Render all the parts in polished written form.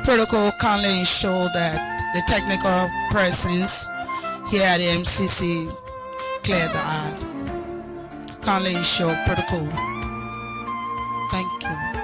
protocol kindly ensure that the technical persons here at the MCC clear the aisle. Kindly ensure protocol. Thank you.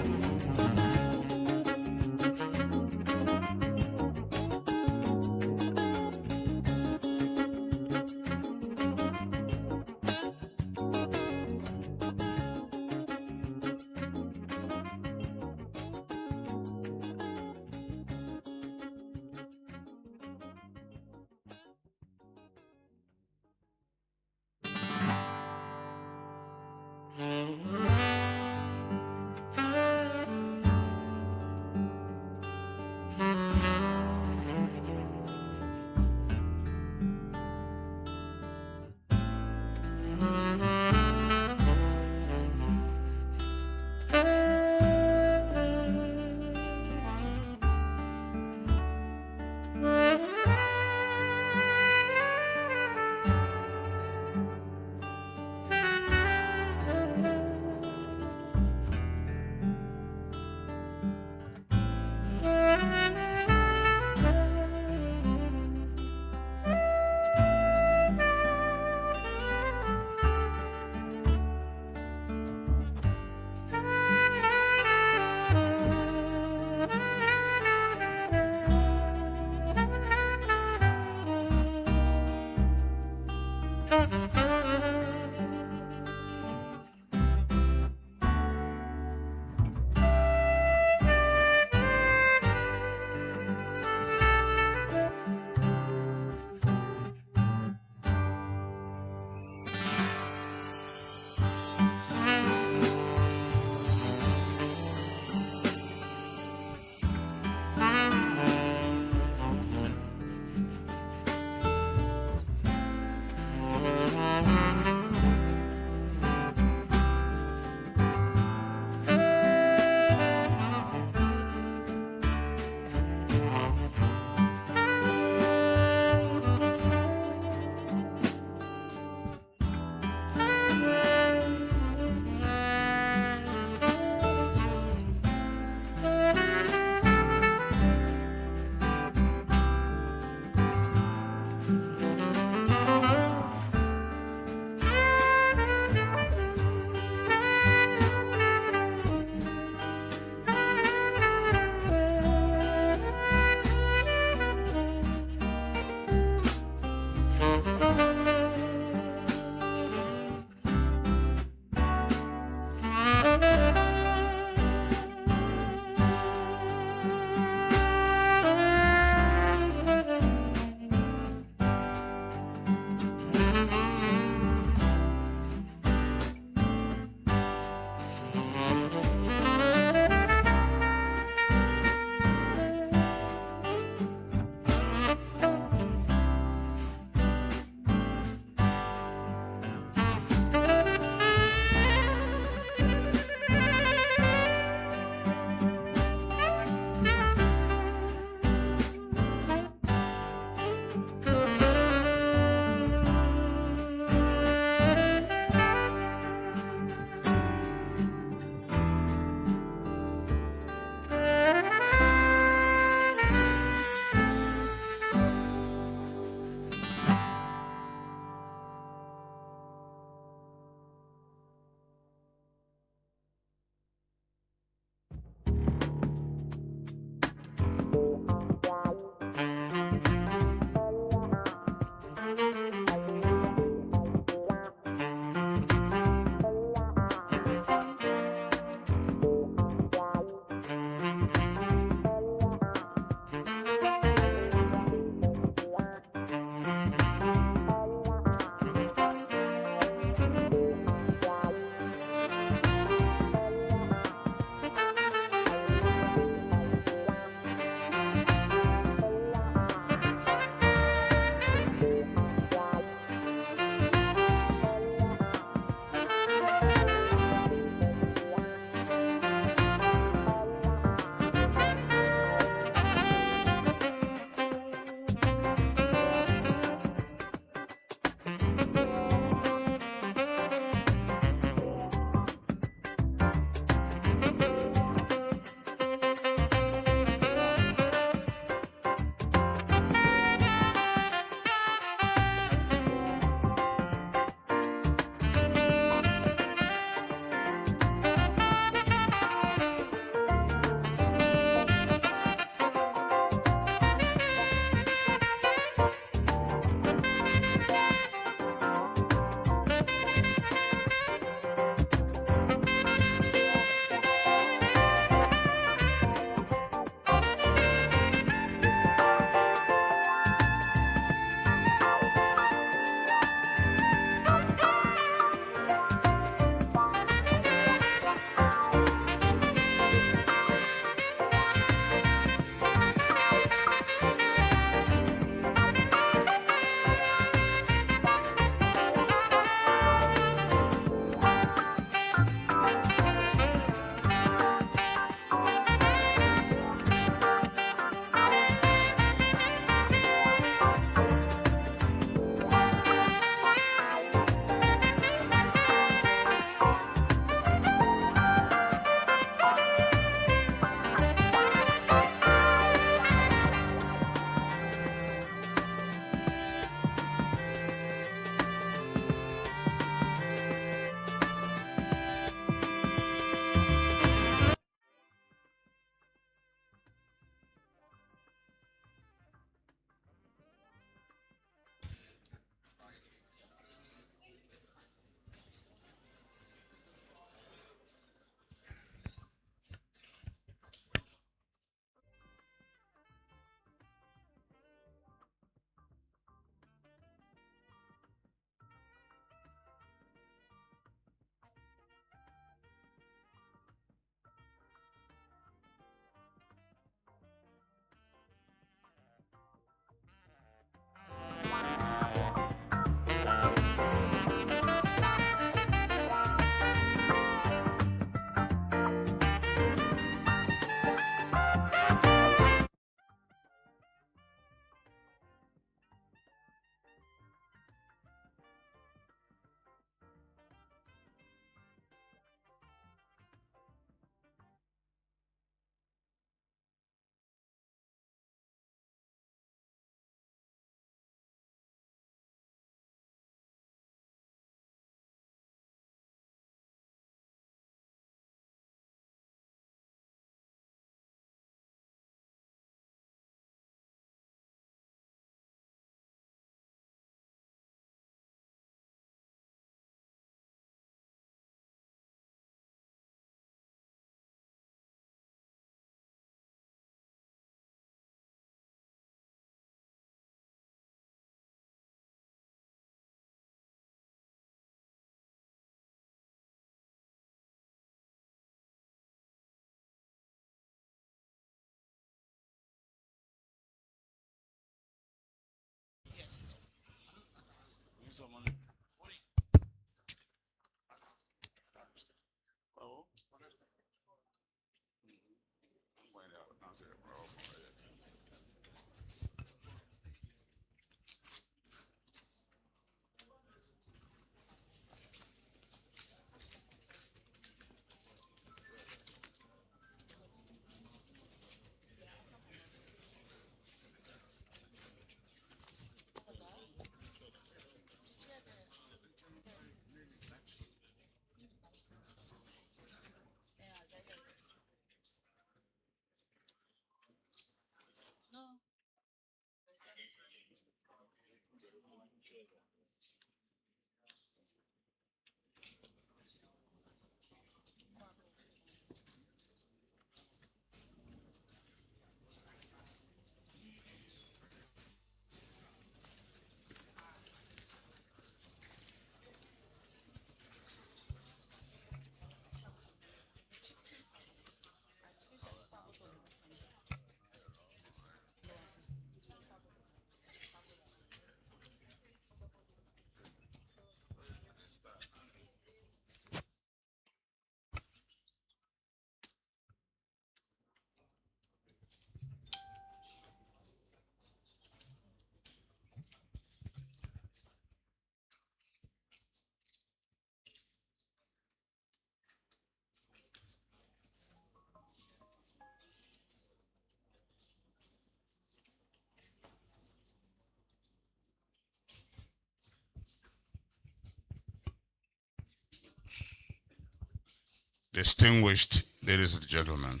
Distinguished ladies and gentlemen,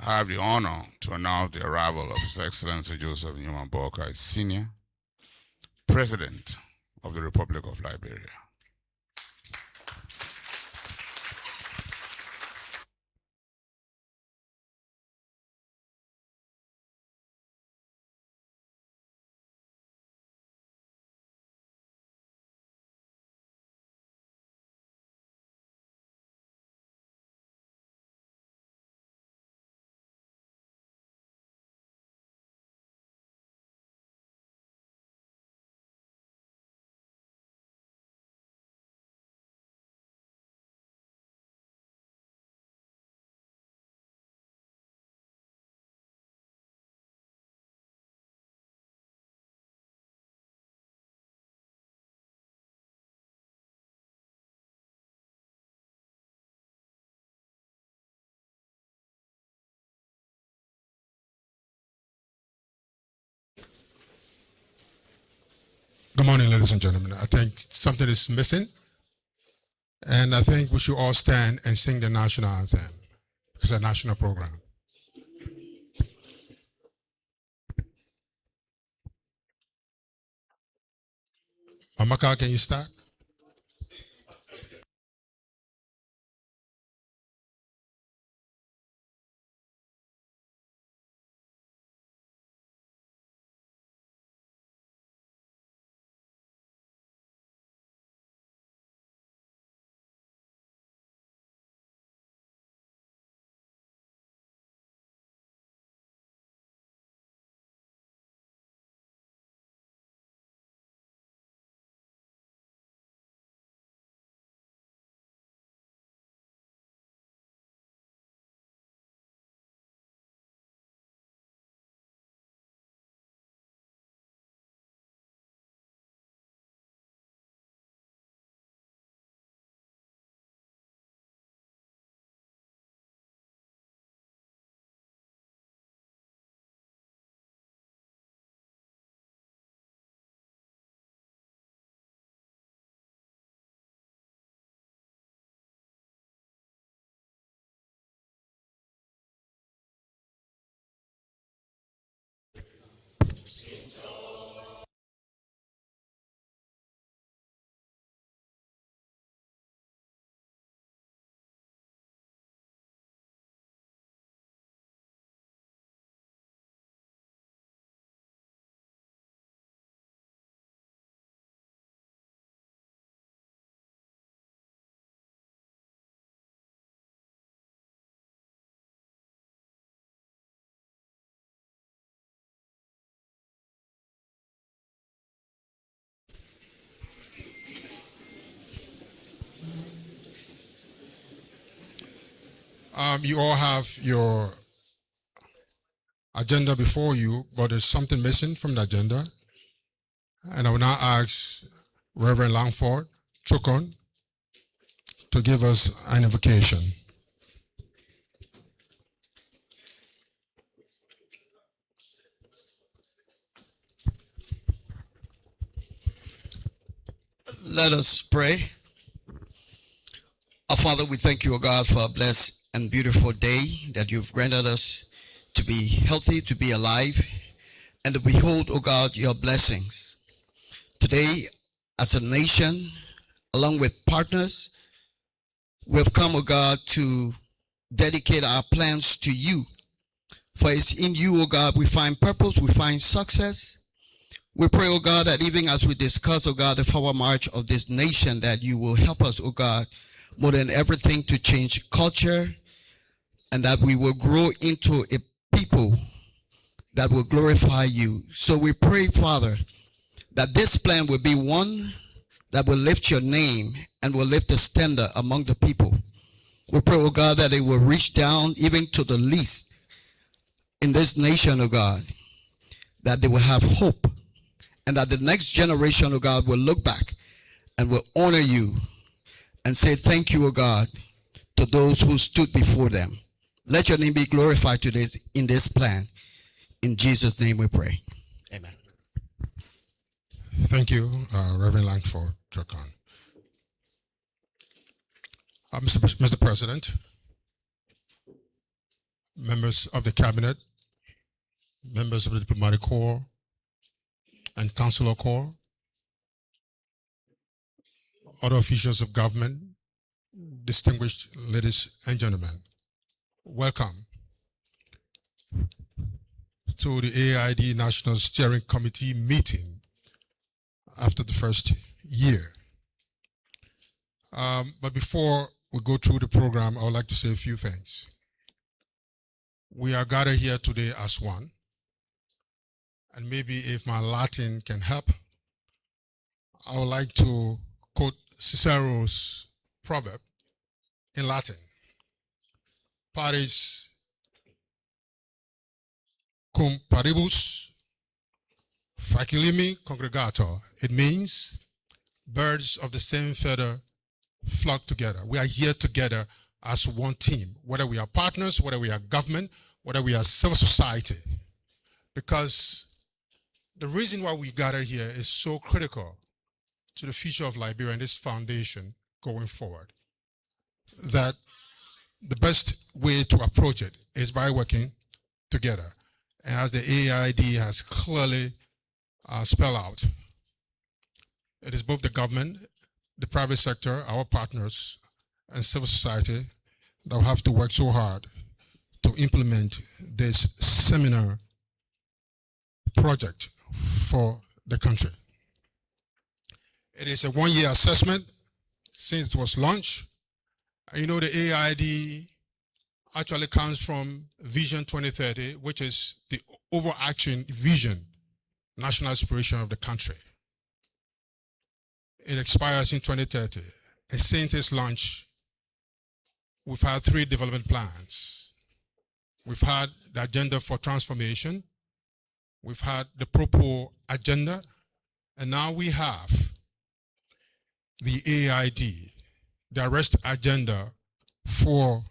I have the honor to announce the arrival of His Excellency Joseph Newman Boakai, Sr., President of the Republic of Liberia. Good morning, ladies and gentlemen. I think something is missing, and I think we should all stand and sing the national anthem. It's a national program. Amaka, can you start? You all have your agenda before you, but there's something missing from the agenda. And I will now ask Reverend Langford Chokon to give us an invocation. Let us pray. Our Father, we thank you, O God, for a blessed and beautiful day that you've granted us to be healthy, to be alive, and to behold, O God, your blessings. Today, as a nation, along with partners, we have come, O God, to dedicate our plans to you. For it's in you, O God, we find purpose, we find success. We pray, O God, that even as we discuss, O God, the forward march of this nation, that you will help us, O God, more than everything to change culture, and that we will grow into a people that will glorify you. So we pray, Father, that this plan will be one that will lift your name and will lift the standard among the people. We pray, O God, that it will reach down even to the least in this nation, O God, that they will have hope, and that the next generation, O God, will look back and will honor you and say thank you, O God, to those who stood before them. Let your name be glorified today in this plan. In Jesus' name we pray. Amen. Thank you, Reverend Langford Chokon. Mr. President, members of the Cabinet, members of the Diplomatic Corps, and Consular Corps, other officials of government, distinguished ladies and gentlemen, welcome to the AAID National Steering Committee meeting after the first year. But before we go through the program, I would like to say a few things. We are gathered here today as one, and maybe if my Latin can help, I would like to quote Cicero's proverb in Latin. Pares cum paribus facilime congregator. It means birds of the same feather flock together. We are here together as one team, whether we are partners, whether we are government, whether we are civil society. Because the reason why we gather here is so critical to the future of Liberia and this foundation going forward, that the best way to approach it is by working together. And as the AAID has clearly spelled out, it is both the government, the private sector, our partners, and civil society that will have to work so hard to implement this seminar project for the country. It is a one-year assessment since it was launched. And you know, the AAID actually comes from Vision 2030, which is the overarching vision, national aspiration of the country. It expires in 2030. And since its launch, we've had 3 development plans. We've had the agenda for transformation. We've had the Propo agenda. And now we have the AAID, the arrest agenda for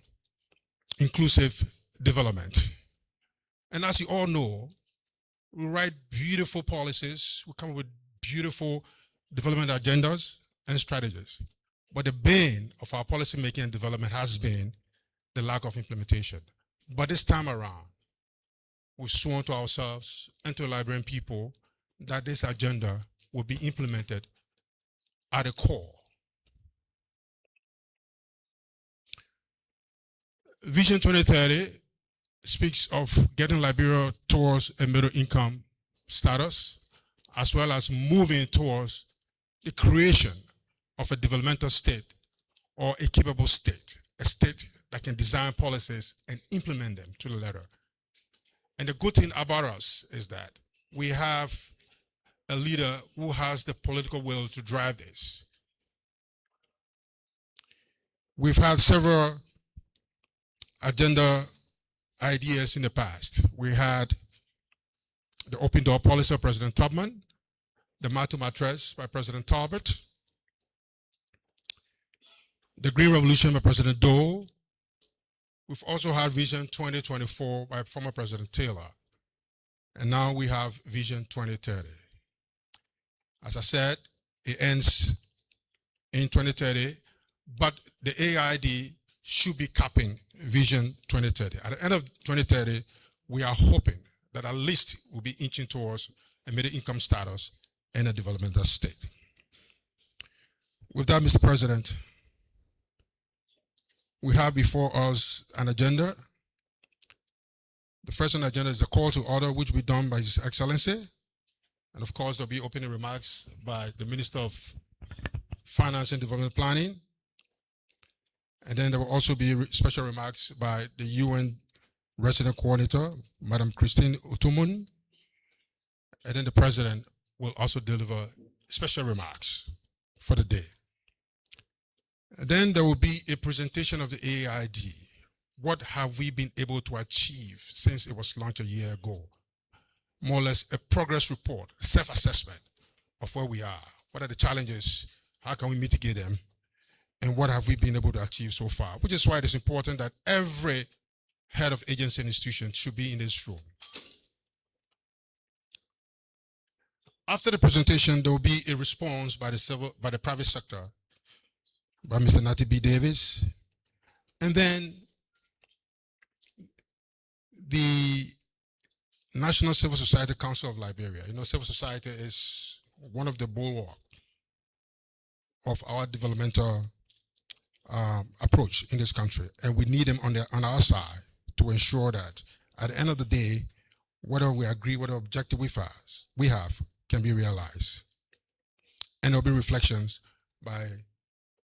inclusive development. And as you all know, we write beautiful policies, we come up with beautiful development agendas and strategies. But the bane of our policy making and development has been the lack of implementation. But this time around, we've sworn to ourselves and to the Liberian people that this agenda will be implemented at the core. Vision 2030 speaks of getting Liberia towards a middle income status, as well as moving towards the creation of a developmental state or a capable state, a state that can design policies and implement them to the letter. And the good thing about us is that we have a leader who has the political will to drive this. We've had several agenda ideas in the past. We had the open door policy of President Tubman, the Matu Mattress by President Talbot, the Green Revolution by President Dole. We've also had Vision 2024 by former President Taylor. And now we have Vision 2030. As I said, it ends in 2030, but the AAID should be capping Vision 2030. At the end of 2030, we are hoping that at least we'll be inching towards a middle income status and a developmental state. With that, Mr. President, we have before us an agenda. The first on the agenda is the call to order, which will be done by His Excellency. And of course, there'll be opening remarks by the Minister of Finance and Development Planning. And then there will also be special remarks by the UN Resident Coordinator, Madam Christine Utumun. And then the President will also deliver special remarks for the day. And then there will be a presentation of the AAID. What have we been able to achieve since it was launched a year ago? More or less a progress report, a self-assessment of where we are. What are the challenges? How can we mitigate them? And what have we been able to achieve so far? Which is why it is important that every head of agency and institution should be in this room. After the presentation, there will be a response by the private sector, by Mr. Natty B. Davis. And then the National Civil Society Council of Liberia. You know, civil society is one of the bulwark of our developmental approach in this country. And we need them on our side to ensure that at the end of the day, whatever we agree, whatever objective we have can be realized. And there'll be reflections by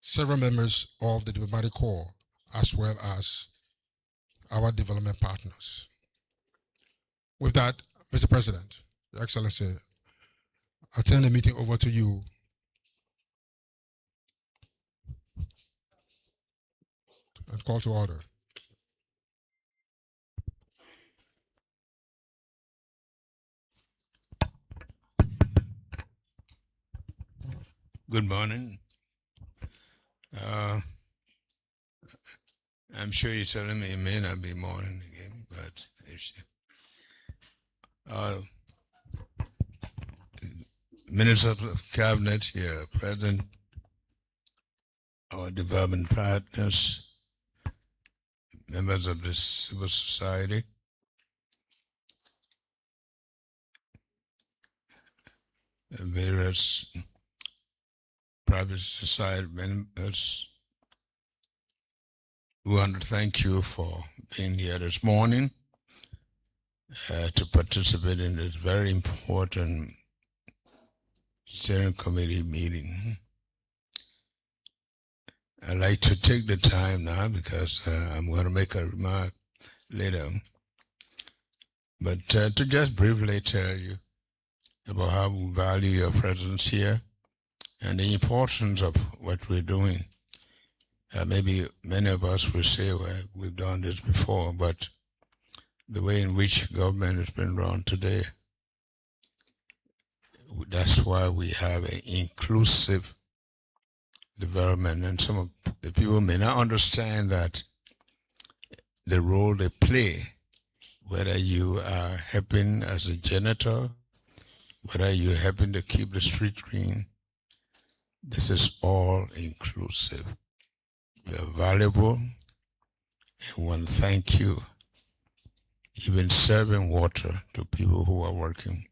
several members of the diplomatic corps as well as our development partners. With that, Mr. President, Your Excellency, I turn the meeting over to you. And call to order. Good morning. I'm sure you're telling me it may not be morning again, but Minister of Cabinet here, President, our development partners, members of the civil society, various private society members. We want to thank you for being here this morning to participate in this very important steering committee meeting. I'd like to take the time now because I'm going to make a remark later, but to just briefly tell you about how we value your presence here and the importance of what we're doing. Maybe many of us will say, well, we've done this before, but the way in which government has been run today, that's why we have an inclusive development. And some of the people may not understand that the role they play, whether you are helping as a janitor, whether you're helping to keep the street clean, this is all inclusive. You're valuable, and we want to thank you. Even serving water to people who are working,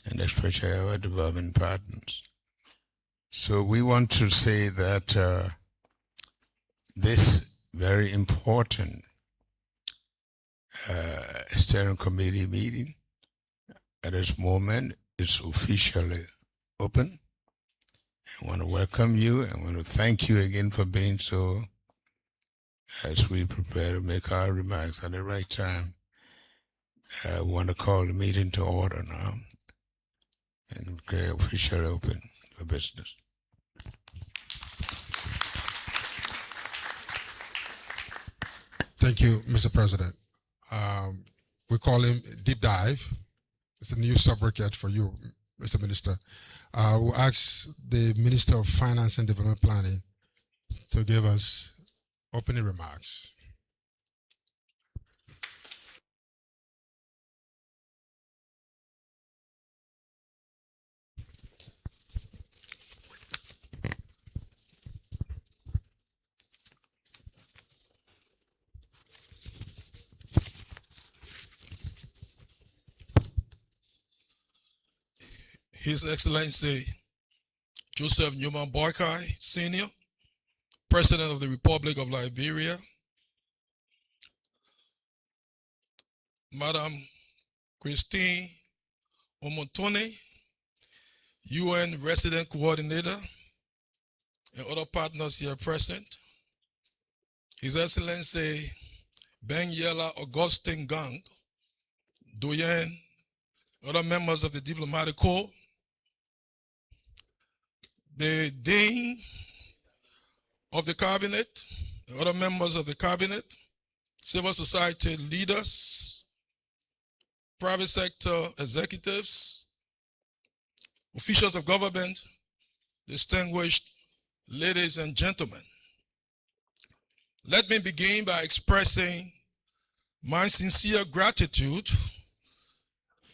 and especially our development partners. So we want to say that this very important steering committee meeting at this moment is officially open. I want to welcome you. I want to thank you again for being so as we prepare to make our remarks at the right time. I want to call the meeting to order now and declare officially open for business. Thank you, Mr. President. We call him Deep Dive. It's a new sobriquet for you, Mr. Minister. We'll ask the Minister of Finance and Development Planning to give us opening remarks. His Excellency Joseph Newman Boakai, Sr., President of the Republic of Liberia, Madam Christine Omotone, UN Resident Coordinator, and other partners here present, His Excellency Ben Yela Augustine Gang, Doyen, other members of the Diplomatic Corps, the Dean of the Cabinet, the other members of the Cabinet, civil society leaders, private sector executives, officials of government, distinguished ladies and gentlemen. Let me begin by expressing my sincere gratitude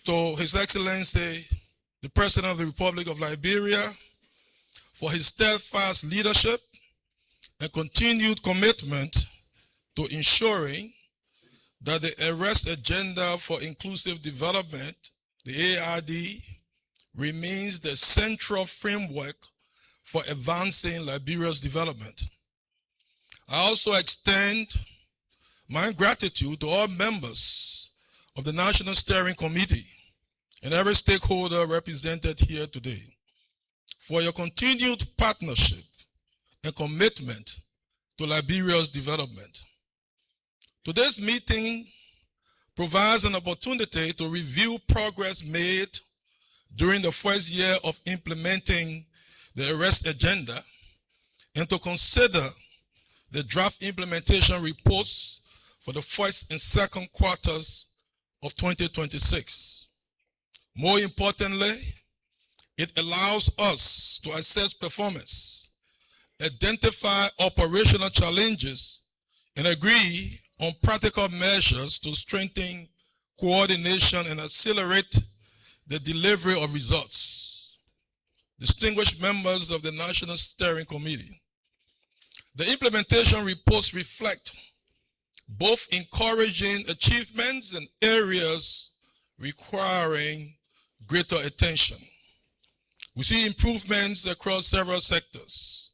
to His Excellency, the President of the Republic of Liberia, for his steadfast leadership and continued commitment to ensuring that the Arrest Agenda for Inclusive Development, the AAID, remains the central framework for advancing Liberia's development. I also extend my gratitude to all members of the National Steering Committee and every stakeholder represented here today for your continued partnership and commitment to Liberia's development. Today's meeting provides an opportunity to review progress made during the first year of implementing the Arrest Agenda and to consider the draft implementation reports for the first and second quarters of 2026. More importantly, it allows us to assess performance, identify operational challenges, and agree on practical measures to strengthen coordination and accelerate the delivery of results. Distinguished members of the National Steering Committee, the implementation reports reflect both encouraging achievements and areas requiring greater attention. We see improvements across several sectors,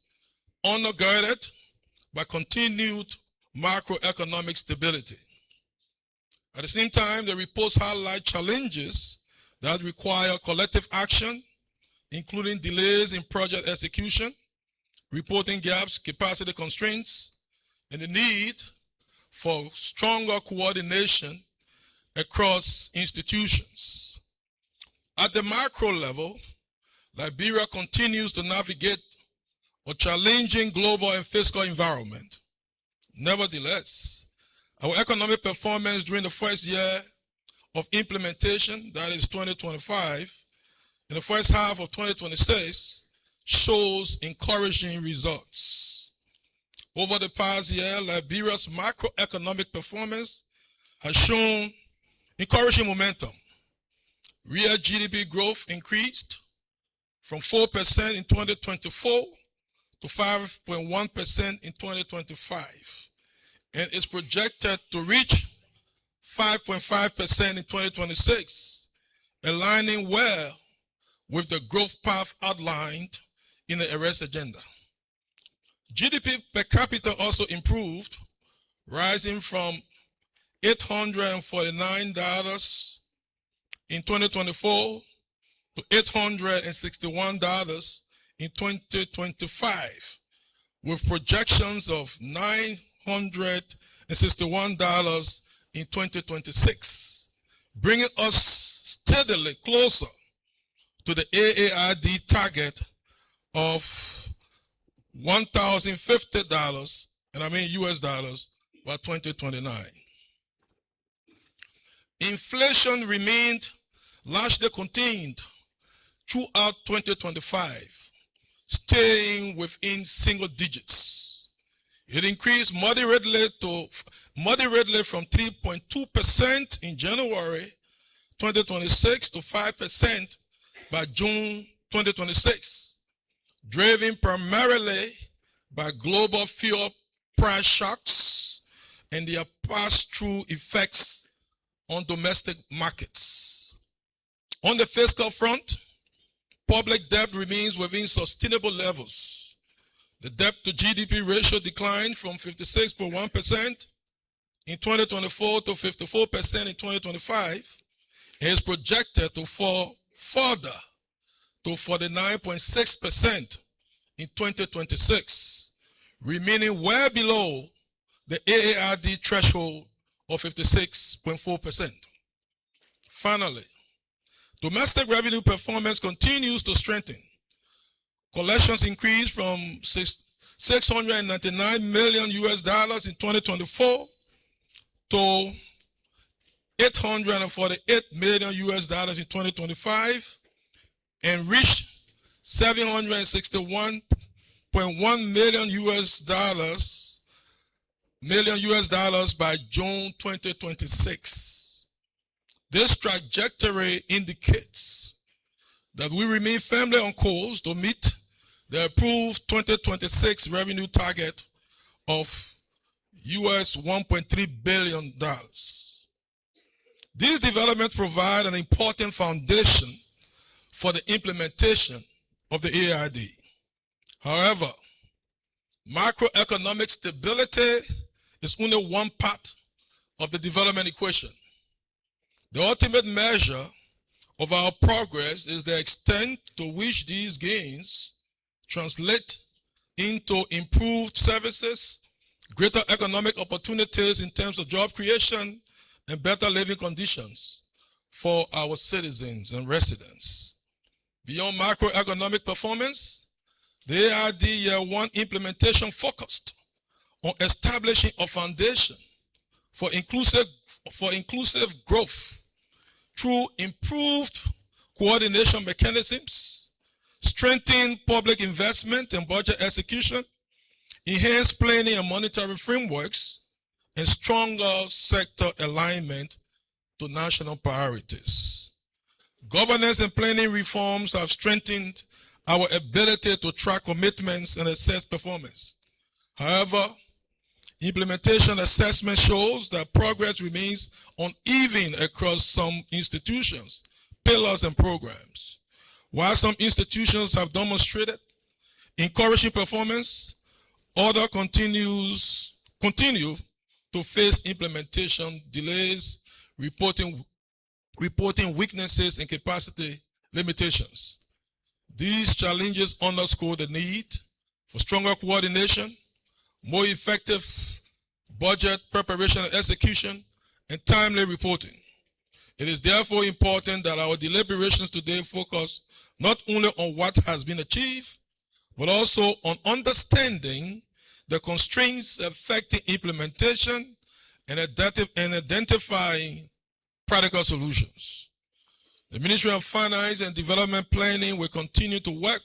undergirded by continued macroeconomic stability. At the same time, the reports highlight challenges that require collective action, including delays in project execution, reporting gaps, capacity constraints, and the need for stronger coordination across institutions. At the macro level, Liberia continues to navigate a challenging global and fiscal environment. Nevertheless, our economic performance during the first year of implementation, that is 2025, and the first half of 2026, shows encouraging results. Over the past year, Liberia's macroeconomic performance has shown encouraging momentum. Real GDP growth increased from 4% in 2024 to 5.1% in 2025, and is projected to reach 5.5% in 2026, aligning well with the growth path outlined in the Arrest Agenda. GDP per capita also improved, rising from $849 in 2024 to $861 in 2025, with projections of $961 in 2026, bringing us steadily closer to the AAID target of $1,050, and I mean US dollars, by 2029. Inflation remained largely contained throughout 2025, staying within single digits. It increased moderately from 3.2% in January 2026 to 5% by June 2026, driven primarily by global fuel price shocks and their pass-through effects on domestic markets. On the fiscal front, public debt remains within sustainable levels. The debt to GDP ratio declined from 56.1% in 2024 to 54% in 2025 and is projected to fall further to 49.6% in 2026, remaining well below the AAID threshold of 56.4%. Finally, domestic revenue performance continues to strengthen. Collections increased from $699 million US in 2024 to $848 million US in 2025 and reached $761.1 million US by June 2026. This trajectory indicates that we remain firmly on course to meet the approved 2026 revenue target of US $1.3 billion. These developments provide an important foundation for the implementation of the AAID. However, macroeconomic stability is only one part of the development equation. The ultimate measure of our progress is the extent to which these gains translate into improved services, greater economic opportunities in terms of job creation, and better living conditions for our citizens and residents. Beyond macroeconomic performance, the AAID Year 1 implementation focused on establishing a foundation for inclusive growth through improved coordination mechanisms, strengthened public investment and budget execution, enhanced planning and monitoring frameworks, and stronger sector alignment to national priorities. Governance and planning reforms have strengthened our ability to track commitments and assess performance. However, implementation assessment shows that progress remains uneven across some institutions, pillars, and programs. While some institutions have demonstrated encouraging performance, others continue to face implementation delays, reporting weaknesses and capacity limitations. These challenges underscore the need for stronger coordination, more effective budget preparation and execution, and timely reporting. It is therefore important that our deliberations today focus not only on what has been achieved, but also on understanding the constraints affecting implementation and identifying practical solutions. The Ministry of Finance and Development Planning will continue to work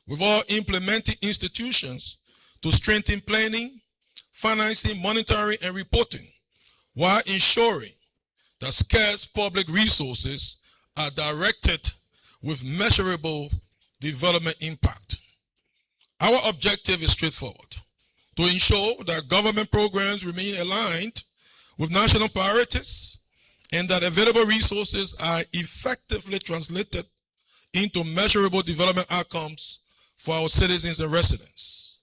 with all implementing institutions to strengthen planning, financing, monitoring, and reporting, while ensuring that scarce public resources are directed with measurable development impact. Our objective is straightforward: to ensure that government programs remain aligned with national priorities and that available resources are effectively translated into measurable development outcomes for our citizens and residents.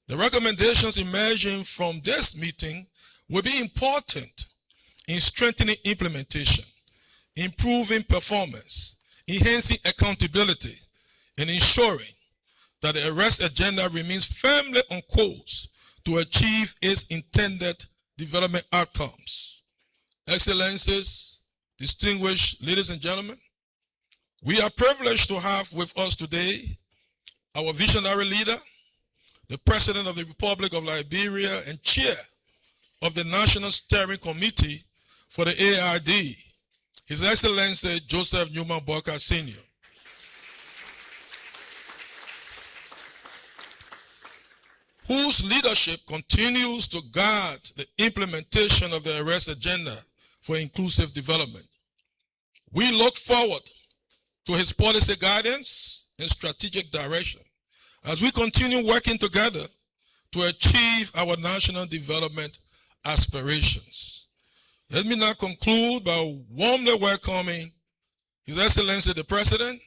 The recommendations emerging from this meeting will be important in strengthening implementation, improving performance, enhancing accountability, and ensuring that the arrest agenda remains firmly on course to achieve its intended development outcomes. Excellencies, distinguished ladies and gentlemen, we are privileged to have with us today our visionary leader, the President of the Republic of Liberia and Chair of the National Steering Committee for the AAID, His Excellency Joseph Newman Boakai Sr. Whose leadership continues to guide the implementation of the arrest agenda for inclusive development. We look forward to his policy guidance and strategic direction as we continue working together to achieve our national development aspirations. Let me now conclude by warmly welcoming His Excellency the President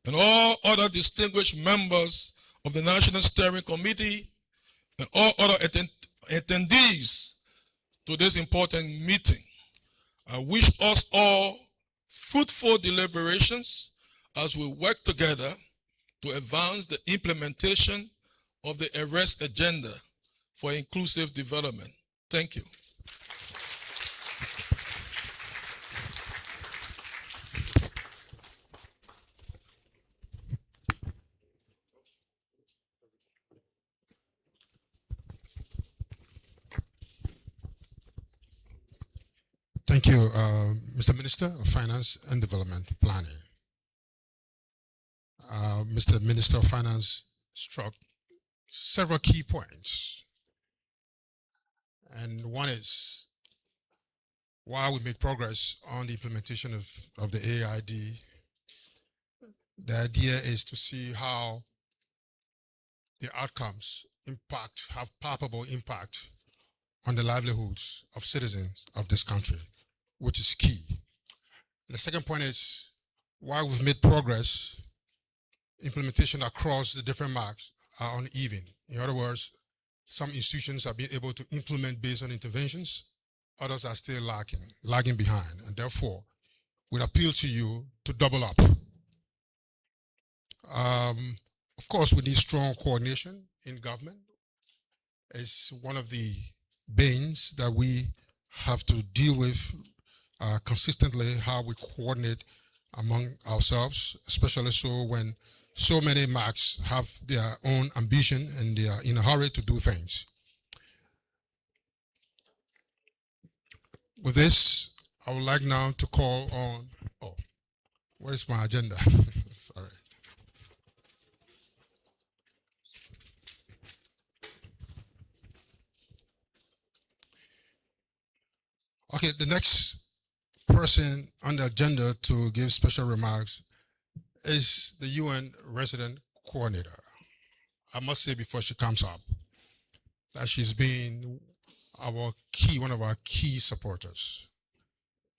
and all other distinguished members of the National Steering Committee and all other attendees to this important meeting. I wish us all fruitful deliberations as we work together to advance the implementation of the arrest agenda for inclusive development. Thank you. Thank you, Mr. Minister of Finance and Development Planning. Mr. Minister of Finance struck several key points. And one is, while we make progress on the implementation of the AAID, the idea is to see how the outcomes have palpable impact on the livelihoods of citizens of this country, which is key. And the second point is, while we've made progress, implementation across the different marks are uneven. In other words, some institutions have been able to implement based on interventions, others are still lagging behind, and therefore, we appeal to you to double up. Of course, we need strong coordination in government. It's one of the banes that we have to deal with consistently, how we coordinate among ourselves, especially so when so many marks have their own ambition and they are in a hurry to do things. With this, I would like now to call on, where is my agenda? Sorry. Okay, the next person on the agenda to give special remarks is the UN Resident Coordinator. I must say before she comes up that she's been one of our key supporters.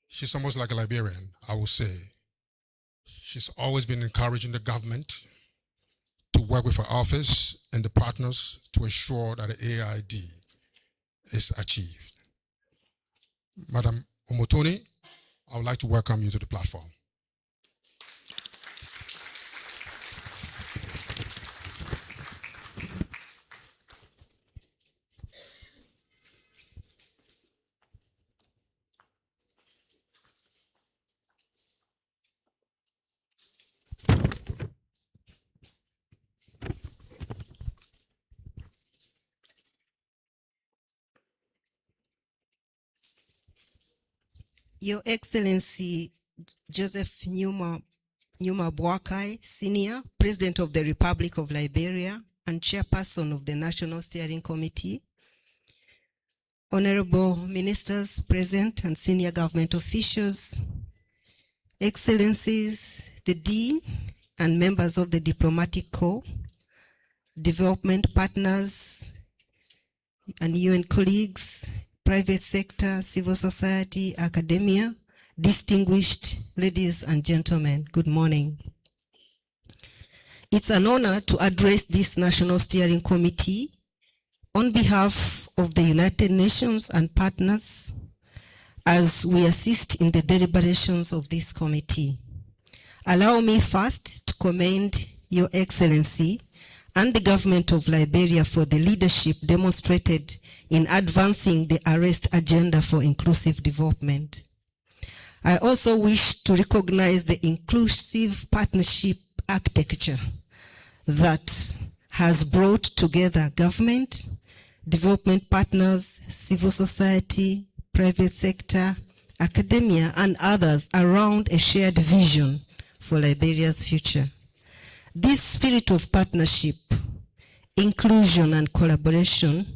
She's almost like a Liberian, I will say. She's always been encouraging the government to work with her office and the partners to ensure that the AAID is achieved. Madam Omotoni, I would like to welcome you to the platform. Your Excellency Joseph Newman Boakai Sr., President of the Republic of Liberia and Chairperson of the National Steering Committee, Honorable Ministers present and senior government officials, Excellencies, the Dean and members of the Diplomatic Corps, development partners and UN colleagues, private sector, civil society, academia, distinguished ladies and gentlemen, good morning. It's an honor to address this National Steering Committee on behalf of the United Nations and partners as we assist in the deliberations of this committee. Allow me first to commend Your Excellency and the government of Liberia for the leadership demonstrated in advancing the arrest agenda for inclusive development. I also wish to recognize the inclusive partnership architecture that has brought together government, development partners, civil society, private sector, academia, and others around a shared vision for Liberia's future. This spirit of partnership, inclusion, and collaboration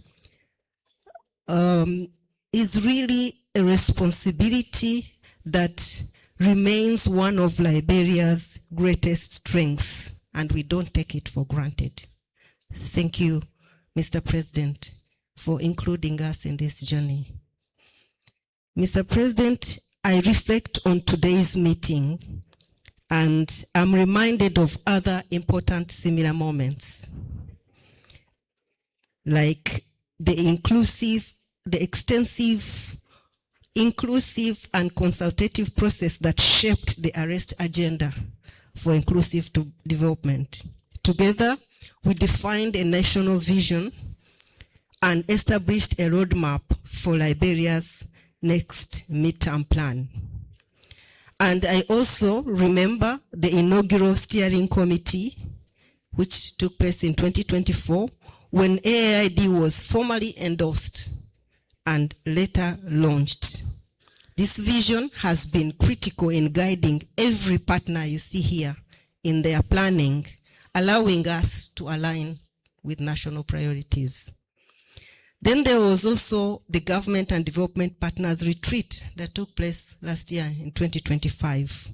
is really a responsibility that remains one of Liberia's greatest strengths, and we don't take it for granted. Thank you, Mr. President, for including us in this journey. Mr. President, I reflect on today's meeting and I'm reminded of other important similar moments, like the extensive, inclusive, and consultative process that shaped the arrest agenda for inclusive development. Together, we defined a national vision and established a roadmap for Liberia's next midterm plan. And I also remember the inaugural steering committee, which took place in 2024, when AAID was formally endorsed and later launched. This vision has been critical in guiding every partner you see here in their planning, allowing us to align with national priorities. Then there was also the Government and Development Partners Retreat that took place last year in 2025.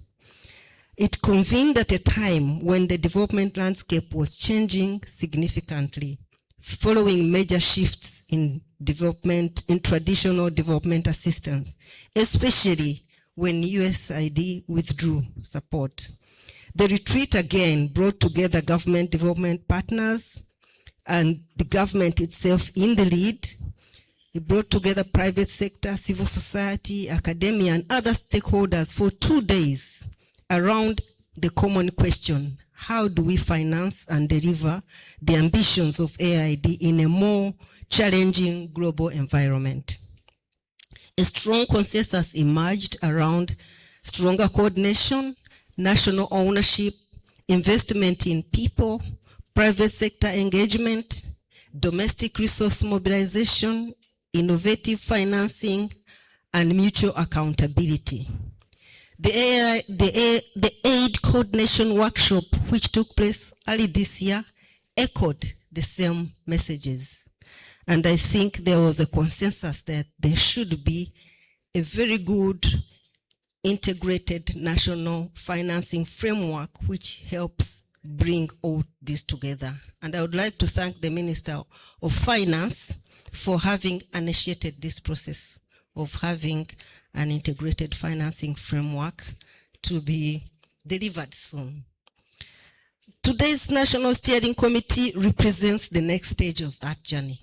It convened at a time when the development landscape was changing significantly, following major shifts in traditional development assistance, especially when USAID withdrew support. The retreat again brought together government development partners and the government itself in the lead. It brought together private sector, civil society, academia, and other stakeholders for 2 days around the common question: how do we finance and deliver the ambitions of AAID in a more challenging global environment? A strong consensus emerged around stronger coordination, national ownership, investment in people, private sector engagement, domestic resource mobilization, innovative financing, and mutual accountability. The AID coordination workshop, which took place early this year, echoed the same messages. And I think there was a consensus that there should be a very good integrated national financing framework which helps bring all this together. And I would like to thank the Minister of Finance for having initiated this process of having an integrated financing framework to be delivered soon. Today's National Steering Committee represents the next stage of that journey.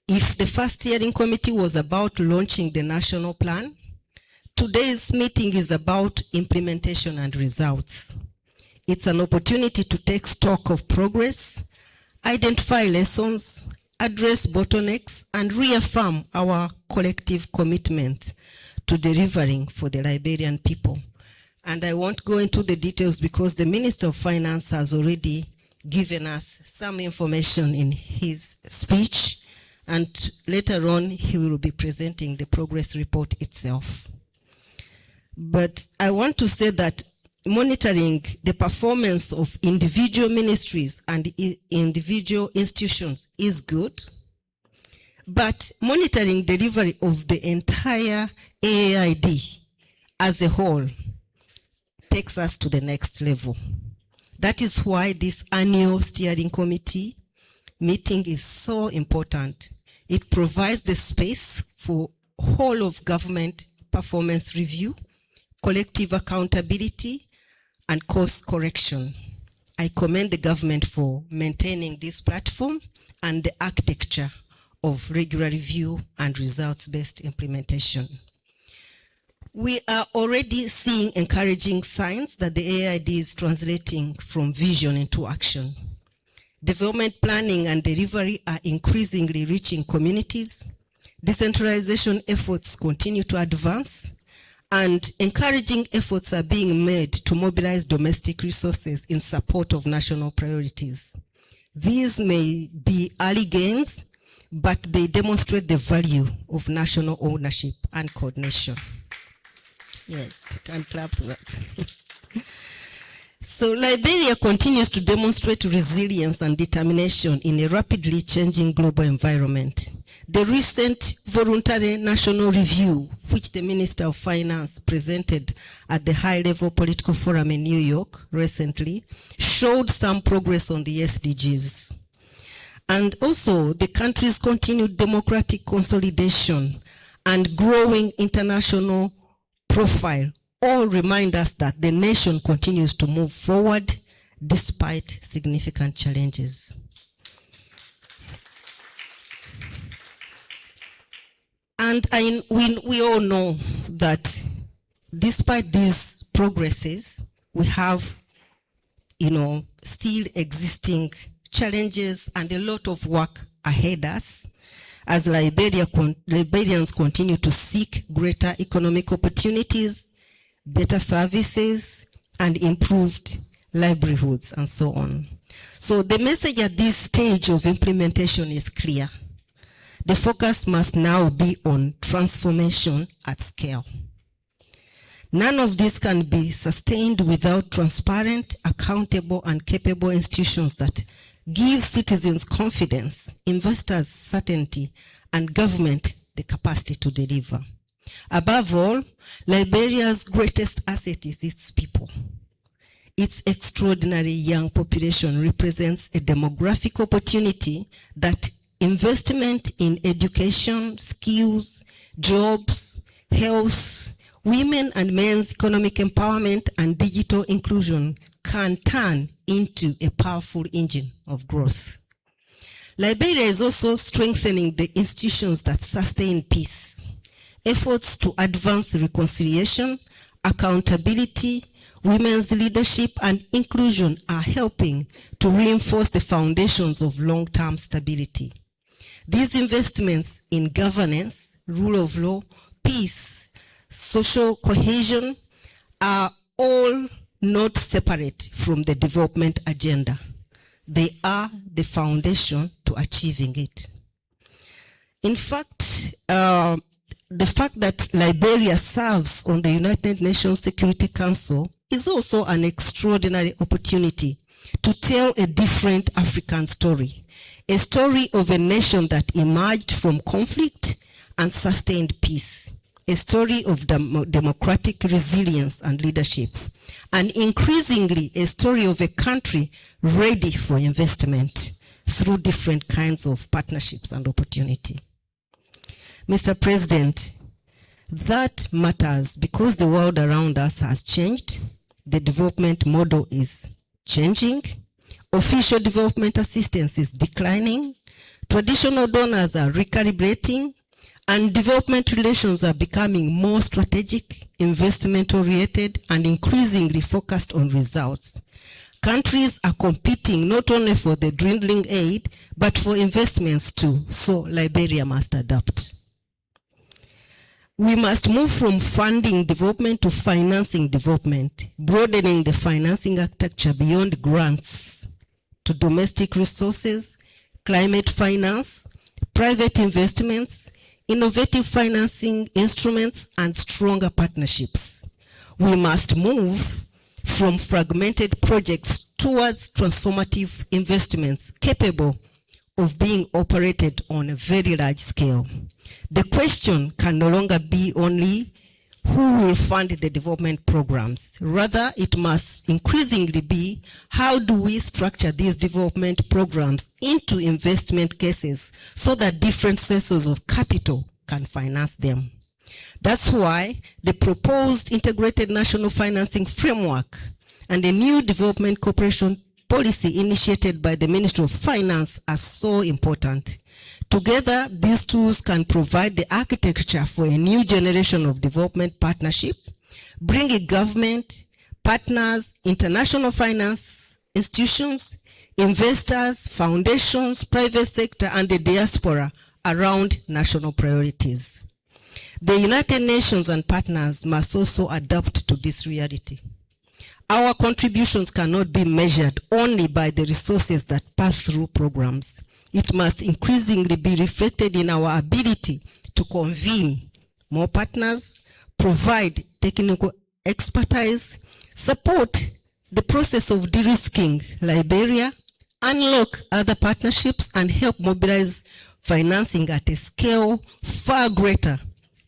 If the first steering committee was about launching the national plan, today's meeting is about implementation and results. It's an opportunity to take stock of progress, identify lessons, address bottlenecks, and reaffirm our collective commitment to delivering for the Liberian people. And I won't go into the details because the Minister of Finance has already given us some information in his speech, and later on he will be presenting the progress report itself. But I want to say that monitoring the performance of individual ministries and individual institutions is good, but monitoring delivery of the entire AAID as a whole takes us to the next level. That is why this annual steering committee meeting is so important. It provides the space for whole of government performance review, collective accountability, and course correction. I commend the government for maintaining this platform and the architecture of regular review and results-based implementation. We are already seeing encouraging signs that the AID is translating from vision into action. Development planning and delivery are increasingly reaching communities. Decentralization efforts continue to advance, and encouraging efforts are being made to mobilize domestic resources in support of national priorities. These may be early gains, but they demonstrate the value of national ownership and coordination. Yes, you can clap to that. So Liberia continues to demonstrate resilience and determination in a rapidly changing global environment. The recent voluntary national review, which the Minister of Finance presented at the high-level political forum in New York recently, showed some progress on the SDGs. And also the country's continued democratic consolidation and growing international profile all remind us that the nation continues to move forward despite significant challenges. And we all know that despite these progresses, we have, still existing challenges and a lot of work ahead us as Liberians continue to seek greater economic opportunities, better services, and improved livelihoods, and so on. So the message at this stage of implementation is clear. The focus must now be on transformation at scale. None of this can be sustained without transparent, accountable, and capable institutions that give citizens confidence, investors certainty, and government the capacity to deliver. Above all, Liberia's greatest asset is its people. Its extraordinary young population represents a demographic opportunity that investment in education, skills, jobs, health, women and men's economic empowerment, and digital inclusion can turn into a powerful engine of growth. Liberia is also strengthening the institutions that sustain peace. Efforts to advance reconciliation, accountability, women's leadership, and inclusion are helping to reinforce the foundations of long-term stability. These investments in governance, rule of law, peace, social cohesion are all not separate from the development agenda. They are the foundation to achieving it. In fact, the fact that Liberia serves on the United Nations Security Council is also an extraordinary opportunity to tell a different African story, a story of a nation that emerged from conflict and sustained peace, a story of democratic resilience and leadership, and increasingly a story of a country ready for investment through different kinds of partnerships and opportunity. Mr. President, that matters because the world around us has changed, the development model is changing, official development assistance is declining, traditional donors are recalibrating, and development relations are becoming more strategic, investment-oriented, and increasingly focused on results. Countries are competing not only for the dwindling aid, but for investments too, so Liberia must adapt. We must move from funding development to financing development, broadening the financing architecture beyond grants to domestic resources, climate finance, private investments, innovative financing instruments, and stronger partnerships. We must move from fragmented projects towards transformative investments capable of being operated on a very large scale. The question can no longer be only who will fund the development programs. Rather, it must increasingly be how do we structure these development programs into investment cases so that different sources of capital can finance them. That's why the proposed integrated national financing framework and the new development cooperation policy initiated by the Ministry of Finance are so important. Together, these tools can provide the architecture for a new generation of development partnership, bringing government, partners, international finance institutions, investors, foundations, private sector, and the diaspora around national priorities. The United Nations and partners must also adapt to this reality. Our contributions cannot be measured only by the resources that pass through programs. It must increasingly be reflected in our ability to convene more partners, provide technical expertise, support the process of de-risking Liberia, unlock other partnerships, and help mobilize financing at a scale far greater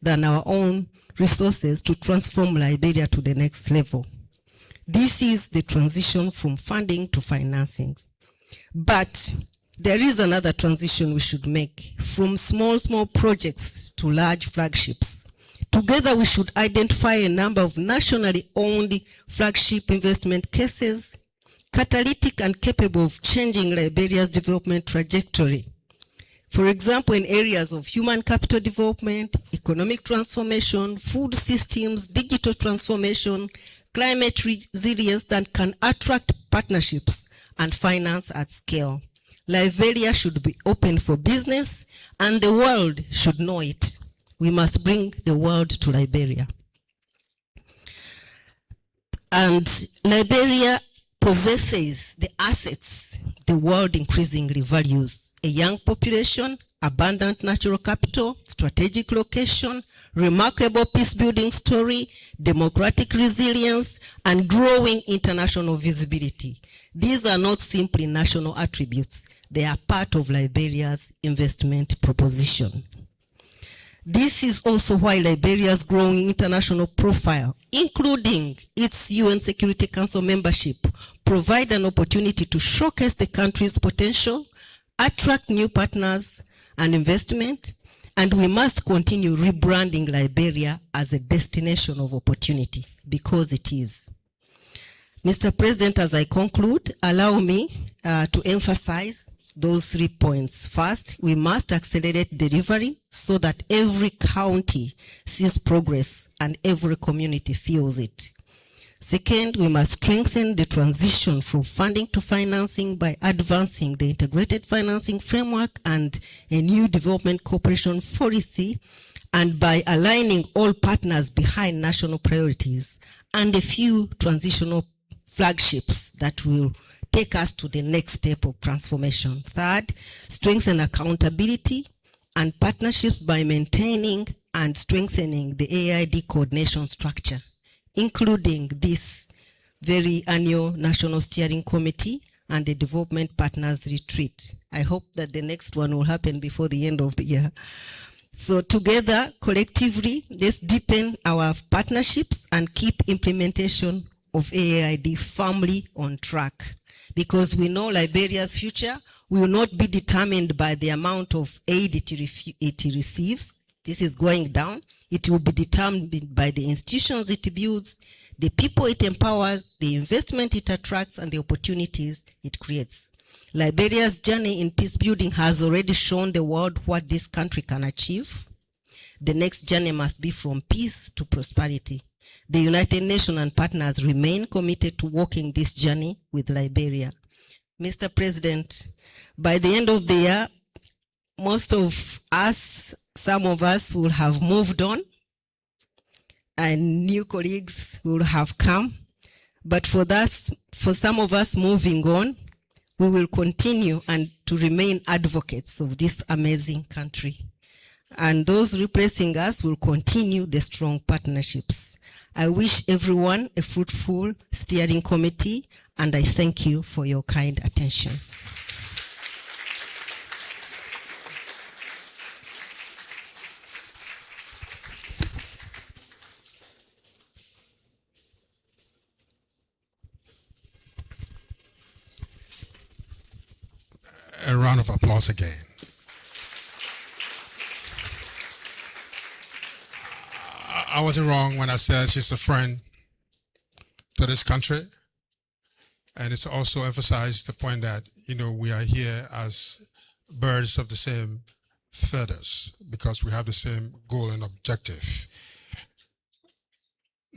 than our own resources to transform Liberia to the next level. This is the transition from funding to financing. But there is another transition we should make from small projects to large flagships. Together, we should identify a number of nationally owned flagship investment cases, catalytic and capable of changing Liberia's development trajectory. For example, in areas of human capital development, economic transformation, food systems, digital transformation, climate resilience that can attract partnerships and finance at scale. Liberia should be open for business, and the world should know it. We must bring the world to Liberia. And Liberia possesses the assets the world increasingly values: a young population, abundant natural capital, strategic location, remarkable peace-building story, democratic resilience, and growing international visibility. These are not simply national attributes. They are part of Liberia's investment proposition. This is also why Liberia's growing international profile, including its UN Security Council membership, provide an opportunity to showcase the country's potential, attract new partners and investment, and we must continue rebranding Liberia as a destination of opportunity, because it is. Mr. President, as I conclude, allow me to emphasize those 3 points. First, we must accelerate delivery so that every county sees progress and every community feels it. Second, we must strengthen the transition from funding to financing by advancing the integrated financing framework and a new development cooperation policy, and by aligning all partners behind national priorities and a few transitional flagships that will take us to the next step of transformation. Third, strengthen accountability and partnerships by maintaining and strengthening the AAID coordination structure, including this very annual National Steering Committee and the Development Partners Retreat. I hope that the next one will happen before the end of the year. So together, collectively, let's deepen our partnerships and keep implementation of AAID firmly on track, because we know Liberia's future will not be determined by the amount of aid it receives. This is going down. It will be determined by the institutions it builds, the people it empowers, the investment it attracts, and the opportunities it creates. Liberia's journey in peace building has already shown the world what this country can achieve. The next journey must be from peace to prosperity. The United Nations and partners remain committed to walking this journey with Liberia. Mr. President, by the end of the year, most of us, some of us will have moved on and new colleagues will have come. But for some of us moving on, we will continue and to remain advocates of this amazing country. And those replacing us will continue the strong partnerships. I wish everyone a fruitful steering committee, and I thank you for your kind attention. A round of applause again. I wasn't wrong when I said she's a friend to this country. And it's also emphasized the point that, we are here as birds of the same feathers because we have the same goal and objective.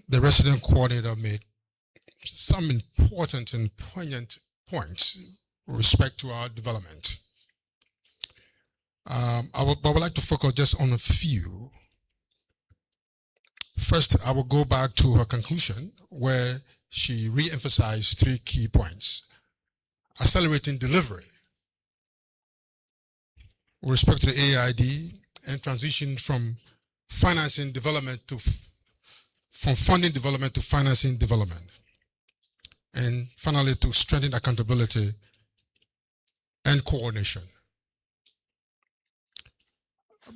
The resident coordinator made some important and poignant points with respect to our development. I would like to focus just on a few. First, I will go back to her conclusion where she re-emphasized 3 key points. Accelerating delivery. with respect to the AAID and transition from financing development to from funding development to financing development. And finally, to strengthen accountability and coordination.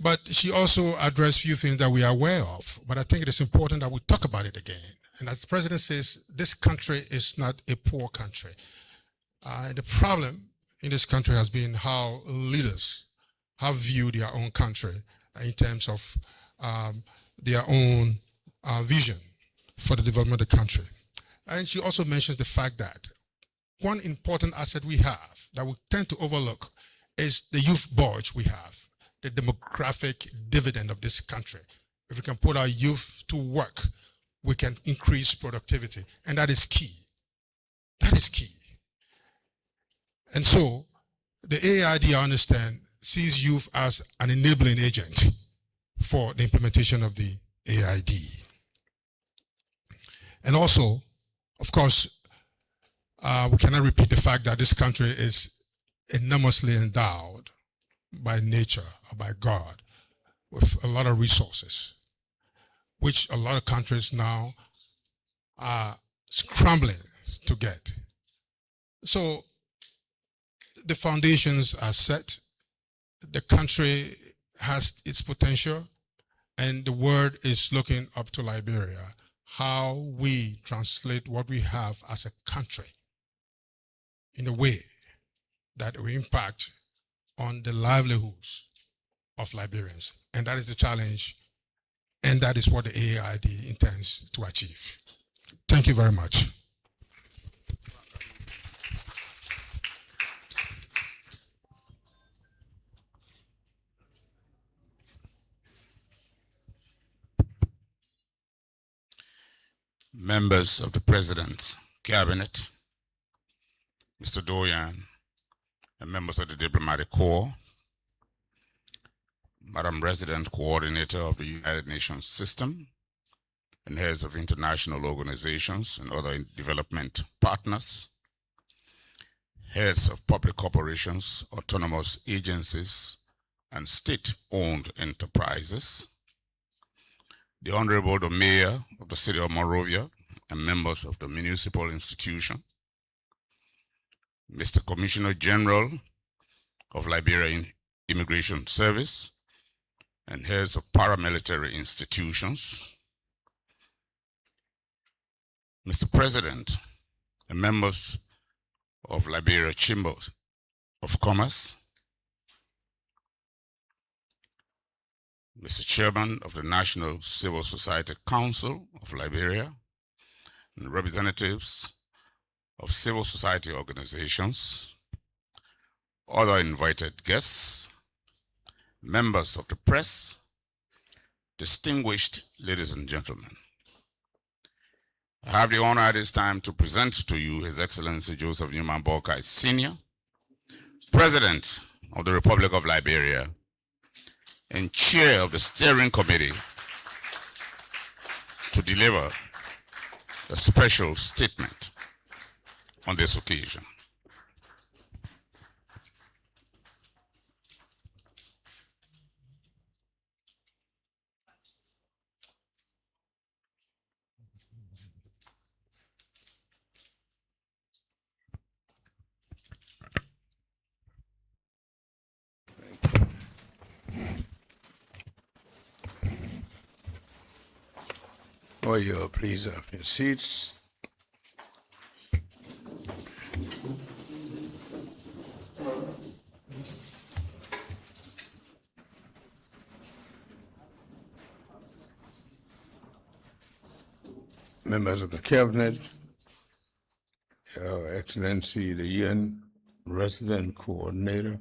But she also addressed a few things that we are aware of, but I think it is important that we talk about it again. And as the president says, this country is not a poor country. The problem in this country has been how leaders have viewed their own country in terms of their own vision for the development of the country. And she also mentions the fact that one important asset we have that we tend to overlook is the youth bulge we have, the demographic dividend of this country. If we can put our youth to work, we can increase productivity, and that is key. That is key. And so the AAID, I understand, sees youth as an enabling agent for the implementation of the AAID. And also, of course, we cannot repeat the fact that this country is enormously endowed by nature or by God with a lot of resources, which a lot of countries now are scrambling to get. So the foundations are set, the country has its potential, and the world is looking up to Liberia, how we translate what we have as a country in a way that will impact on the livelihoods of Liberians. And that is the challenge, and that is what the AAID intends to achieve. Thank you very much. Members of the President's Cabinet, Mr. Doyen, and members of the Diplomatic Corps, Madam Resident Coordinator of the United Nations System, and heads of international organizations and other development partners, heads of public corporations, autonomous agencies, and state-owned enterprises, the Honorable the Mayor of the City of Monrovia and members of the municipal institution, Mr. Commissioner General of Liberia Immigration Service and heads of paramilitary institutions, Mr. President and members of Liberia Chamber of Commerce, Mr. Chairman of the National Civil Society Council of Liberia, and representatives of civil society organizations, other invited guests, members of the press, distinguished ladies and gentlemen. I have the honor at this time to present to you His Excellency Joseph Newman Boakai Sr., President of the Republic of Liberia and Chair of the Steering Committee, to deliver a special statement on this occasion. Oh, you please have your seats. Members of the Cabinet, Your Excellency, the UN Resident Coordinator,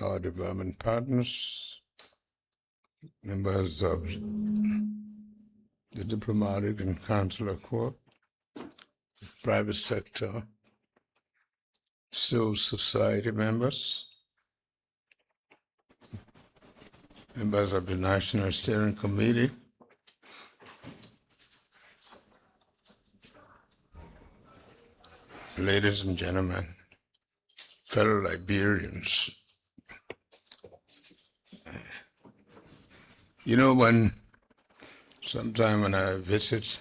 our development partners, members of the Diplomatic and Consular Corps, private sector, civil society members, members of the National Steering Committee, ladies and gentlemen, fellow Liberians, You know, sometime when I visit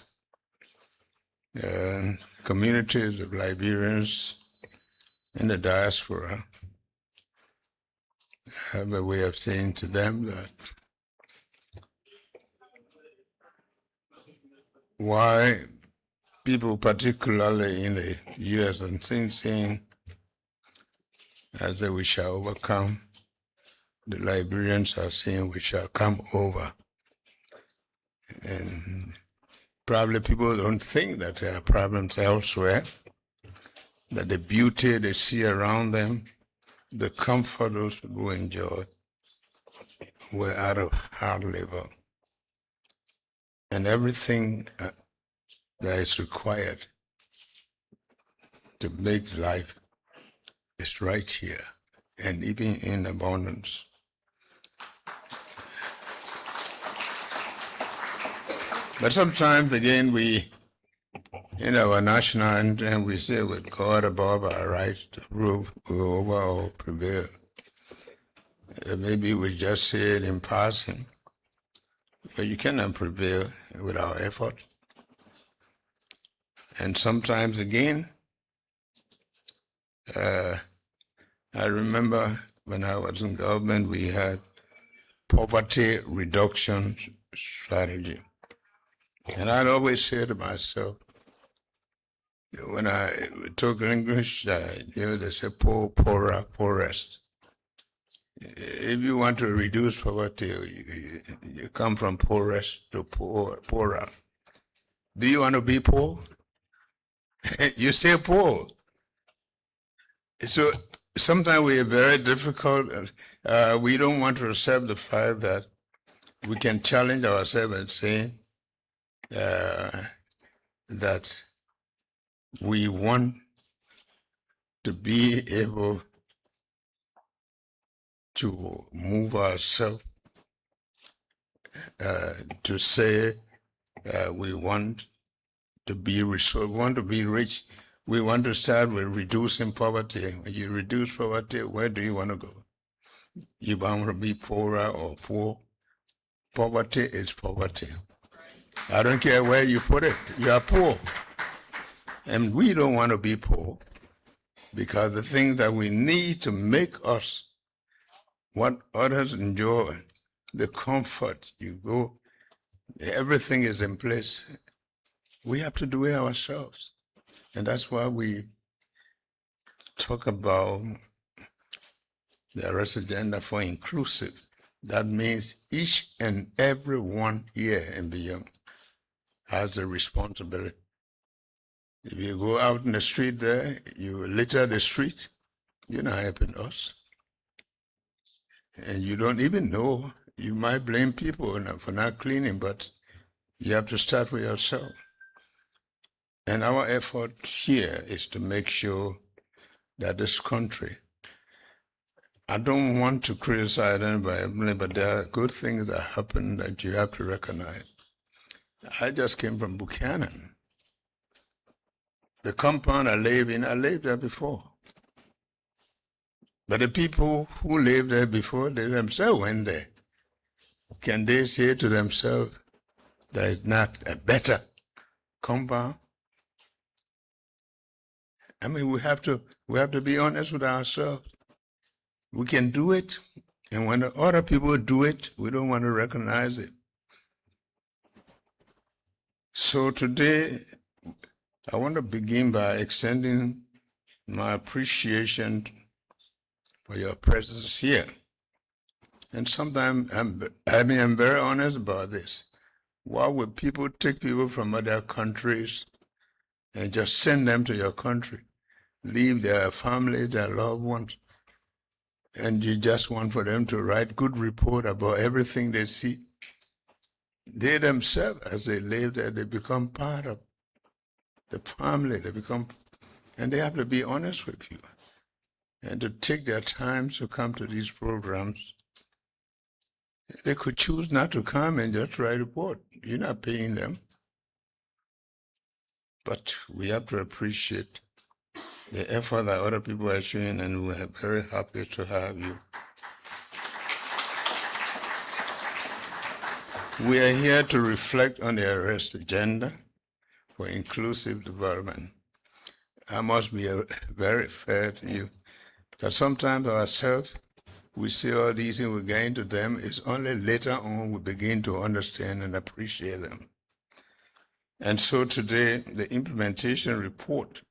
communities of Liberians in the diaspora, I have a way of saying to them that why people, particularly in the U.S. and saying as we shall overcome, the Liberians are saying we shall come over. And probably people don't think that there are problems elsewhere, that the beauty they see around them, the comfort those people enjoy, were out of hard labor. And everything that is required to make life is right here, and even in abundance. But sometimes, again, we, in our national anthem, we say, with God above our right to rule over or prevail. Maybe we just say it in passing, but you cannot prevail without effort. And sometimes, again, I remember when I was in government, we had poverty reduction strategy. And I'd always say to myself, when I took English, they say poor, poorer, poorest. If you want to reduce poverty, you come from poorest to poorer. Do you want to be poor? You stay poor. So sometimes we are very difficult. We don't want to accept the fact that we can challenge ourselves and say that we want to be able to move ourselves to say we want to be rich. We want to be rich. We want to start with reducing poverty. When you reduce poverty, where do you want to go? You want to be poorer or poor? Poverty is poverty. I don't care where you put it. You are poor. And we don't want to be poor, because the things that we need to make us what others enjoy, the comfort, you go, everything is in place. We have to do it ourselves. And that's why we talk about the arrest agenda for inclusive. That means each and every one here and beyond has a responsibility. If you go out in the street there, you litter the street, you're not helping us. And you don't even know. You might blame people for not cleaning, but you have to start with yourself. And our effort here is to make sure that this country, I don't want to criticize anybody, but there are good things that happen that you have to recognize. I just came from Buchanan. The compound I live in, I lived there before. But the people who lived there before, they themselves went there. Can they say to themselves that it's not a better compound? I mean, we have to be honest with ourselves. We can do it, and when other people do it, we don't want to recognize it. So today, I want to begin by extending my appreciation for your presence here. And sometimes I'm very honest about this. Why would people take people from other countries and just send them to your country, leave their families, their loved ones, and you just want for them to write good report about everything they see? They themselves, as they live there, they become part of the family. And they have to be honest with you and to take their time to come to these programs. They could choose not to come and just write a report. You're not paying them. But we have to appreciate the effort that other people are showing, and we're very happy to have you. We are here to reflect on the arrest agenda for inclusive development. I must be very fair to you that sometimes ourselves, we see all these things we gain to them. It's only later on we begin to understand and appreciate them. And so today, the implementation report,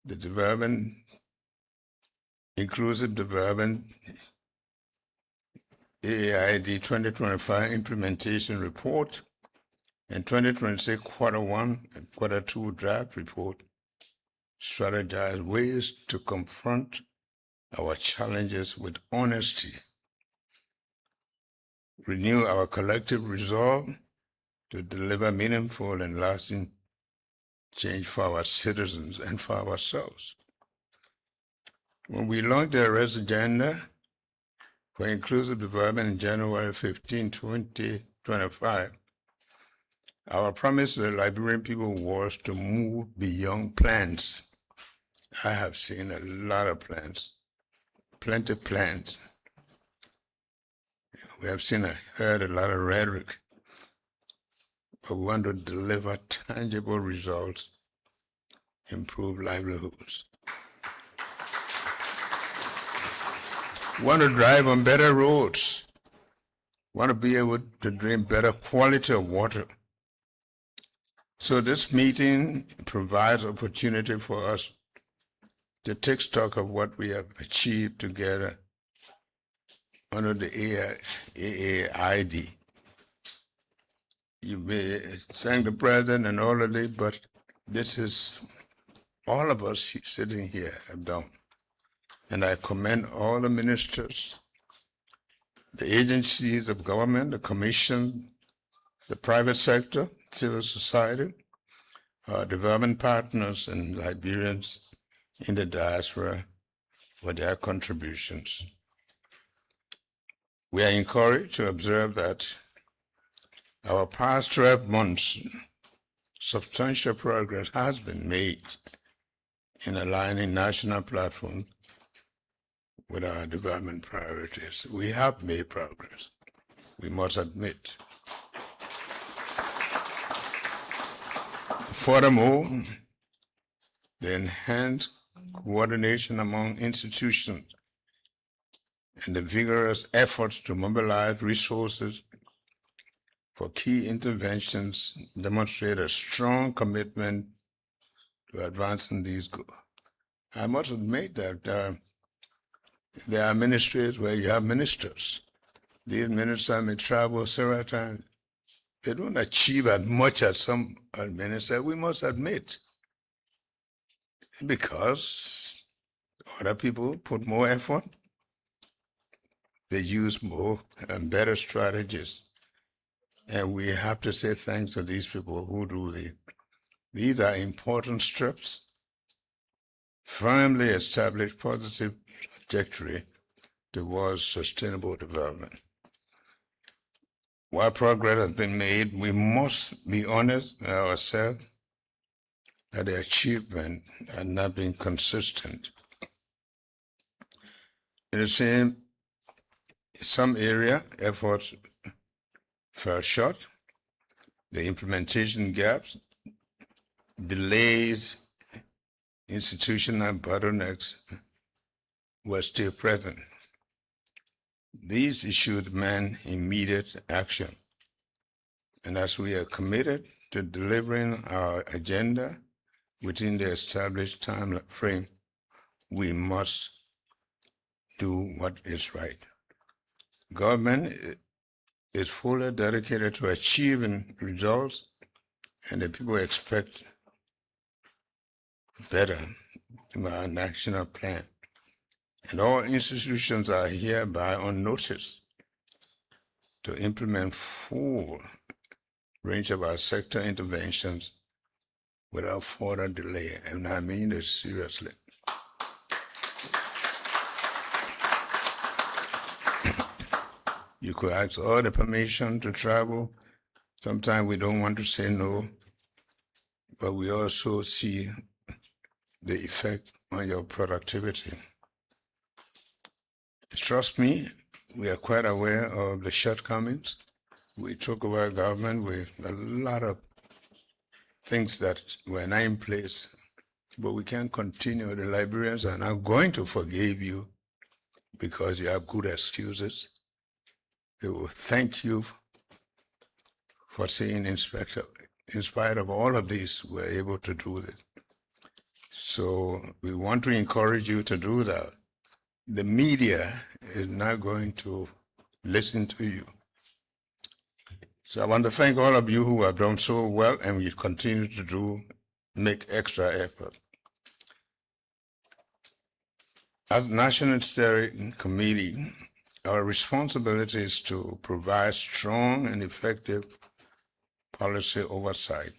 the development, inclusive development, AAID 2025 implementation report, and 2026 quarter one and quarter two draft report strategize ways to confront our challenges with honesty, renew our collective resolve to deliver meaningful and lasting change for our citizens and for ourselves. When we launched the arrest agenda for inclusive development in January 15, 2025, our promise to the Liberian people was to move beyond plans. I have seen a lot of plans, plenty of plans. We have seen and heard a lot of rhetoric, but we want to deliver tangible results, improve livelihoods. We want to drive on better roads. We want to be able to drink better quality of water. So this meeting provides opportunity for us to take stock of what we have achieved together under the AAID. You may thank the president and all of it, but this is all of us sitting here have done. And I commend all the ministers, the agencies of government, the commission, the private sector, civil society, our development partners and Liberians in the diaspora for their contributions. We are encouraged to observe that our past 12 months, substantial progress has been made in aligning national platforms with our development priorities. We have made progress, we must admit. Furthermore, the enhanced coordination among institutions and the vigorous efforts to mobilize resources for key interventions demonstrate a strong commitment to advancing these goals. I must admit that there are ministries where you have ministers. These ministers may travel several times. They don't achieve as much as some ministers, we must admit, because other people put more effort, they use more and better strategies. And we have to say thanks to these people who do this. These are important steps, firmly established positive trajectory towards sustainable development. While progress has been made, we must be honest with ourselves that the achievement has not been consistent. In the same, some area, efforts fell short. The implementation gaps, delays, institutional bottlenecks were still present. These issues demand immediate action. And as we are committed to delivering our agenda within the established time frame, we must do what is right. Government is fully dedicated to achieving results, and the people expect better in our national plan. And all institutions are hereby on notice to implement full range of our sector interventions without further delay. And I mean this seriously. You could ask all the permission to travel. Sometimes we don't want to say no, but we also see the effect on your productivity. Trust me, we are quite aware of the shortcomings. We took over government with a lot of things that were not in place, but we can't continue. The Liberians are not going to forgive you because you have good excuses. They will thank you for saying, Inspector, in spite of all of this, we're able to do this. So we want to encourage you to do that. The media is not going to listen to you. So I want to thank all of you who have done so well, and you continue to make extra effort. As National Steering Committee, our responsibility is to provide strong and effective policy oversight.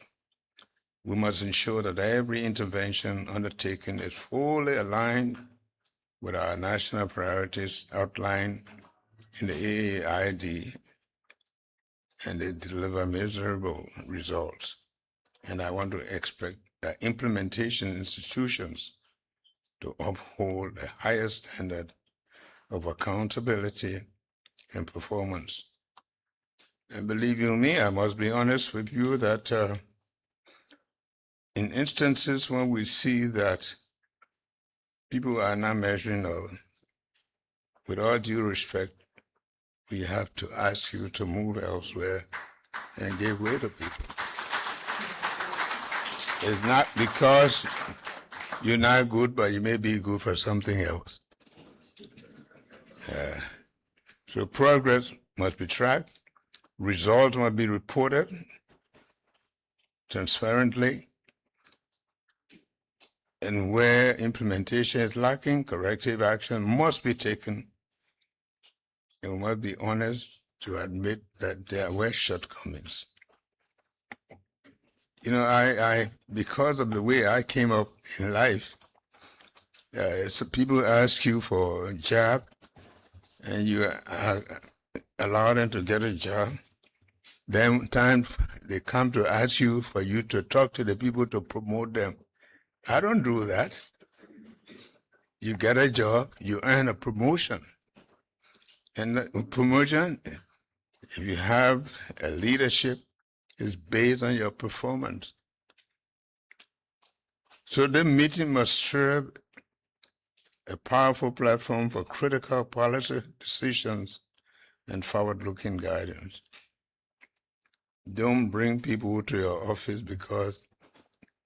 We must ensure that every intervention undertaken is fully aligned with our national priorities outlined in the AAID, and they deliver measurable results. And I want to expect implementation institutions to uphold the highest standard of accountability and performance. And believe you me, I must be honest with you that in instances when we see that people are not measuring up, with all due respect, we have to ask you to move elsewhere and give way to people. It's not because you're not good, but you may be good for something else. So progress must be tracked, results must be reported transparently, and where implementation is lacking, corrective action must be taken, and we must be honest to admit that there were shortcomings. You know, I because of the way I came up in life, so people ask you for a job, and you allow them to get a job. Then time they come to ask you for you to talk to the people to promote them. I don't do that. You get a job, you earn a promotion. And the promotion, if you have a leadership, is based on your performance. So the meeting must serve a powerful platform for critical policy decisions and forward-looking guidance. Don't bring people to your office because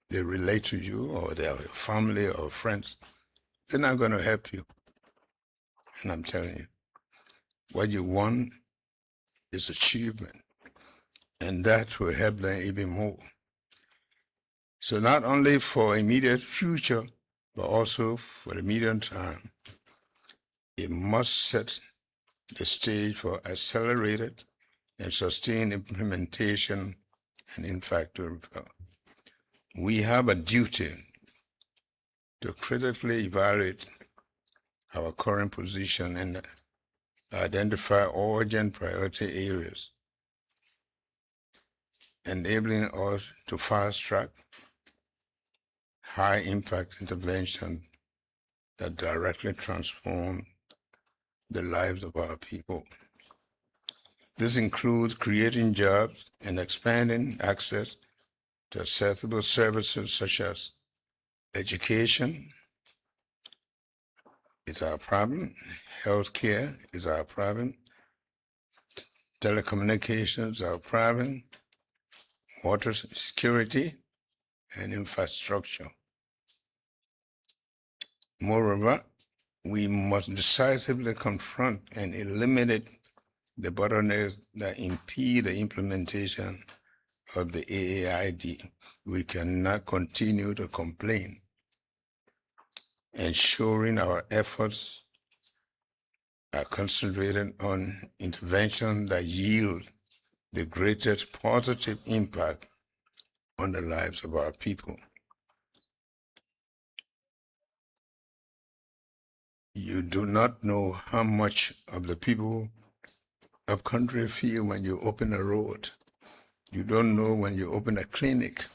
they relate to you or they are your family or friends. They're not going to help you. And I'm telling you, what you want is achievement, and that will help them even more. So not only for immediate future, but also for the medium term, it must set the stage for accelerated and sustained implementation and impact. We have a duty to critically evaluate our current position and identify urgent priority areas, enabling us to fast-track high-impact intervention that directly transform the lives of our people. This includes creating jobs and expanding access to accessible services such as education is our problem, healthcare is our problem, telecommunications are our problem, water security, and infrastructure. Moreover, we must decisively confront and eliminate the bottlenecks that impede the implementation of the AAID. We cannot continue to complain. Ensuring our efforts are concentrated on intervention that yield the greatest positive impact on the lives of our people. You do not know how much of the people of country feel when you open a road. You don't know when you open a clinic.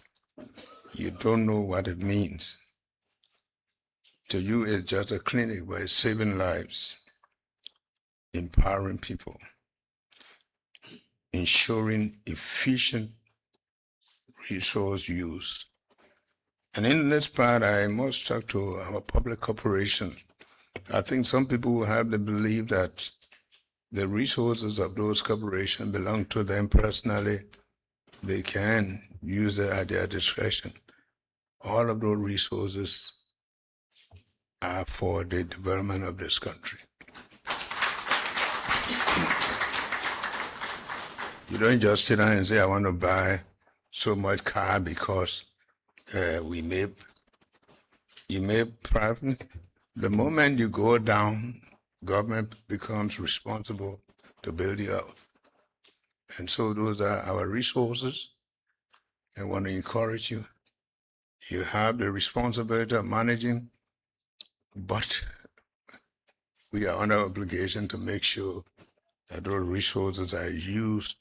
You don't know what it means. To you, it's just a clinic, but it's saving lives. empowering people, ensuring efficient resource use. And in this part, I must talk to our public corporations. I think some people have the belief that the resources of those corporations belong to them personally. They can use it at their discretion. All of those resources are for the development of this country. You don't just sit down and say, I want to buy so much car because you may private. The moment you go down, government becomes responsible to build you up. And so those are our resources. I want to encourage you. You have the responsibility of managing, but we are under obligation to make sure that those resources are used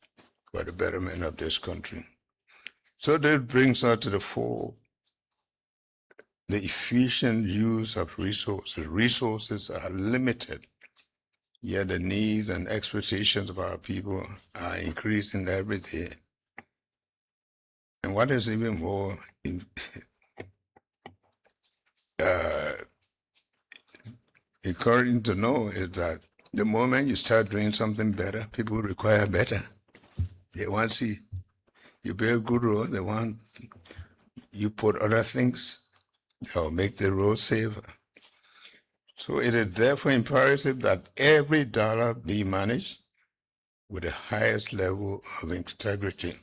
for the betterment of this country. So that brings us to the fore, the efficient use of resources. Resources are limited, yet the needs and expectations of our people are increasing every day. And what is even more encouraging to know is that the moment you start doing something better, people require better. They want to see you build good roads, they want you put other things that will make the road safer. So it is therefore imperative that every dollar be managed with the highest level of integrity.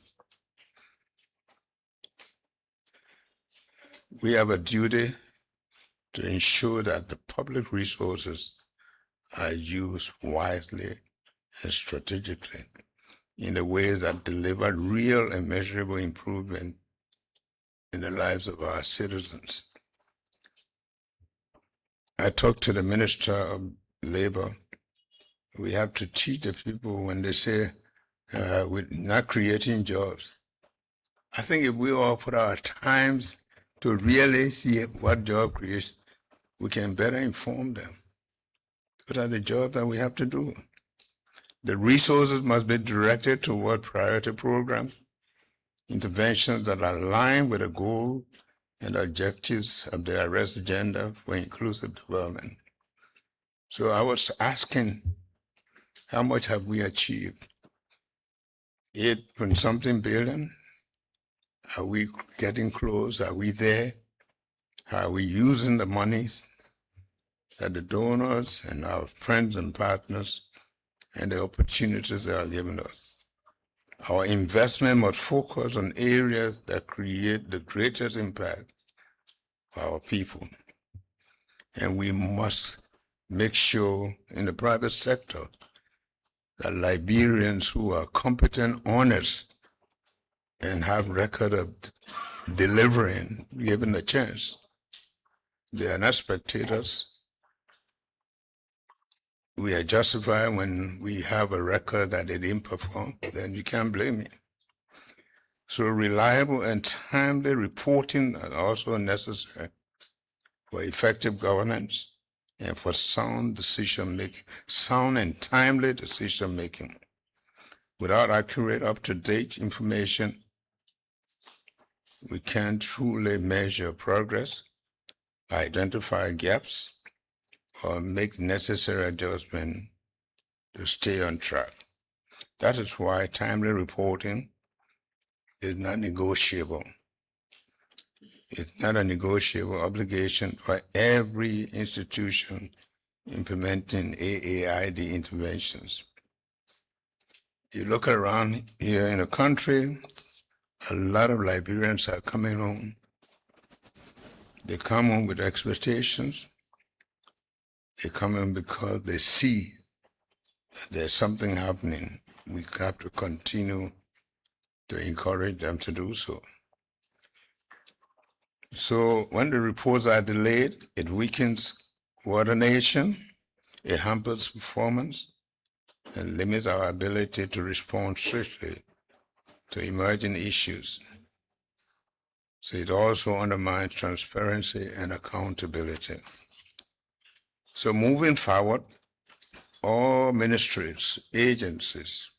We have a duty to ensure that the public resources are used wisely and strategically in the ways that deliver real and measurable improvement in the lives of our citizens. I talked to the Minister of Labor. We have to teach the people when they say we're not creating jobs. I think if we all put our times to really see what job creation, we can better inform them. What are the jobs that we have to do? The resources must be directed toward priority programs, interventions that align with the goal and objectives of the arrest agenda for inclusive development. So I was asking, how much have we achieved? 8-something billion? Are we getting close? Are we there? Are we using the monies that the donors and our friends and partners and the opportunities they are giving us? Our investment must focus on areas that create the greatest impact for our people. And we must make sure in the private sector that Liberians who are competent, honest, and have record of delivering, given a chance, they are not spectators. We are justified when we have a record that they didn't perform, then you can't blame me. So reliable and timely reporting are also necessary for effective governance and for sound decision-making, sound and timely decision-making. Without accurate, up-to-date information, we can't truly measure progress, identify gaps, or make necessary adjustments to stay on track. That is why timely reporting is not negotiable. It's not a negotiable obligation for every institution implementing AAID interventions. You look around here in the country, a lot of Liberians are coming home. They come home with expectations. They come in because they see that there's something happening. We have to continue to encourage them to do so. So when the reports are delayed, it weakens coordination, it hampers performance, and limits our ability to respond swiftly to emerging issues. So it also undermines transparency and accountability. So moving forward, all ministries, agencies,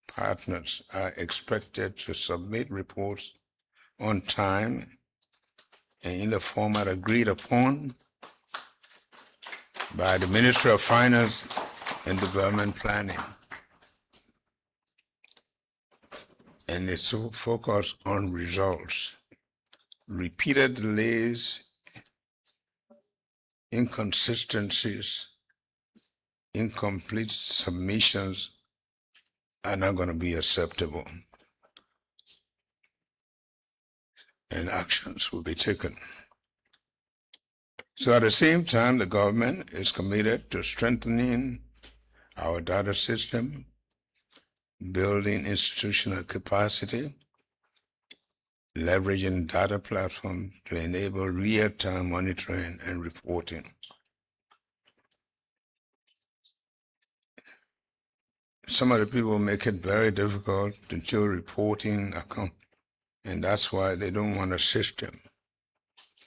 partners are expected to submit reports on time and in the format agreed upon by the Ministry of Finance and Development Planning. And it's so focused on results. Repeated delays, inconsistencies, incomplete submissions are not going to be acceptable, and actions will be taken. So at the same time, the government is committed to strengthening our data system, building institutional capacity, leveraging data platforms to enable real-time monitoring and reporting. Some of the people make it very difficult to do reporting account, and that's why they don't want a system.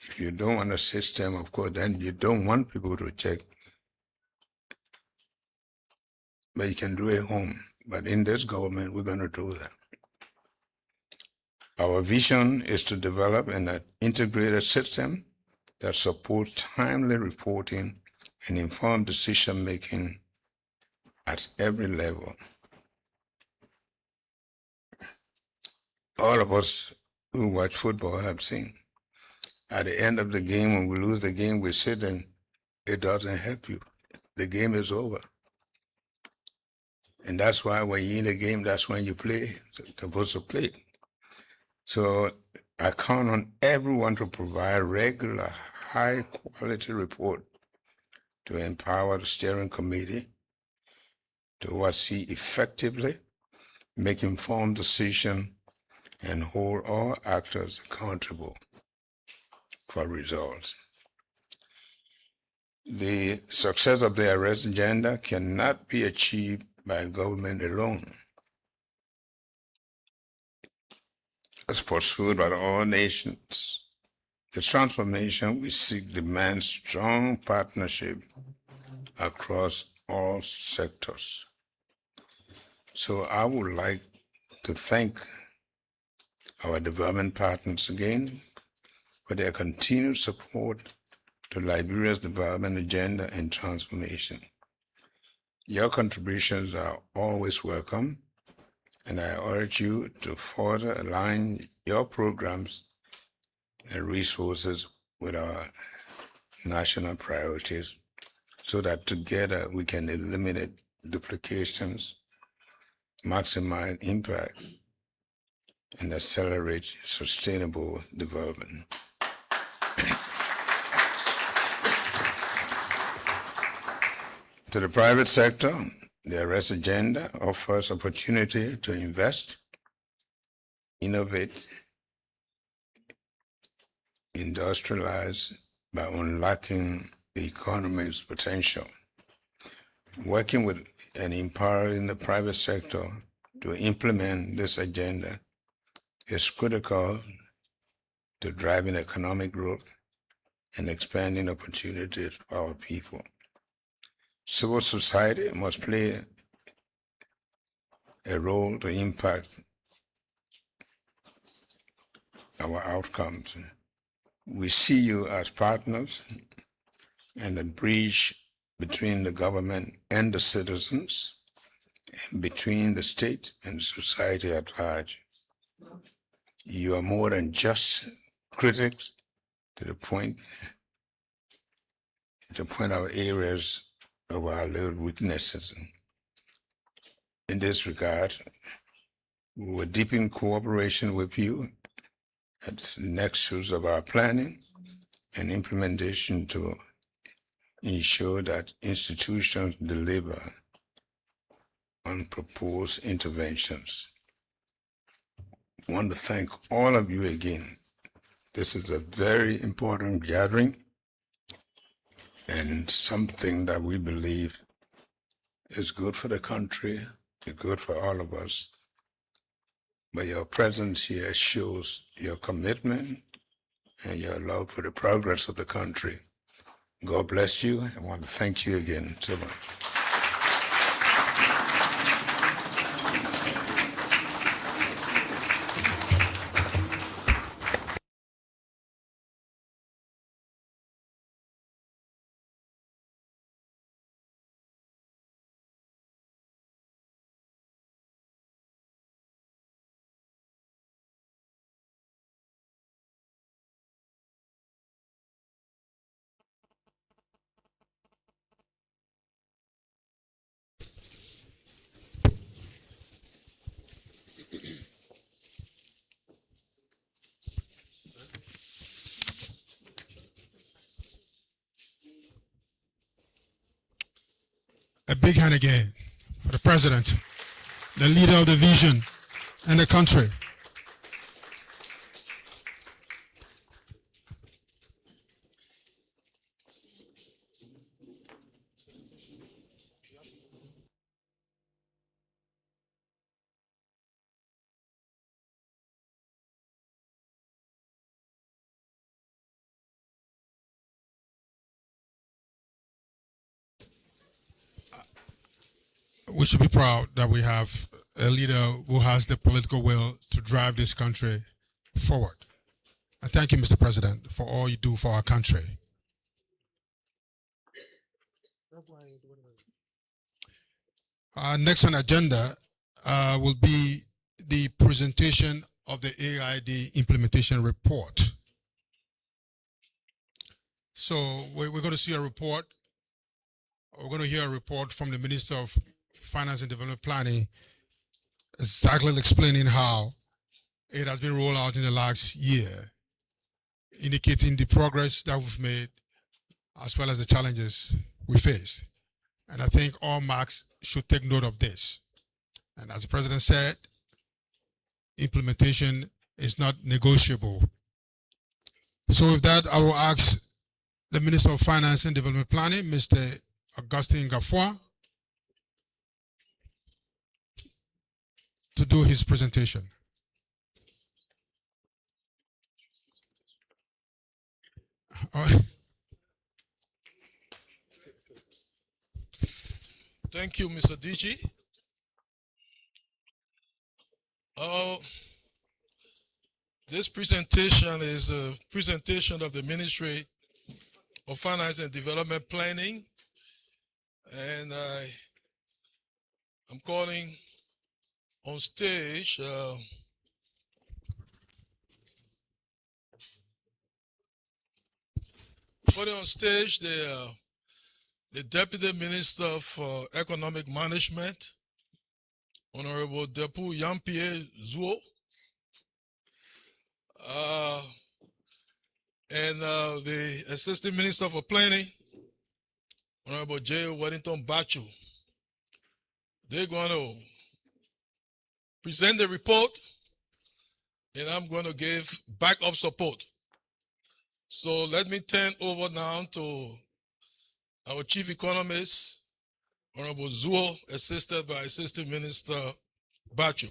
If you don't want a system, of course, then you don't want people to check. But you can do it home. But in this government, we're going to do that. Our vision is to develop an integrated system that supports timely reporting and informed decision-making at every level. All of us who watch football have seen. At the end of the game, when we lose the game, we sit and it doesn't help you. The game is over. And that's why when you're in a game, that's when you play, supposed to play. So I count on everyone to provide regular, high-quality report to empower the steering committee to oversee effectively, make informed decisions, and hold all actors accountable for results. The success of the arrest agenda cannot be achieved by government alone. As pursued by all nations, the transformation we seek demands strong partnership across all sectors. So I would like to thank our development partners again for their continued support to Liberia's development agenda and transformation. Your contributions are always welcome, and I urge you to further align your programs and resources with our national priorities so that together we can eliminate duplications, maximize impact, and accelerate sustainable development. To the private sector, the arrest agenda offers opportunity to invest, innovate, industrialize by unlocking the economy's potential. Working with and empowering the private sector to implement this agenda is critical to driving economic growth and expanding opportunities for our people. Civil society must play a role to impact our outcomes. We see you as partners and a bridge between the government and the citizens, and between the state and society at large. You are more than just critics to point out areas of our little weaknesses. In this regard, we will deepen cooperation with you at the nexus of our planning and implementation to ensure that institutions deliver on proposed interventions. I want to thank all of you again. This is a very important gathering and something that we believe is good for the country, is good for all of us. But your presence here shows your commitment and your love for the progress of the country. God bless you. I want to thank you again so much. A big hand again for the president, the leader of the vision and the country. We should be proud that we have a leader who has the political will to drive this country forward. And thank you, Mr. President, for all you do for our country. Next on the agenda will be the presentation of the AAID implementation report. So we're going to see a report. We're going to hear a report from the Minister of Finance and Development Planning, exactly explaining how it has been rolled out in the last year, indicating the progress that we've made as well as the challenges we face. And I think all marks should take note of this. And as the President said, implementation is not negotiable. So with that, I will ask the Minister of Finance and Development Planning, Mr. Augustine Gafoua, to do his presentation. All right. Thank you, Mr. DG. This presentation is a presentation of the Ministry of Finance and Development Planning, and I'm calling on stage the Deputy Minister for Economic Management, Honorable Depu Jean-Pierre Zuo, and the Assistant Minister for Planning, Honorable J. Wellington Bachu. They're going to present the report, and I'm going to give backup support. So let me turn over now to our Chief Economist, Honorable Zuo, assisted by Assistant Minister Bachu.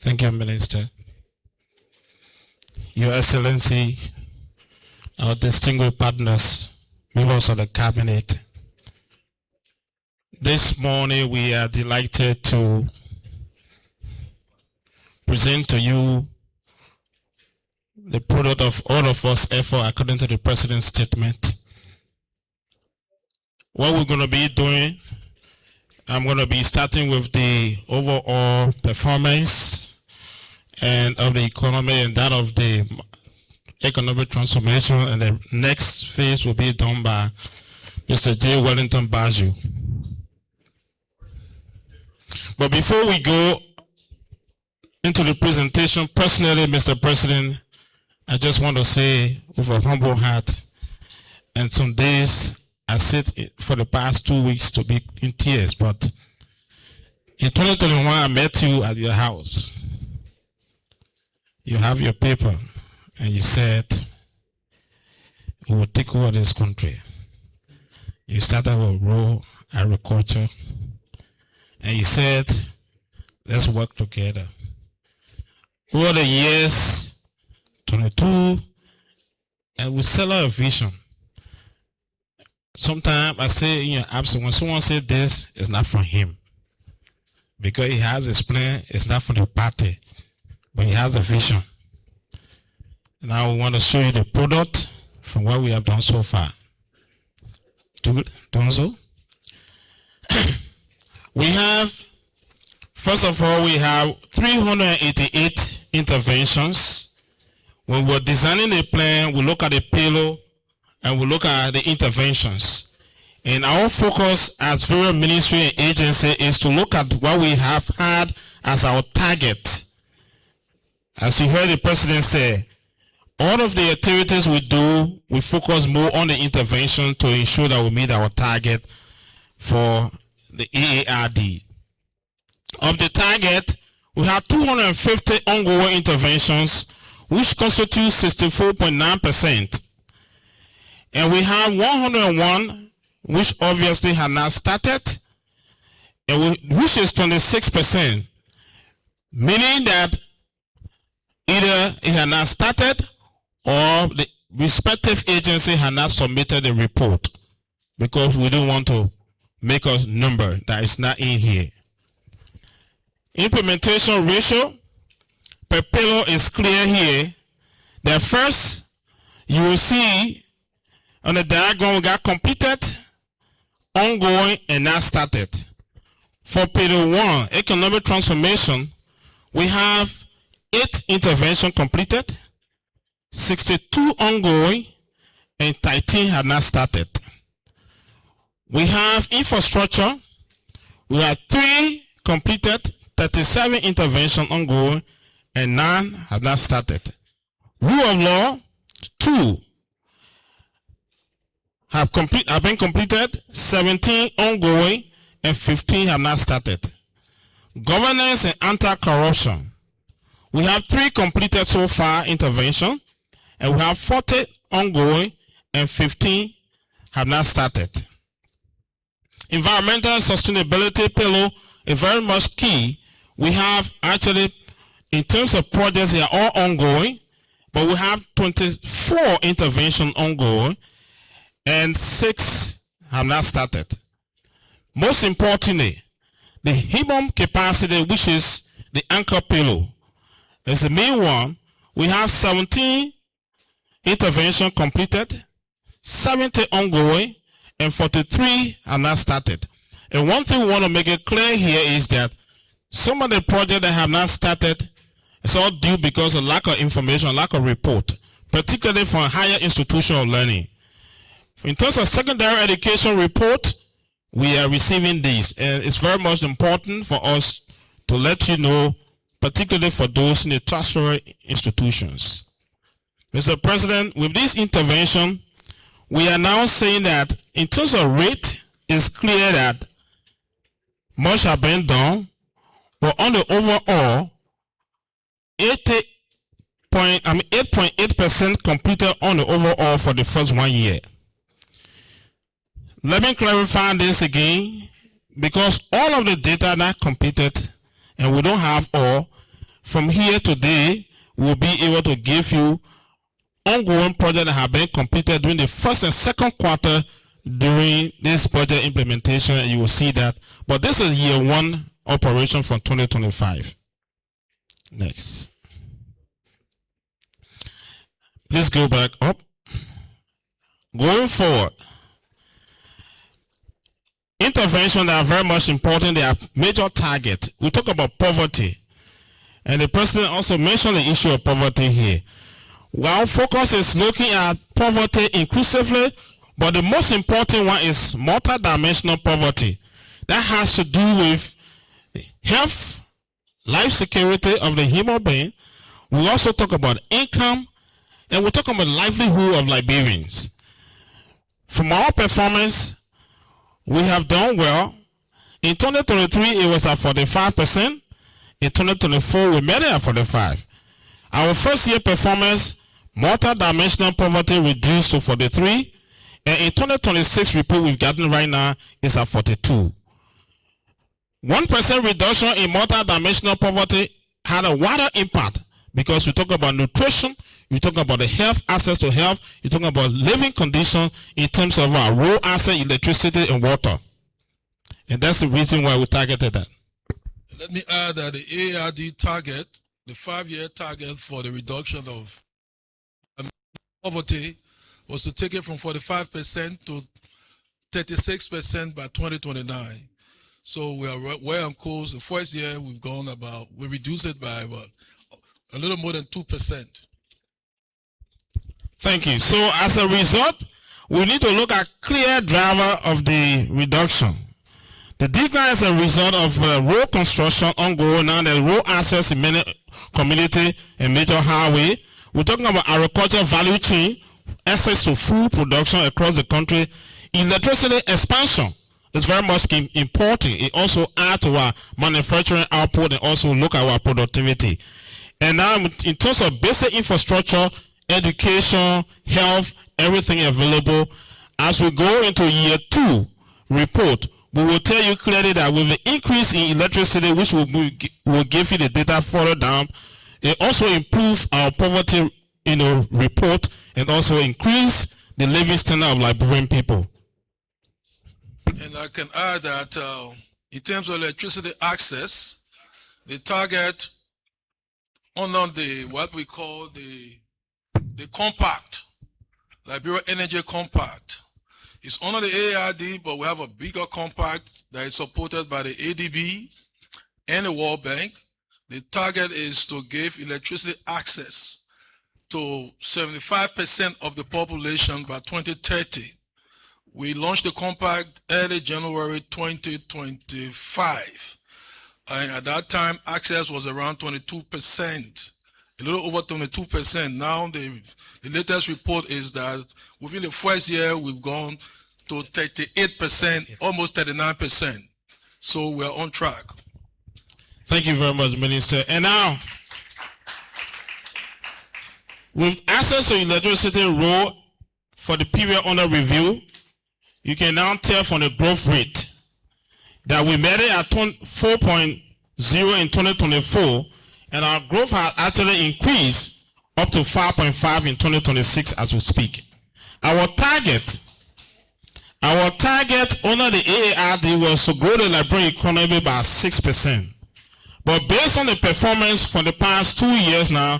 Thank you, Minister. Your Excellency, our distinguished partners, members of the Cabinet, this morning we are delighted to present to you the product of all of us effort according to the President's statement. What we're going to be doing, I'm going to be starting with the overall performance and of the economy and that of the economic transformation, and the next phase will be done by Mr. J. Wellington Bachu. But before we go into the presentation, personally, Mr. President, I just want to say with a humble heart, and some days I sit for the past 2 weeks to be in tears, but in 2021 I met you at your house. You have your paper and you said we will take over this country. You started with rural agriculture and you said let's work together. Over the years 22, and we sell our vision. Sometimes I say in your absence, when someone says this, it's not from him. Because he has his plan, it's not from the party, but he has a vision. Now we want to show you the product from what we have done so far. Done so? We have, first of all, we have 388 interventions. When we're designing a plan, we look at the payload and we look at the interventions. And our focus as various ministry and agency is to look at what we have had as our target. As you heard the President say, All of the activities we do, we focus more on the intervention to ensure that we meet our target for the AAID. Of the target, we have 250 ongoing interventions, which constitute 64.9%. And we have 101, which obviously have not started, and which is 26%, meaning that either it has not started or the respective agency has not submitted the report, because we don't want to make a number that is not in here. Implementation ratio per pillar is clear here. That first, you will see on the diagram we got completed, ongoing, and not started. For pillar 1, economic transformation, we have 8 interventions completed, 62 ongoing, and 13 have not started. We have infrastructure, we have 3 completed, 37 interventions ongoing, and 9 have not started. Rule of law, 2 have been completed, 17 ongoing, and 15 have not started. Governance and anti-corruption, we have 3 completed so far intervention, and we have 40 ongoing, and 15 have not started. Environmental sustainability pillar is very much key. We have actually, in terms of projects, they are all ongoing, but we have 24 interventions ongoing, and 6 have not started. Most importantly, the human capacity, which is the anchor pillar, is the main one. We have 17 interventions completed, 70 ongoing, and 43 have not started. And one thing we want to make it clear here is that some of the projects that have not started, it's all due because of lack of information, lack of report, particularly for higher institutional learning. In terms of secondary education report, we are receiving these, and it's very much important for us to let you know, particularly for those in the tertiary institutions. Mr. President, with this intervention, we are now saying that in terms of rate, it's clear that much has been done, but on the overall, 8.8% completed on the overall for the first 1 year. Let me clarify this again, because all of the data that completed, and we don't have all, from here today, we'll be able to give you ongoing projects that have been completed during the first and second quarter during this budget implementation, and you will see that. But this is year 1 operation from 2025. Next. Please go back up. Going forward, interventions that are very much important, they are major target. We talk about poverty, and the president also mentioned the issue of poverty here. While focus is looking at poverty inclusively, but the most important one is multidimensional poverty. That has to do with health, life security of the human being. We also talk about income, and we talk about livelihood of Liberians. From our performance, we have done well. In 2023, it was at 45%. In 2024, we made it at 45%. Our first year performance, multi-dimensional poverty reduced to 43%. And in 2026 report we've gotten right now is at 42%. 1% reduction in multi-dimensional poverty had a wider impact, because we talk about nutrition, we talk about the health, access to health, you talk about living conditions in terms of our raw asset, electricity, and water. And that's the reason why we targeted that. Let me add that the AAID target, the 5-year target for the reduction of poverty, was to take it from 45% to 36% by 2029. So we are well on course. The first year we reduced it by about a little more than 2%. Thank you. So as a result, we need to look at clear driver of the reduction. The decline is a result of road construction ongoing now. The road access in many community and major highway. We're talking about agriculture value chain, access to food production across the country. Electricity expansion is very much important. It also adds to our manufacturing output and also look at our productivity. And now in terms of basic infrastructure, education, health, everything available. As we go into year 2 report, we will tell you clearly that with the increase in electricity, which will give you the data further down, it also improve our poverty report and also increase the living standard of Liberian people. And I can add that in terms of electricity access, the target under the what we call the compact, Liberia Energy Compact, is under the AAID, but we have a bigger compact that is supported by the ADB and the World Bank. The target is to give electricity access to 75% of the population by 2030. We launched the compact early January 2025. And at that time, access was around 22%, a little over 22%. Now, the latest report is that within the first year, we've gone to 38%, almost 39%. So we're on track. Thank you very much, Minister. And now, with access to electricity role for the period under review, you can now tell from the growth rate that we made it at 4.0 in 2024, and our growth has actually increased up to 5.5 in 2026 as we speak. Our target under the AAID was to grow the Liberian economy by 6%. But based on the performance for the past 2 years now,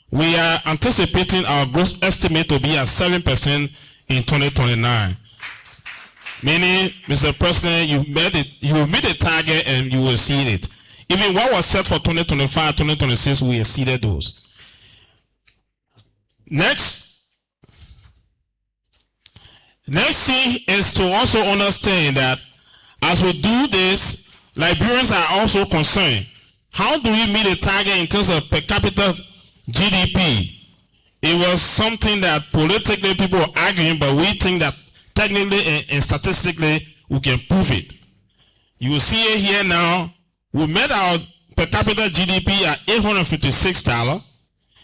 we are anticipating our growth estimate to be at 7% in 2029. Meaning, Mr. President, you will meet the target and you will exceed it. Even what was set for 2025, 2026, we exceeded those. Next thing is to also understand that as we do this, Liberians are also concerned. How do we meet the target in terms of per capita GDP? It was something that politically people were arguing, but we think that technically and statistically we can prove it. You will see it here now. We made our per capita GDP at $856,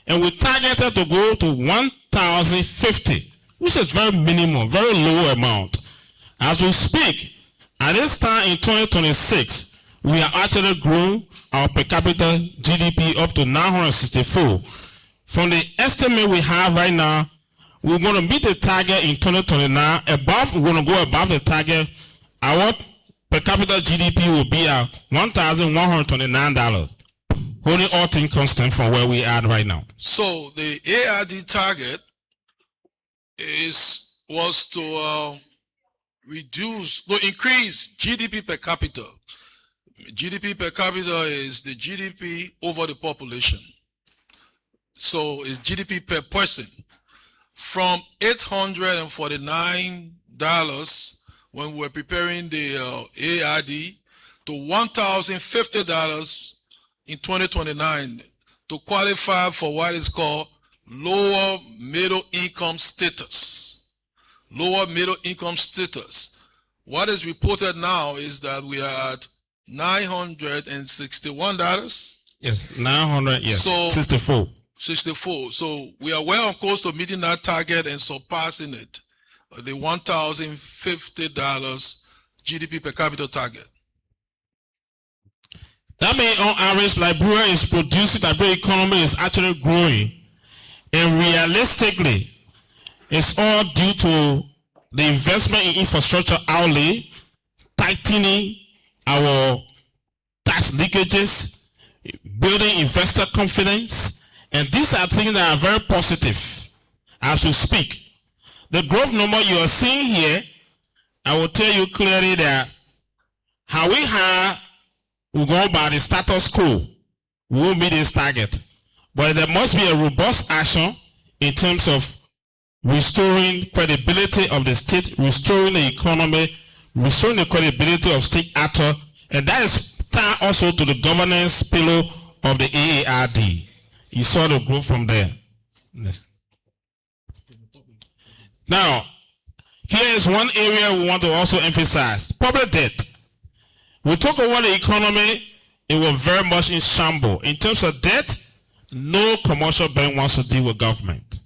and we targeted to go to 1,050, which is very minimum, very low amount. As we speak, at this time in 2026, we are actually growing our per capita GDP up to 964. From the estimate we have right now, we're going to meet the target in 2029. We're going to go above the target. Our per capita GDP will be at $1,129, holding all things constant from where we are right now. So the AID target was to increase GDP per capita. GDP per capita is the GDP over the population. So it's GDP per person. From $849 when we were preparing the AID to $1,050 in 2029 to qualify for what is called lower middle income status. Lower middle income status. What is reported now is that we are at $961. Yes, 900, yes, so 64. 64. So we are well on course to meeting that target and surpassing it, the $1,050 GDP per capita target. That means on average, Liberia is producing, Liberian economy is actually growing. And realistically, it's all due to the investment in infrastructure outlay, tightening our tax leakages, building investor confidence, and these are things that are very positive as we speak. The growth number you are seeing here, I will tell you clearly that how we go by the status quo, we will meet this target. But there must be a robust action in terms of restoring credibility of the state, restoring the economy, restoring the credibility of state actors, and that is tied also to the governance pillar of the AAID. You saw the growth from there. Next. Now, here is one area we want to also emphasize. Public debt. We talk about the economy, it was very much in shambles. In terms of debt, no commercial bank wants to deal with government.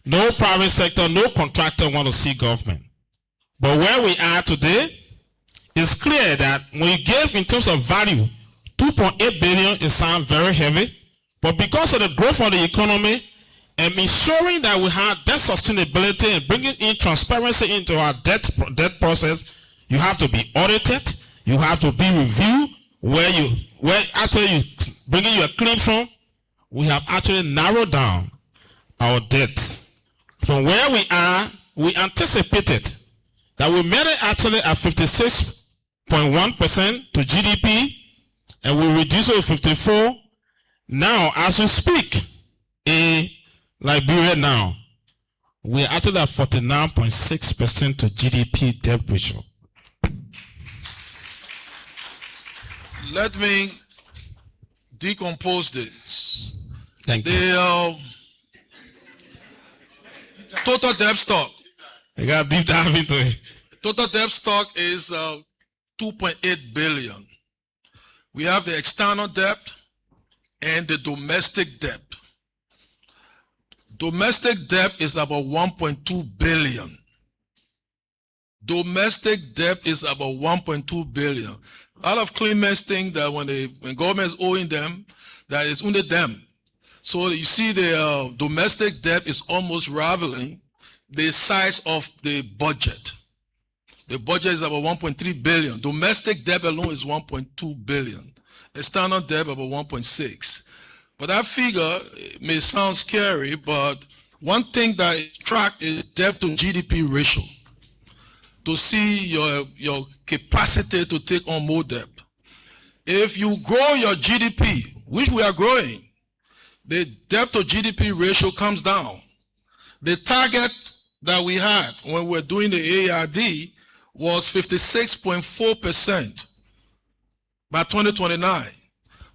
No private sector, no contractor want to see government. But where we are today, it's clear that when you give in terms of value, 2.8 billion, it sounds very heavy. But because of the growth of the economy and ensuring that we have debt sustainability and bringing in transparency into our debt process, you have to be audited. You have to be reviewed where actually you bringing your claim from. We have actually narrowed down our debt from where we are. We anticipated that we made it actually at 56.1% to GDP, and we reduced it to 54. Now, as we speak, in Liberia now, we are actually at 49.6% to GDP debt ratio. Let me decompose this. Thank you. The total debt stock. I got deep dive into it. Total debt stock is 2.8 billion. We have the external debt and the domestic debt. Domestic debt is about 1.2 billion. Domestic debt is about 1.2 billion. A lot of claimants think that when government is owing them, that it's under them. So you see the domestic debt is almost rivaling the size of the budget. The budget is about 1.3 billion. Domestic debt alone is 1.2 billion. External debt about 1.6. But that figure may sound scary, but one thing that is tracked is debt to GDP ratio, to see your capacity to take on more debt. If you grow your GDP, which we are growing, the debt to GDP ratio comes down. The target that we had when we were doing the AAID was 56.4% by 2029.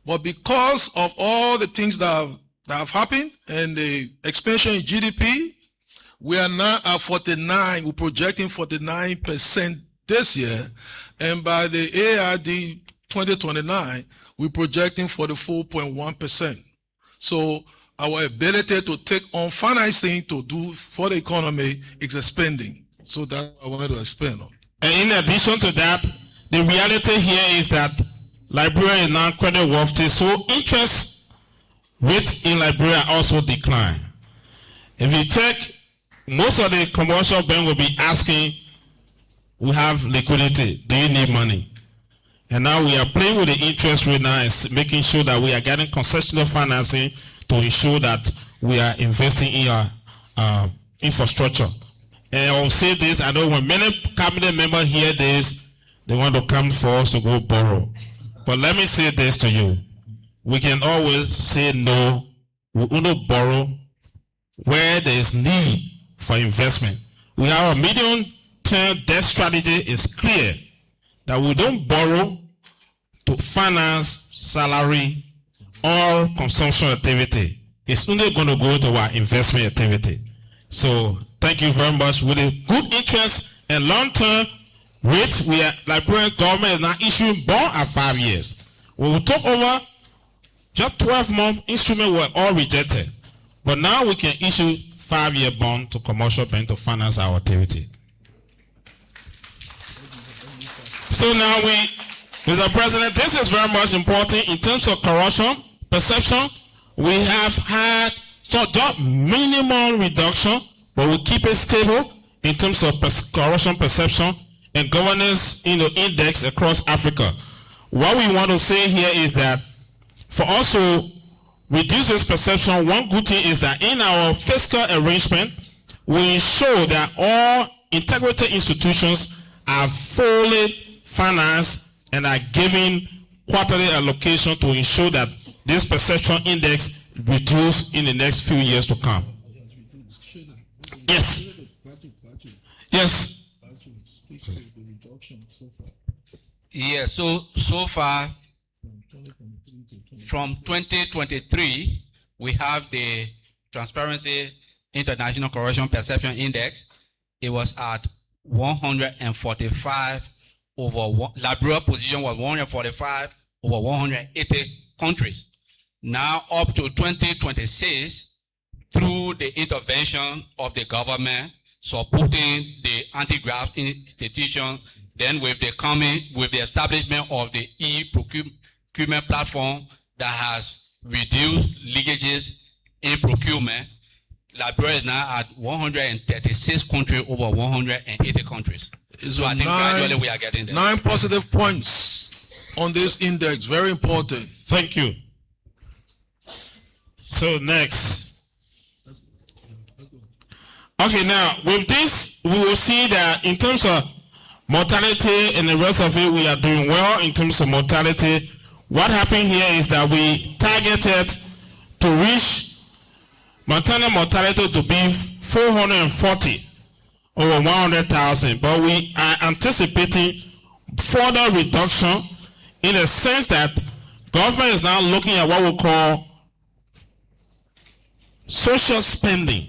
But because of all the things that have happened and the expansion in GDP, we are now at 49. We're projecting 49% this year. And by the AAID 2029, we're projecting 44.1%. So our ability to take on financing to do for the economy is expanding. So that's what I wanted to expand on. And in addition to that, the reality here is that Liberia is now credit worthy, so interest rate in Liberia also decline. If you check, most of the commercial bank will be asking, we have liquidity, do you need money? And now we are playing with the interest rate now and making sure that we are getting concessional financing to ensure that we are investing in our infrastructure. And I will say this, I know when many cabinet members hear this, they want to come for us to go borrow. But let me say this to you. We can always say no. We will not borrow where there is need for investment. We have a medium-term debt strategy is clear that we don't borrow to finance salary or consumption activity. It's only going to go to our investment activity. So thank you very much. With a good interest and long-term rate, Liberian government is now issuing bond at 5 years. When we took over, just 12-month instruments were all rejected. But now we can issue 5-year bond to commercial bank to finance our activity. So now Mr. President, this is very much important in terms of corruption perception. We have had just minimal reduction, but we keep it stable in terms of corruption perception and governance index across Africa. What we want to say here is that for us to reduce this perception, one good thing is that in our fiscal arrangement, we ensure that all integrated institutions are fully financed and are given quarterly allocation to ensure that this perception index reduce in the next few years to come. Yes. Yes. Yeah, so far from 2023, we have the Transparency International Corruption Perception Index, it was at 145 over Liberia position was 145 over 180 countries. Now up to 2026, through the intervention of the government, supporting the anti-graft institution, then with the establishment of the e-procurement platform that has reduced leakages in procurement, Liberia is now at 136 countries over 180 countries. It's So I think gradually we are getting there. 9 positive points on this index. Very important. Thank you. So next. Okay, now with this, we will see that in terms of mortality and the rest of it, we are doing well in terms of mortality. What happened here is that we targeted to reach maternal mortality to be 440 over 100,000, but we are anticipating further reduction in the sense that government is now looking at what we call social spending.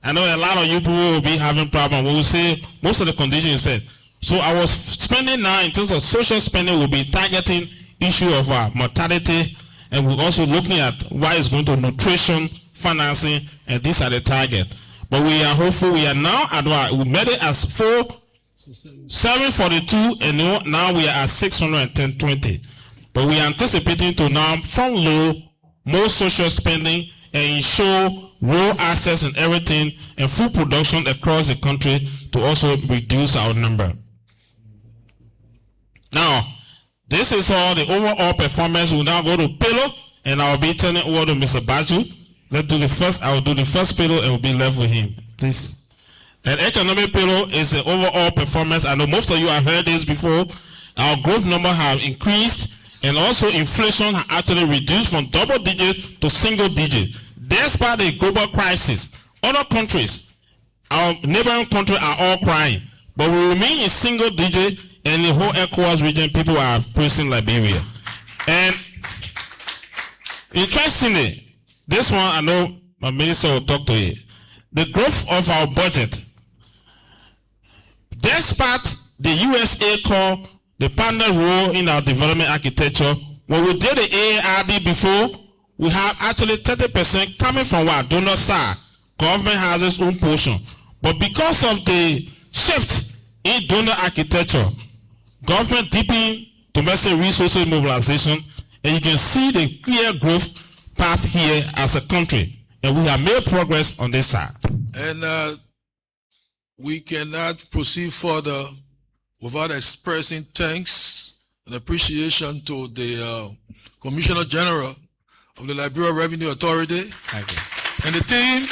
I know a lot of you people will be having problems. We will say most of the conditions you said. So our spending now in terms of social spending will be targeting issue of mortality, and we're also looking at why it's going to nutrition, financing, and these are the target. But we are hopeful. We are now at what we made it as 742, and now we are at 610.20. But we are anticipating to now from low more social spending and ensure raw access and everything and food production across the country to also reduce our number. Now, this is all the overall performance. We'll now go to payload, and I'll be turning over to Mr. Baju. Let's do the first. I will do the first payload and we'll be left with him. Please. An economic payload is the overall performance. I know most of you have heard this before. Our growth number have increased, and also inflation has actually reduced from double digit to single digit. Despite the global crisis, other countries, our neighboring countries are all crying, but we remain in single digit, and the whole ECOWAS region, people are praising Liberia. And interestingly, this one, I know my minister will talk to you. The growth of our budget, despite the USA call the partner role in our development architecture, when we did the AAID before, we have actually 30% coming from what? Donor side. Government has its own portion. But because of the shift in donor architecture, government deepening domestic resources mobilization, and you can see the clear growth path here as a country, and we have made progress on this side. And we cannot proceed further without expressing thanks and appreciation to the Commissioner General of the Liberia Revenue Authority and the team,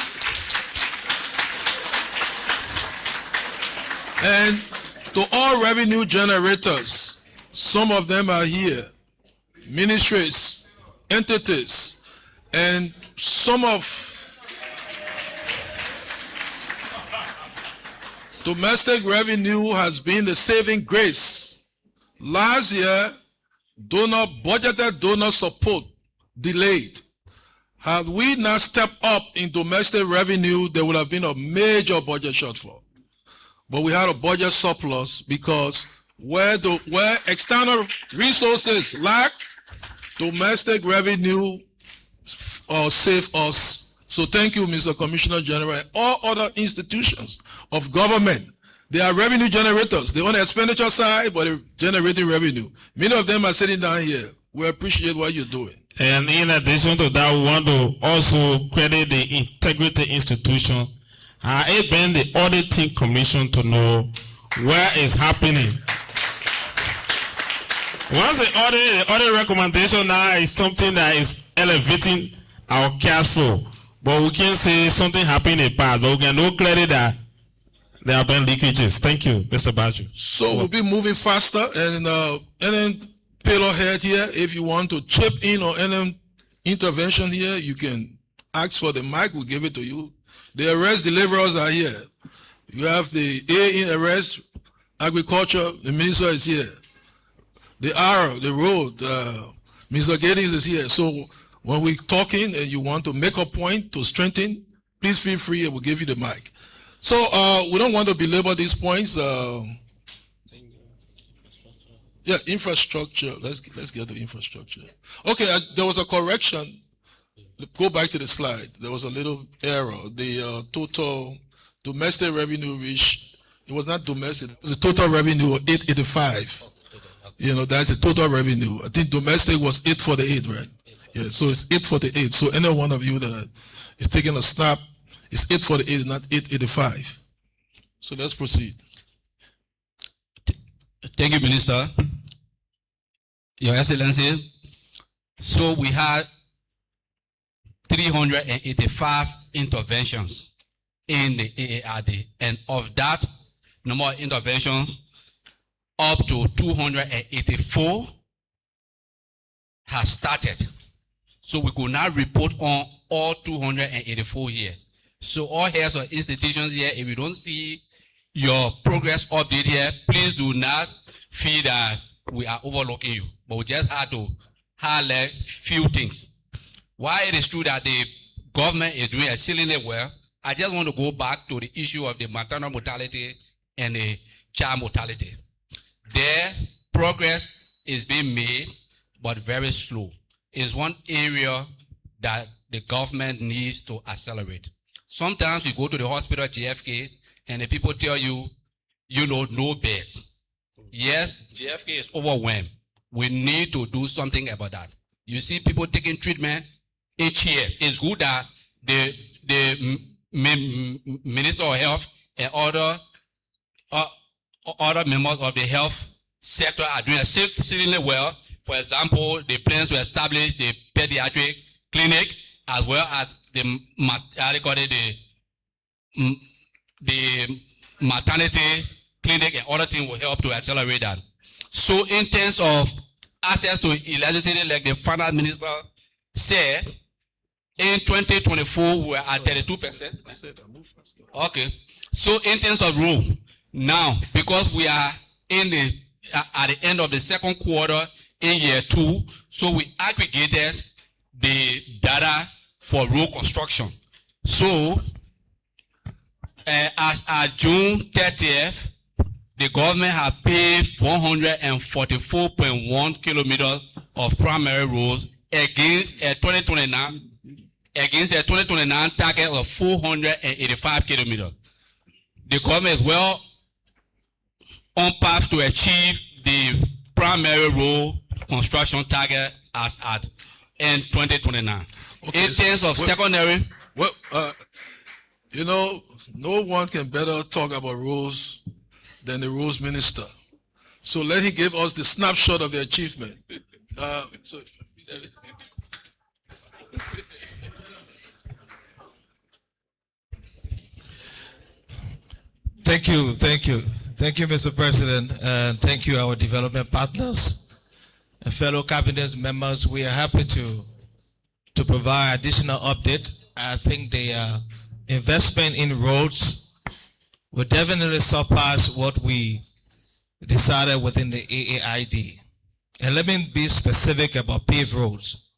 and to all revenue generators. Some of them are here, ministries, entities, and some of domestic revenue has been the saving grace. Last year, budgeted donor support delayed. Had we not stepped up in domestic revenue, there would have been a major budget shortfall. But we had a budget surplus because where external resources lack, domestic revenue save us. So thank you, Mr. Commissioner General, and all other institutions of government. They are revenue generators. They're on the expenditure side, but they're generating revenue. Many of them are sitting down here. We appreciate what you're doing. And in addition to that, we want to also credit the Integrity Institution, even the Auditing Commission, to know where it's happening. Once the audit recommendation now is something that is elevating our cash flow, but we can say something happened in the past, but we can know clearly that there have been leakages. Thank you, Mr. Baju. So we'll be moving faster, and then payload head here, if you want to chip in on any intervention here, you can ask for the mic, we'll give it to you. The arrest deliverers are here. You have the A in arrest, agriculture, the minister is here. The R, the road, Mr. Geddes is here. So When we're talking and you want to make a point to strengthen, please feel free and we'll give you the mic. So we don't want to belabor these points. Yeah, infrastructure. Let's get the infrastructure. Okay, there was a correction. Go back to the slide. There was a little error. The total domestic revenue reached, it was not domestic, it was a total revenue of 885. You know, that's a total revenue. I think domestic was 848, right? Yeah, so it's 848. So any one of you that is taking a snap, it's 848, not 885. So let's proceed. Thank you, Minister. Your Excellency. So we had 385 interventions in the AAID, and of that number of interventions, up to 284 has started. So we could not report on all 284 here. So all heads of institutions here, if you don't see your progress update here, please do not feel that we are overlooking you. But we just had to highlight few things. While it is true that the government is doing exceedingly well, I just want to go back to the issue of the maternal mortality and the child mortality. There, progress is being made, but very slow. It's one area that the government needs to accelerate. Sometimes you go to the hospital at JFK and the people tell you, you know, no beds. Yes, JFK is overwhelmed. We need to do something about that. You see people taking treatment in chairs. It's good that the Minister of Health and other members of the health sector are doing exceedingly well. For example, the plans to establish the pediatric clinic as well as the maternity clinic and other things will help to accelerate that. So in terms of access to electricity, like the finance minister said, in 2024, we were at 32%. Okay. So in terms of road, now, because we are in the at the end of the second quarter in year 2, so we aggregated the data for road construction. So as at June 30th, the government has paved 144.1 kilometers of primary roads against a 2029 target of 485 kilometers. The government is well on path to achieve the primary road construction target as at end 2029. Okay, in terms of secondary, well, you know, no one can better talk about roads than the roads minister. So let him give us the snapshot of the achievement. Thank you, Mr. President, and thank you, our development partners and fellow cabinet members. We are happy to provide additional update. I think the investment in roads will definitely surpass what we decided within the AAID. And let me be specific about paved roads.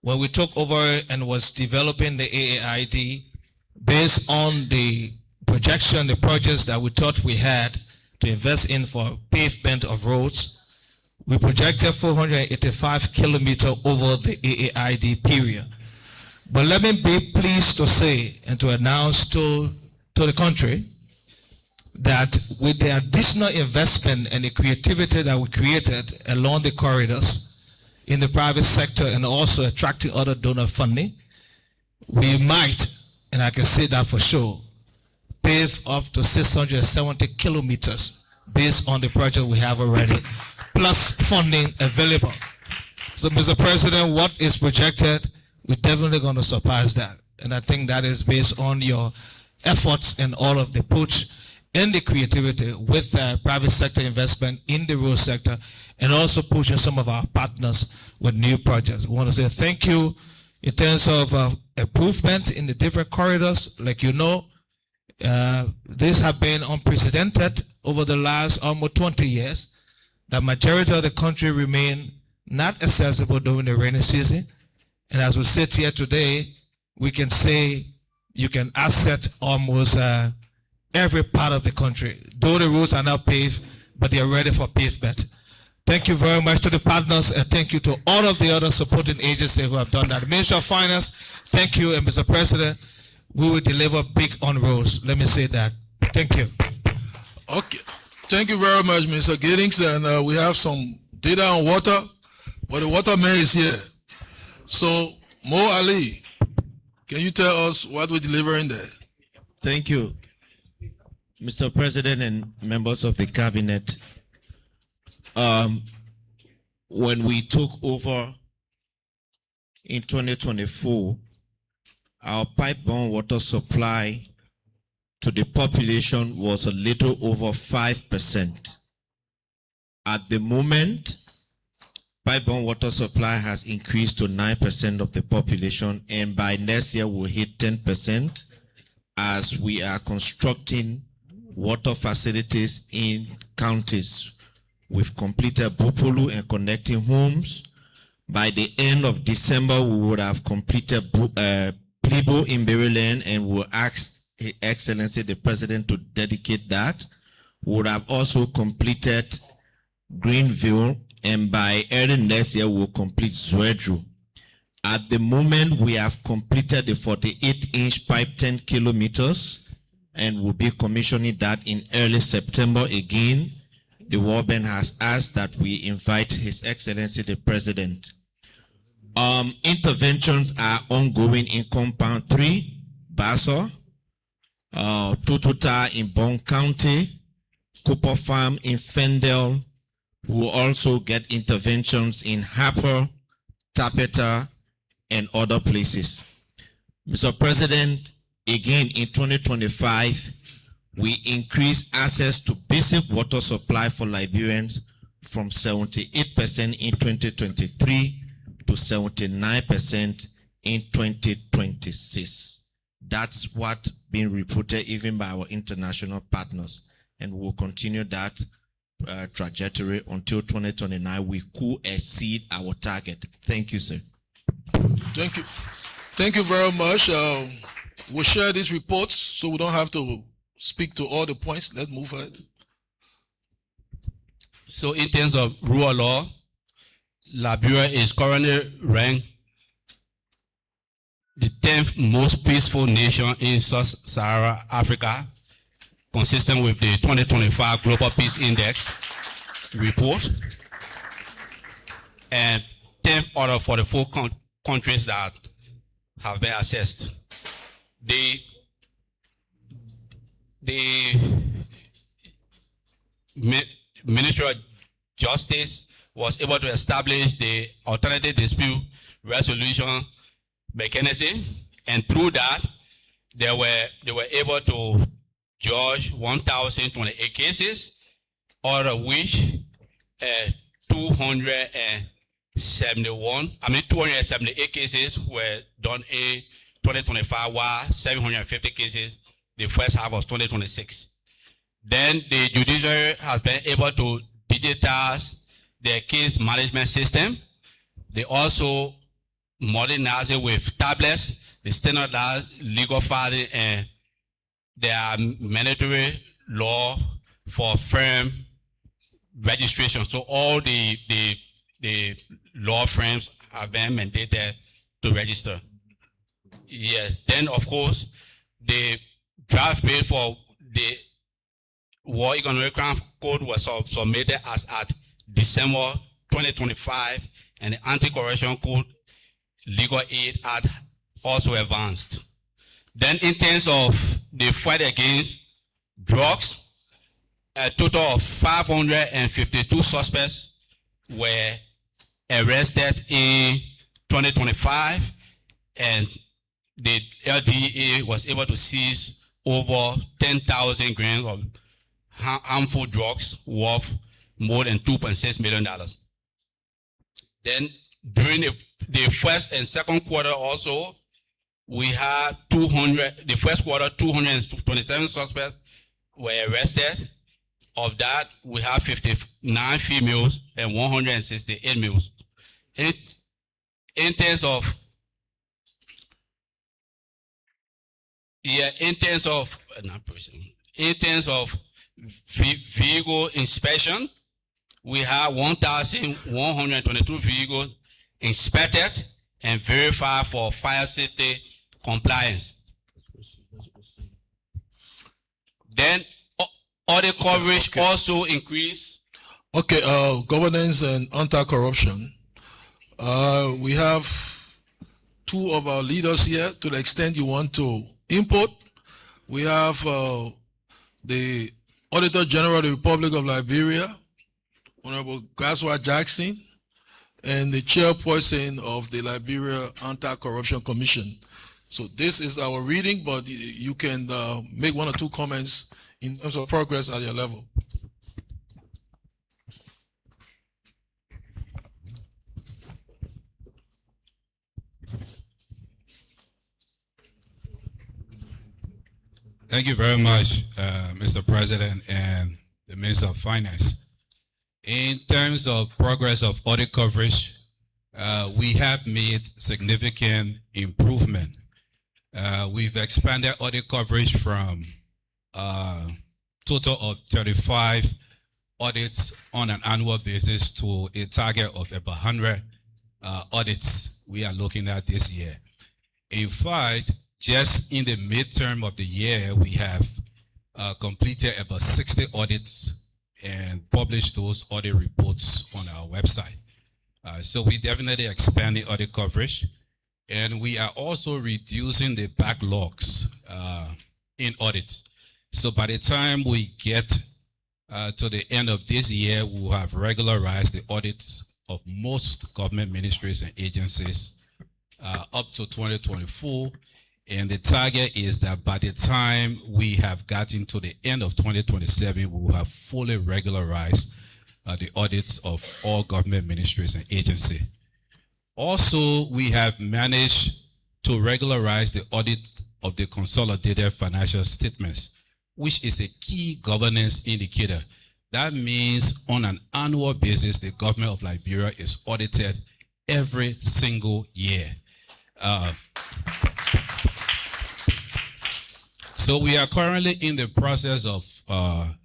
When we took over and was developing the AAID, based on the projection, the projects that we thought we had to invest in for pavement of roads, we projected 485 kilometers over the AAID period. But let me be pleased to say and to announce to the country that with the additional investment and the creativity that we created along the corridors in the private sector and also attracting other donor funding, we might, and I can say that for sure, pave up to 670 kilometers based on the project we have already, plus funding available. So, Mr. President, what is projected, we're definitely going to surpass that. And I think that is based on your efforts and all of the push and the creativity with private sector investment in the rural sector, and also pushing some of our partners with new projects. We want to say thank you in terms of improvement in the different corridors. Like you know, these have been unprecedented over the last almost 20 years. The majority of the country remain not accessible during the rainy season. And as we sit here today, we can say you can access almost every part of the country. Though the roads are not paved, but they are ready for pavement. Thank you very much to the partners, and thank you to all of the other supporting agencies who have done that. Minister of Finance, thank you, and Mr. President, we will deliver big on roads. Let me say that. Thank you. Okay. Thank you very much, Mr. Giddings. And we have some data on water, but the water man is here. So, Mo Ali, can you tell us what we're delivering there? Thank you, Mr. President and members of the cabinet. When we took over in 2024, our pipe-borne water supply to the population was a little over 5%. At the moment, pipe-borne water supply has increased to 9% of the population, and by next year we'll hit 10% as we are constructing water facilities in counties. We've completed Bupulu and connecting homes. By the end of December, we would have completed Plibo in Maryland, and we'll ask His Excellency the President to dedicate that. We would have also completed Greenville, and by early next year, we'll complete Zwedru. At the moment, we have completed the 48-inch pipe 10 kilometers, and we'll be commissioning that in early September again. The World Bank has asked that we invite His Excellency the President. Interventions are ongoing in Compound 3, Basso, Tututa in Bond County, Cooper Farm in Fendel. We will also get interventions in Harper, Tapeta, and other places. Mr. President, again in 2025, we increased access to basic water supply for Liberians from 78% in 2023 to 79% in 2026. That's what being reported even by our international partners. And we'll continue that trajectory until 2029. We could exceed our target. Thank you, sir. Thank you. Thank you very much. We'll share these reports so we don't have to speak to all the points. Let's move ahead. So in terms of rule of law, Liberia is currently ranked the 10th most peaceful nation in Sub-Saharan Africa, consistent with the 2025 Global Peace Index report, and 10th out of 44 countries that have been assessed. The Ministry of Justice was able to establish the alternative dispute resolution mechanism, and through that, they were able to judge 1,028 cases, out of which 278 cases were done in 2025, while 750 cases the first half of 2026. Then the judiciary has been able to digitize their case management system. They also modernize it with tablets, the standardized legal filing, and there are mandatory law for firm registration. So all the law firms have been mandated to register. Yes. Then of course the draft bill for the War Economic Crime Code was submitted as at December 2025, and the Anti-Corruption Code Legal Aid Act also advanced. Then in terms of the fight against drugs, a total of 552 suspects were arrested in 2025, and the LDA was able to seize over 10,000 grams of harmful drugs worth more than $2.6 million. Then during the first and second quarter also, we had the first quarter, 227 suspects were arrested. Of that, we have 59 females and 168 males. In terms of Yeah, in terms of vehicle inspection, we have 1,122 vehicles inspected and verified for fire safety compliance. Then audit coverage also increased. Okay, governance and anti-corruption. We have two of our leaders here. To the extent you want to input, we have the Auditor General of the Republic of Liberia, Honorable Gaswa Jackson, and the chairperson of the Liberia Anti-Corruption Commission. So this is our reading, but you can make one or two comments in terms of progress at your level. Thank you very much, Mr. President and the Minister of Finance. In terms of progress of audit coverage, we have made significant improvement. We've expanded audit coverage from a total of 35 audits on an annual basis to a target of about 100 audits we are looking at this year. In fact, just in the midterm of the year, we have completed about 60 audits and published those audit reports on our website. So we definitely expanding audit coverage, and we are also reducing the backlogs in audits. So by the time we get to the end of this year, we will have regularized the audits of most government ministries and agencies up to 2024. And the target is that by the time we have gotten to the end of 2027, we will have fully regularized the audits of all government ministries and agencies. Also, we have managed to regularize the audit of the consolidated financial statements, which is a key governance indicator. That means on an annual basis, the government of Liberia is audited every single year. So we are currently in the process of,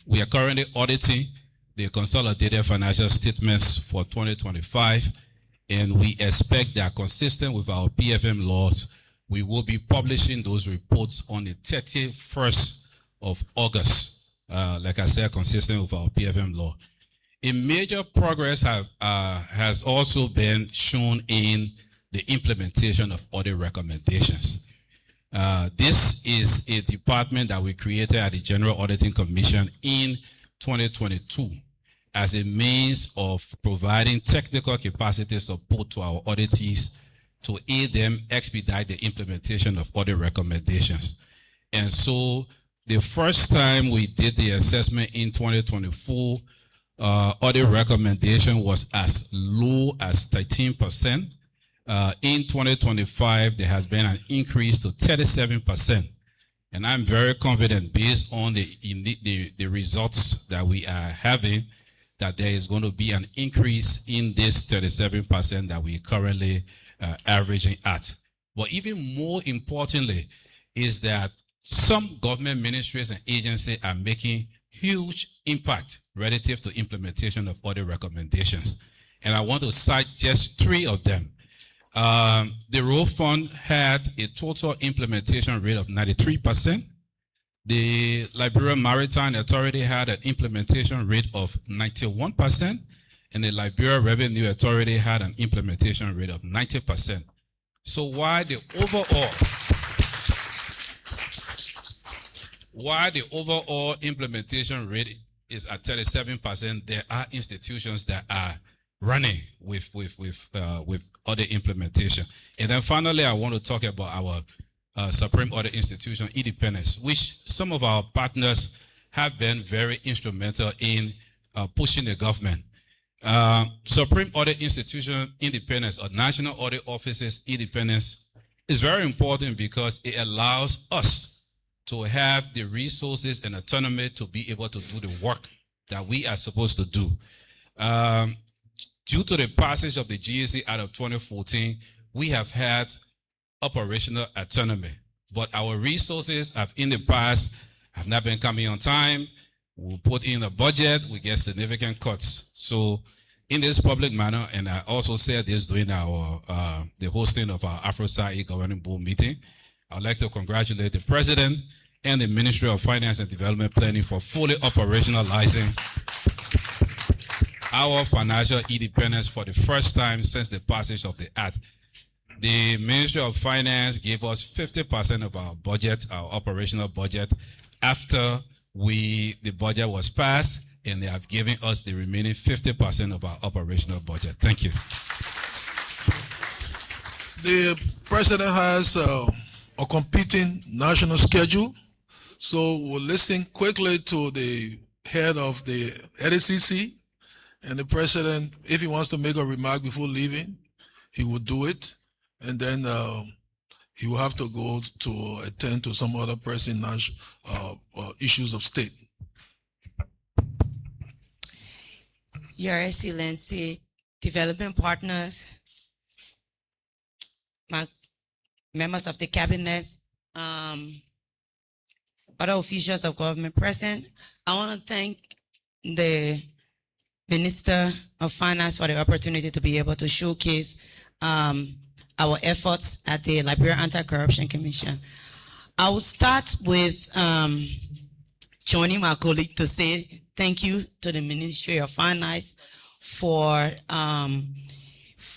we are currently auditing the consolidated financial statements for 2025, and we expect that consistent with our PFM laws, we will be publishing those reports on the 31st of August. Like I said, consistent with our PFM law. A major progress has also been shown in the implementation of audit recommendations. This is a department that we created at the General Auditing Commission in 2022 as a means of providing technical capacity support to our auditees to aid them expedite the implementation of audit recommendations. And so the first time we did the assessment in 2024, audit recommendation was as low as 13%. In 2025, there has been an increase to 37%. And I'm very confident based on the results that we are having that there is going to be an increase in this 37% that we currently averaging at. But even more importantly is that some government ministries and agencies are making huge impact relative to implementation of audit recommendations. And I want to cite just 3 of them. The Road Fund had a total implementation rate of 93%. The Liberia Maritime Authority had an implementation rate of 91%, and the Liberia Revenue Authority had an implementation rate of 90%. So while the overall implementation rate is at 37%, there are institutions that are running with audit implementation. And then finally, I want to talk about our Supreme Audit Institution independence, which some of our partners have been very instrumental in pushing the government. Supreme Audit Institution independence or National Audit Office's independence is very important because it allows us to have the resources and autonomy to be able to do the work that we are supposed to do. Due to the passage of the GSA Act of 2014, we have had operational autonomy. but our resources have in the past have not been coming on time. We put in a budget, we get significant cuts. So in this public manner, and I also said this during our the hosting of our Afro-SAE Governing Board meeting, I'd like to congratulate the President and the Ministry of Finance and Development Planning for fully operationalizing our financial independence for the first time since the passage of the Act. The Ministry of Finance gave us 50% of our budget, our operational budget, after the budget was passed, and they have given us the remaining 50% of our operational budget. Thank you. The president has a competing national schedule, so we'll listen quickly to the head of the LACC, and the president, if he wants to make a remark before leaving, he will do it, and then he will have to go to attend to some other pressing issues of state. Your Excellency, development partners, my members of the cabinet, other officials of government present, I want to thank the Minister of Finance for the opportunity to be able to showcase our efforts at the Liberia Anti-Corruption Commission. I will start with joining my colleague to say thank you to the Ministry of Finance for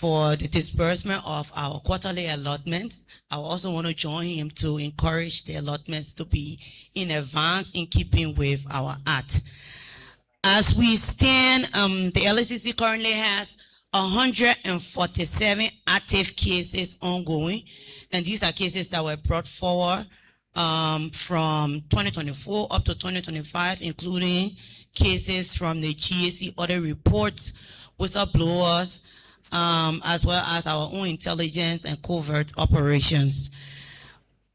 the disbursement of our quarterly allotments. I also want to join him to encourage the allotments to be in advance in keeping with our act. As we stand, the LACC currently has 147 active cases ongoing, and these are cases that were brought forward from 2024 up to 2025, including cases from the GAC audit reports, whistleblowers, as well as our own intelligence and covert operations.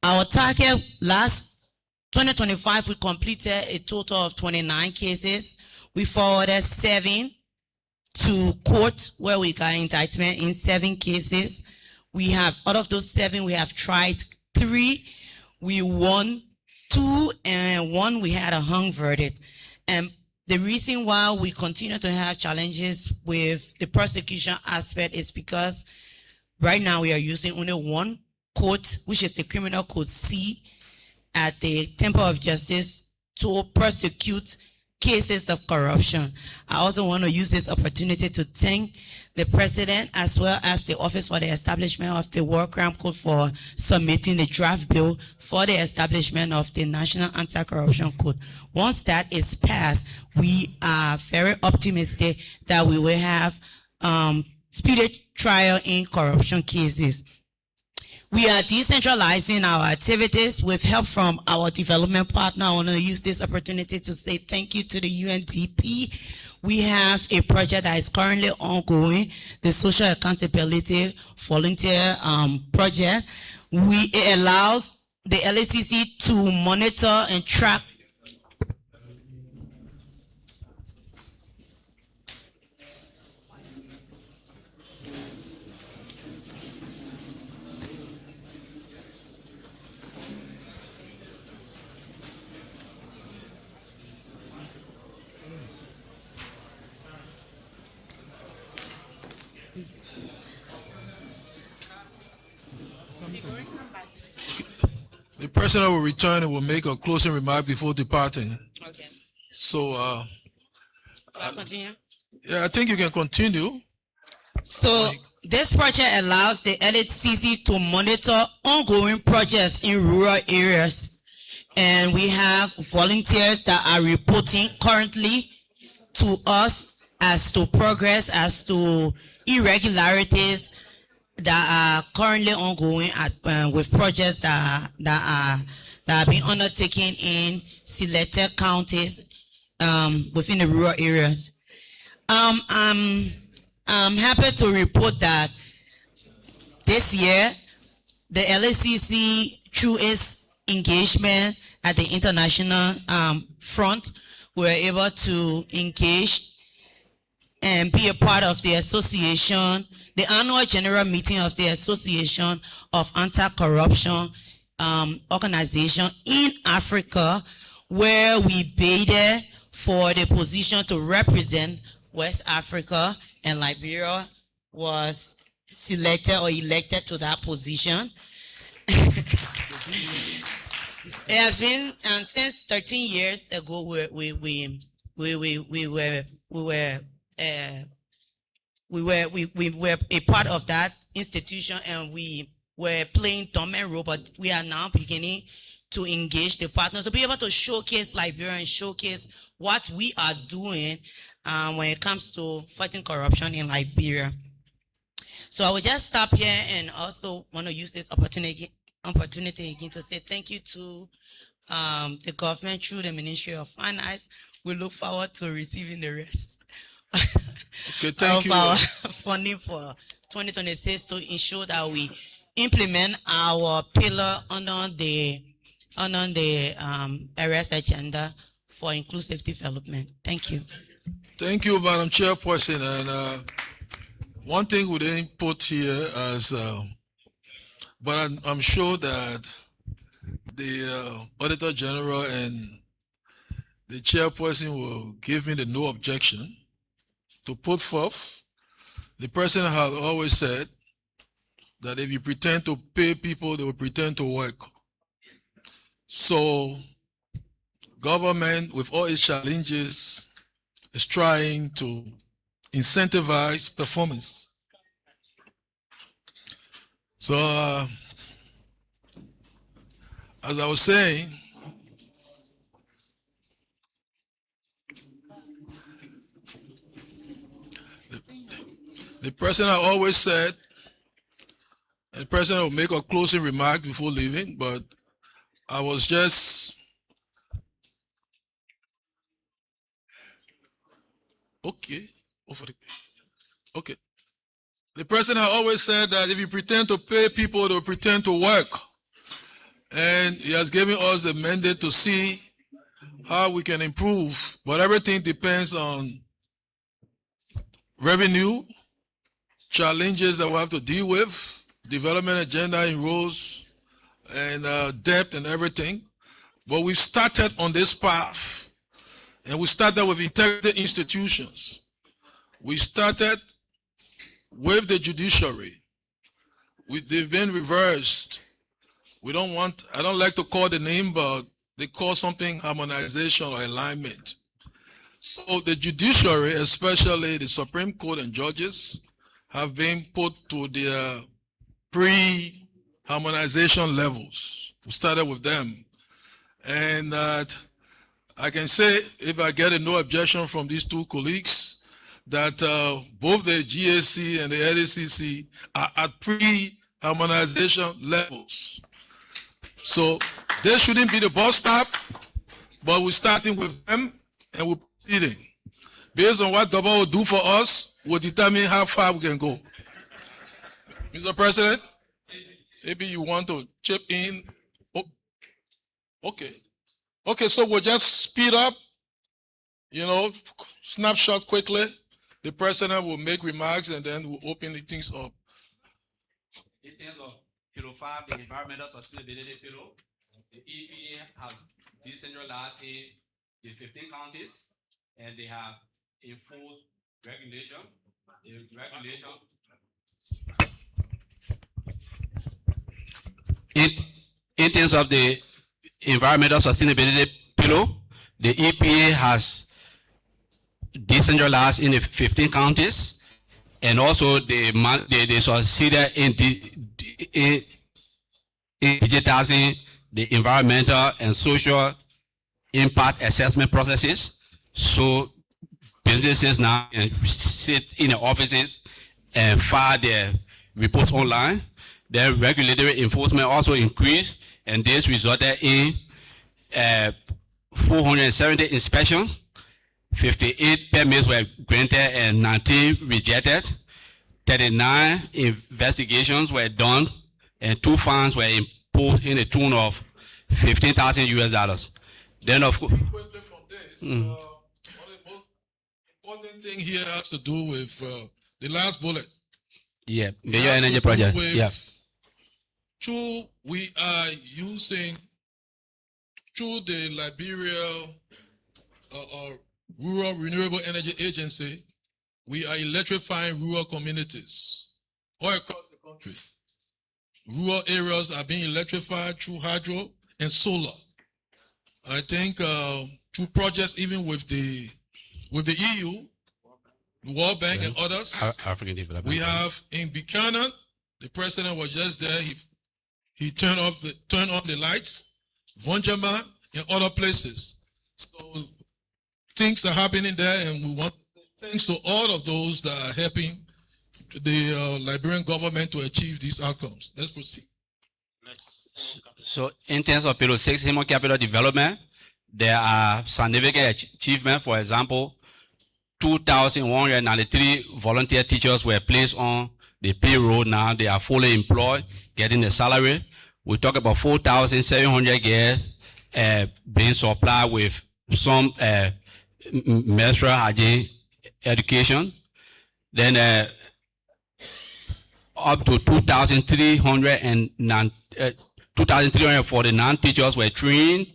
Our target last 2025, we completed a total of 29 cases. We forwarded 7 to court where we got indictment in 7 cases. We have, out of those 7, we have tried 3. We won 2, and 1 we had a hung verdict. And the reason why we continue to have challenges with the prosecution aspect is because right now we are using only 1 court, which is the Criminal Code C at the Temple of Justice, to prosecute cases of corruption. I also want to use this opportunity to thank the President as well as the Office for the Establishment of the War Crime Code for submitting the draft bill for the establishment of the National Anti-Corruption Code. Once that is passed, we are very optimistic that we will have speedy trial in corruption cases. We are decentralizing our activities with help from our development partner. I want to use this opportunity to say thank you to the UNDP. We have a project that is currently ongoing, the Social Accountability Volunteer Project. It allows the LACC to monitor and track The president will return and will make a closing remark before departing. Okay. So, I'll continue. yeah, I think you can continue. So this project allows the LHCC to monitor ongoing projects in rural areas. And we have volunteers that are reporting currently to us as to progress, as to irregularities that are currently ongoing with projects that are being undertaken in selected counties within the rural areas. I'm happy to report that this year the LACC, through its engagement at the international front, were able to engage and be a part of the association, the annual general meeting of the Association of Anti-Corruption organization in Africa where we bid for the position to represent West Africa, and Liberia was selected or elected to that position. It has been since 13 years ago. We were a part of that institution, and we were playing dominant role, but we are now beginning to engage the partners to be able to showcase Liberia and showcase what we are doing when it comes to fighting corruption in Liberia. So I will just stop here and also want to use this opportunity again to say thank you to the government through the Ministry of Finance. We look forward to receiving the rest Okay, thank you. our funding for 2026 to ensure that we implement our pillar under the areas agenda for inclusive development. Thank you. Thank you, Madam Chairperson. And one thing we didn't put here as, but I'm sure that the Auditor General and the Chairperson will give me the no objection to put forth. The President has always said that if you pretend to pay people, they will pretend to work. So government, with all its challenges, is trying to incentivize performance. So as I was saying, the President always said, and the President will make a closing remark before leaving, but I was just, okay. The President always said that if you pretend to pay people, they'll pretend to work. And he has given us the mandate to see how we can improve, but everything depends on revenue, challenges that we have to deal with, development agenda in roles, and debt and everything. But we started on this path, and we started with integrated institutions. We started with the judiciary. They've been reversed. I don't like to call the name, but they call something harmonization or alignment. So the judiciary, especially the Supreme Court and judges, have been put to their pre-harmonization levels. We started with them. And I can say, if I get a no objection from these two colleagues, that both the GAC and the LACC are at pre-harmonization levels. So they shouldn't be the bus stop, but we're starting with them and we're proceeding. Based on what government will do for us, we'll determine how far we can go. Mr. President, maybe you want to chip in. Oh, okay. Okay, so we'll just speed up, snapshot quickly. The President will make remarks and then we'll open the things up. In terms of Pillar 5, the environmental sustainability pillar, the EPA has decentralized in 15 counties, and they have enforced regulation. In terms of the environmental sustainability pillar, the EPA has decentralized in the 15 counties, and also they succeeded in digitizing the environmental and social impact assessment processes. So businesses now can sit in the offices and file their reports online. Their regulatory enforcement also increased, and this resulted in 470 inspections, 58 permits were granted and 19 rejected. 39 investigations were done, and 2 fines were imposed in the tune of $15,000 US. Then, of course, Quickly from this, one of the most important thing here has to do with the last bullet. Yeah, major energy project. Yeah. we are using through the Liberia Rural Renewable Energy Agency, we are electrifying rural communities all across the country. Rural areas are being electrified through hydro and solar. I think through projects even with the EU, the World Bank and others. African Development. We have in Buchanan, the president was just there. He turned on the lights, Vonjama and other places. So things are happening there, and we want thanks to all of those that are helping the Liberian government to achieve these outcomes. Let's proceed. So in terms of Pillar 6 human capital development, there are significant achievements. For example, 2,193 volunteer teachers were placed on the payroll. Now they are fully employed, getting a salary. We talk about 4,700 girls being supplied with some menstrual hygiene education. Then up to 2,349 teachers were trained,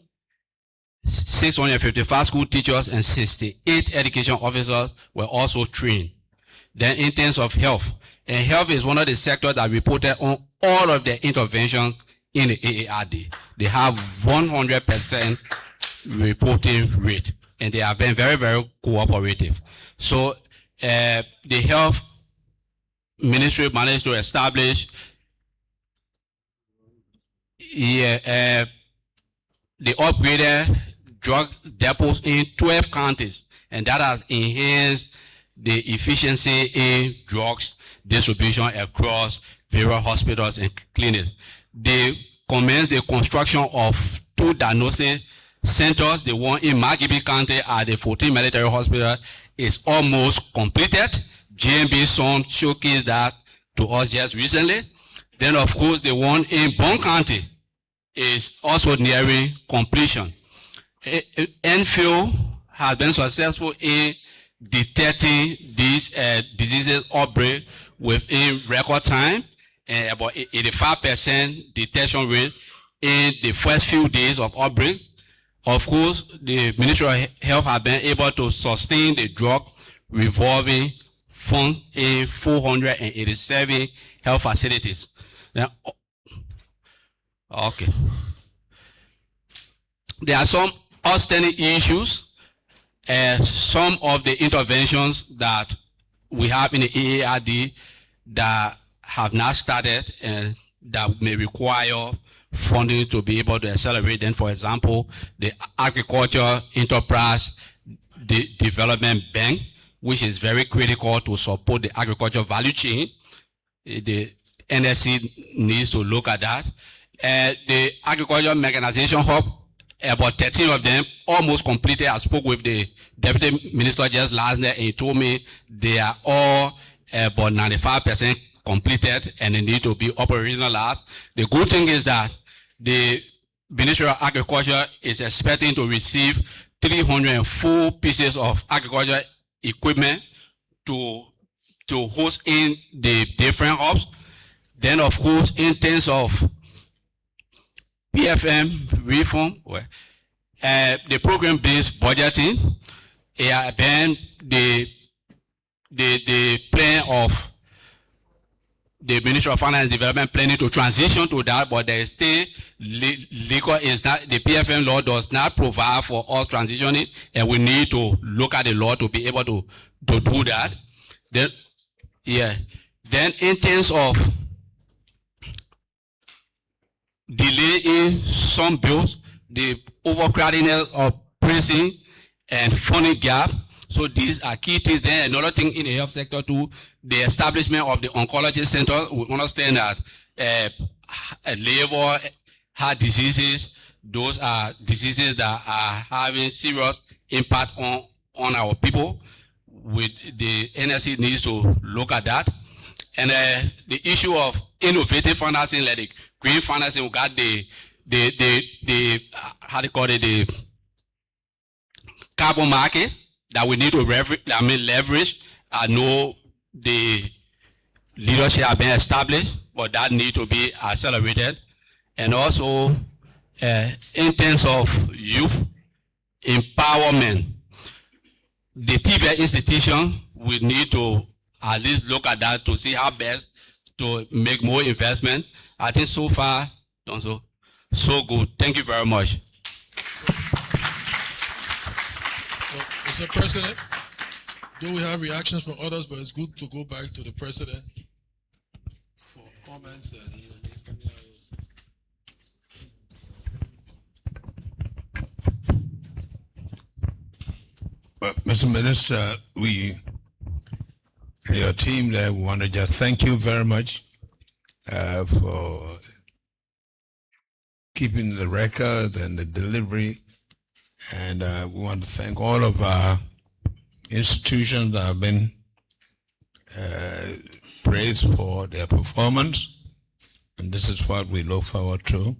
655 school teachers and 68 education officers were also trained. Then in terms of health, and health is one of the sectors that reported on all of the interventions in the AAID. They have 100% reporting rate, and they have been very, very cooperative. So the health ministry managed to establish the upgraded drug depots in 12 counties, and that has enhanced the efficiency in drugs distribution across various hospitals and clinics. They commenced the construction of 2 diagnosis centers. The one in Magibi County at the 14 Military Hospital is almost completed. GMB Son showcased that to us just recently. Then of course the one in Bon County is also nearing completion. Enfield has been successful in detecting these diseases outbreak within record time, and about 85% detection rate in the first few days of outbreak. Of course, the Ministry of Health has been able to sustain the drug revolving fund in 487 health facilities. Now, okay. There are some outstanding issues. Some of the interventions that we have in the AAID that have not started and that may require funding to be able to accelerate. Then, for example, the Agriculture Enterprise Development Bank, which is very critical to support the agriculture value chain. The NSC needs to look at that. The Agriculture Mechanization Hub, about 13 of them almost completed. I spoke with the Deputy Minister just last night, and he told me they are all about 95% completed and they need to be operationalized. The good thing is that the Ministry of Agriculture is expecting to receive 304 pieces of agriculture equipment to host in the different hubs. Then of course, in terms of PFM reform, the program-based budgeting, it has been the plan of the Ministry of Finance and Development planning to transition to that, but there is still legal is not, the PFM law does not provide for us transitioning, and we need to look at the law to be able to do that. Then, yeah. Then in terms of delay in some bills, the overcrowdedness of prison and funding gap. So these are key things. Then another thing in the health sector too, the establishment of the oncology center. We understand that liver, heart diseases, those are diseases that are having serious impact on our people. With the NSC needs to look at that. And the issue of innovative financing, like the green financing, we got the how do you call it, the carbon market that we need to leverage. I know the leadership have been established. but that need to be accelerated. And also, in terms of youth empowerment, the TVET institution, we need to at least look at that to see how best to make more investment. I think so far, so good. Thank you very much. Mr. President, though we have reactions from others, but it's good to go back to the President for comments and Mr. Minister, your team there, we want to just thank you very much for keeping the record and the delivery. And we want to thank all of our institutions that have been praised for their performance. And this is what we look forward to.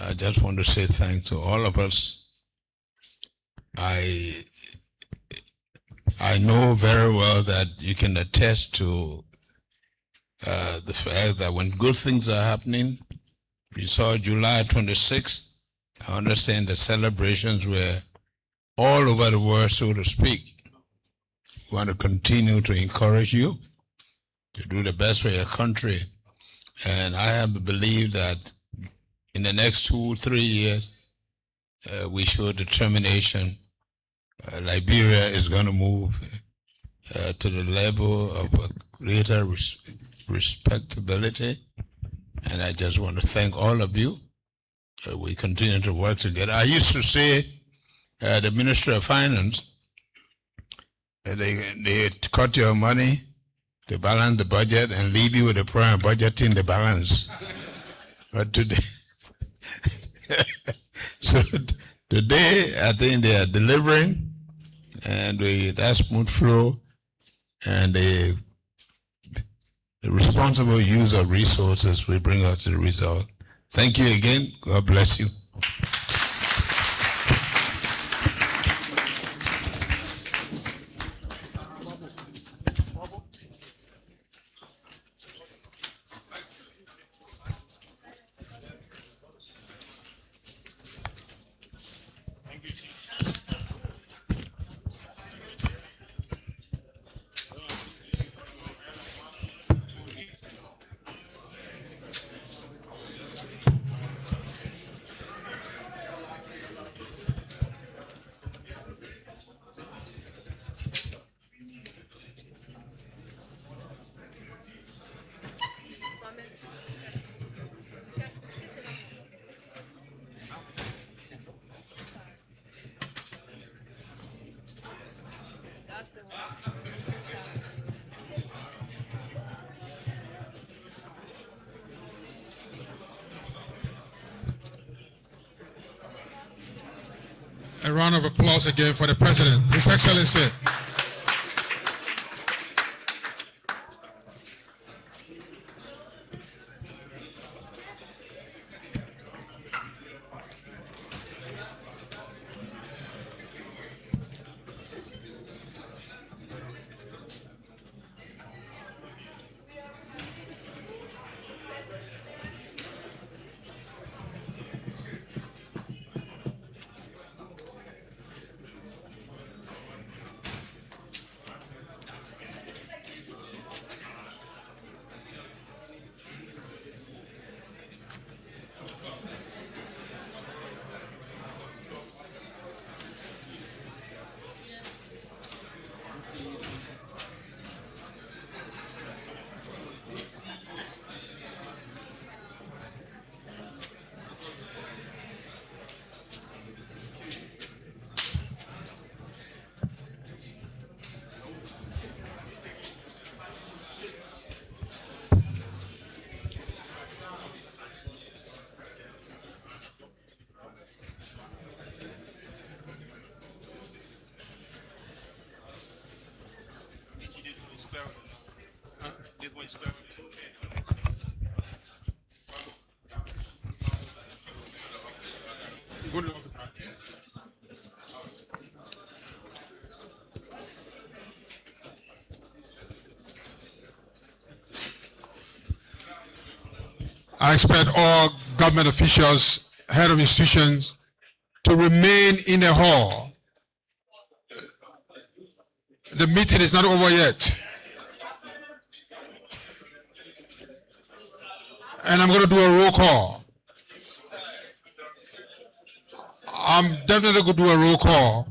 I just want to say thanks to all of us. I know very well that you can attest to the fact that when good things are happening, we saw July 26th, I understand the celebrations were all over the world, so to speak. We want to continue to encourage you to do the best for your country. And I have to believe that in the next 2-3 years, we show determination. Liberia is going to move to the level of a greater respectability. And I just want to thank all of you. We continue to work together. I used to say, the Minister of Finance, they cut your money to balance the budget and leave you with the problem budgeting the balance. But today, so today, I think they are delivering, and that smooth flow and the responsible use of resources will bring us to the result. Thank you again. God bless you. A round of applause again for the President, His Excellency. I expect all government officials, head of institutions, to remain in the hall. The meeting is not over yet. And I'm going to do a roll call. I'm definitely going to do a roll call.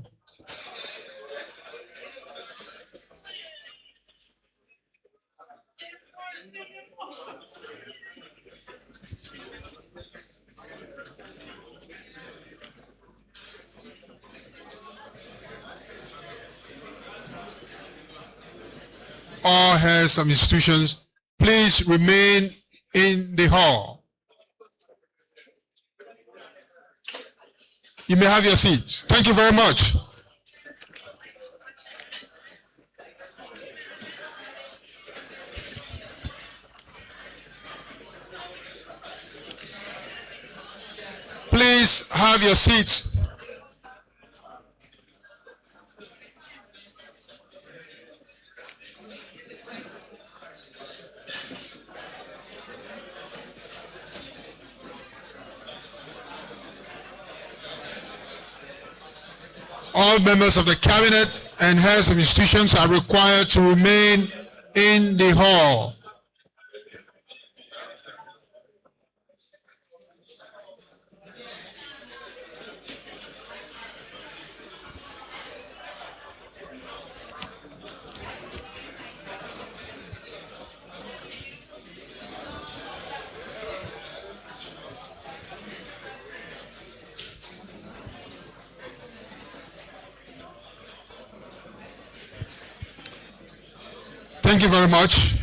All heads of institutions, please remain in the hall. You may have your seats. Thank you very much. Please have your seats. All members of the cabinet and heads of institutions are required to remain in the hall. Thank you very much.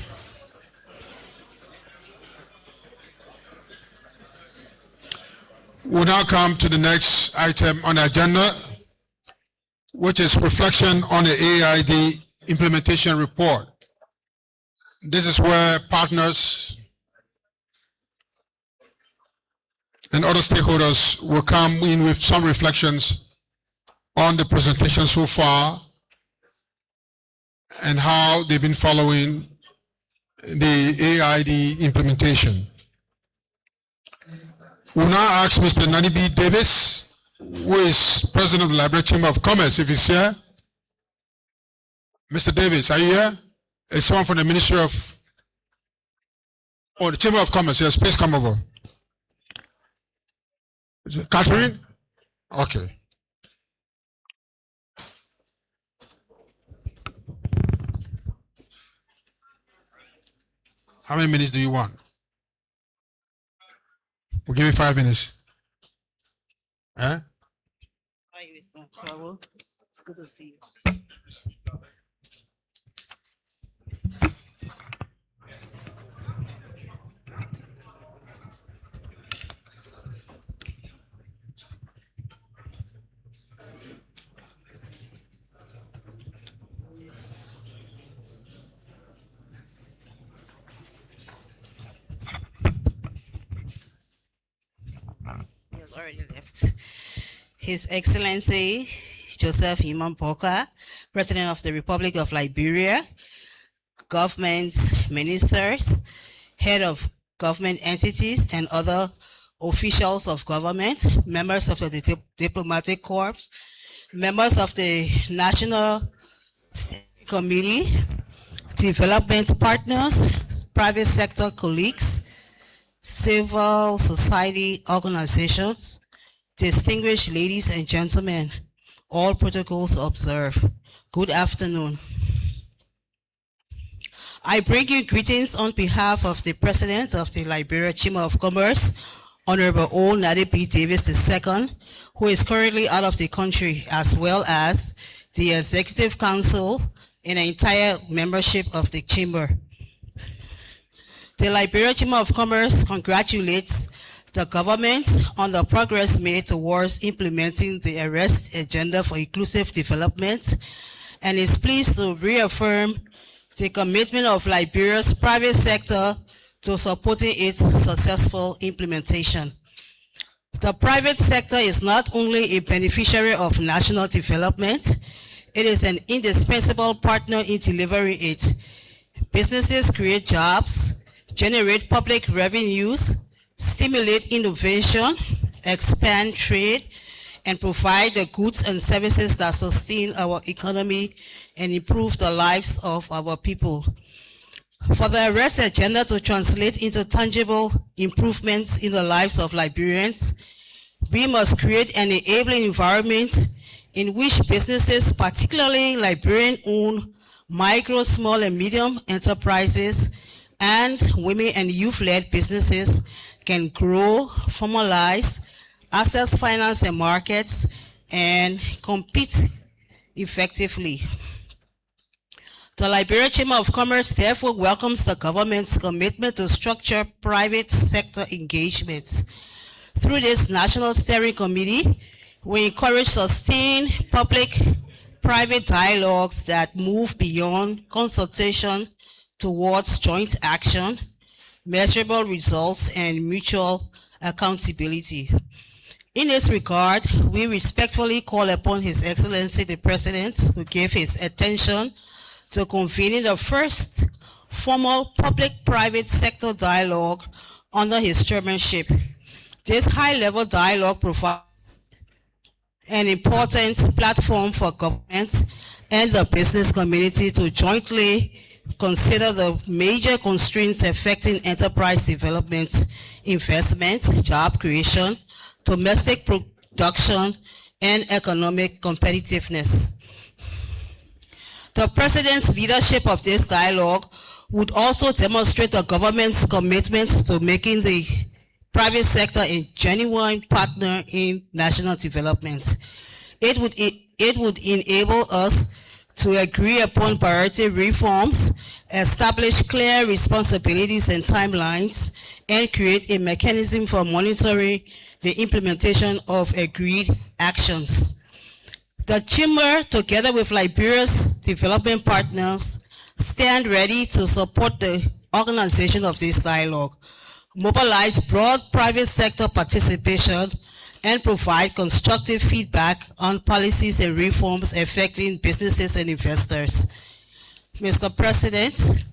We'll now come to the next item on the agenda, which is reflection on the AAID implementation report. This is where partners and other stakeholders will come in with some reflections on the presentation so far and how they've been following the AAID implementation. We'll now ask Mr. Nani B. Davis, who is President of the Liberia Chamber of Commerce, if he's here. Mr. Davis, are you here? Is someone from the Ministry of... Oh, the Chamber of Commerce, yes, please come over. Is it Catherine? Okay. How many minutes do you want? We'll give you 5 minutes. Eh? It's good to see you. He has already left. His Excellency Joseph Iman Boakai, President of the Republic of Liberia, government ministers, head of government entities and other officials of government, members of the diplomatic corps, members of the National Committee, development partners, private sector colleagues, civil society organizations, distinguished ladies and gentlemen, all protocols observed. Good afternoon. I bring you greetings on behalf of the President of the Liberia Chamber of Commerce, Honorable O. Nadi B. Davis II, who is currently out of the country, as well as the Executive Council and the entire membership of the Chamber. The Liberia Chamber of Commerce congratulates the government on the progress made towards implementing the Arrest Agenda for Inclusive Development and is pleased to reaffirm the commitment of Liberia's private sector to supporting its successful implementation. The private sector is not only a beneficiary of national development, it is an indispensable partner in delivering it. Businesses create jobs, generate public revenues, stimulate innovation, expand trade, and provide the goods and services that sustain our economy and improve the lives of our people. For the arrest agenda to translate into tangible improvements in the lives of Liberians, we must create an enabling environment in which businesses, particularly Liberian-owned micro, small, and medium enterprises, and women and youth-led businesses can grow, formalize, access finance and markets, and compete effectively. The Liberian Chamber of Commerce therefore welcomes the government's commitment to structure private sector engagements. Through this National Steering Committee, we encourage sustained public-private dialogues that move beyond consultation towards joint action, measurable results, and mutual accountability. In this regard, we respectfully call upon His Excellency the President to give his attention to convening the first formal public-private sector dialogue under his chairmanship. This high-level dialogue provides an important platform for government and the business community to jointly consider the major constraints affecting enterprise development, investment, job creation, domestic production, and economic competitiveness. The President's leadership of this dialogue would also demonstrate the government's commitment to making the private sector a genuine partner in national development. It would enable us to agree upon priority reforms, establish clear responsibilities and timelines, and create a mechanism for monitoring the implementation of agreed actions. The Chamber, together with Liberia's development partners, stand ready to support the organization of this dialogue, mobilize broad private sector participation, and provide constructive feedback on policies and reforms affecting businesses and investors. Mr. President,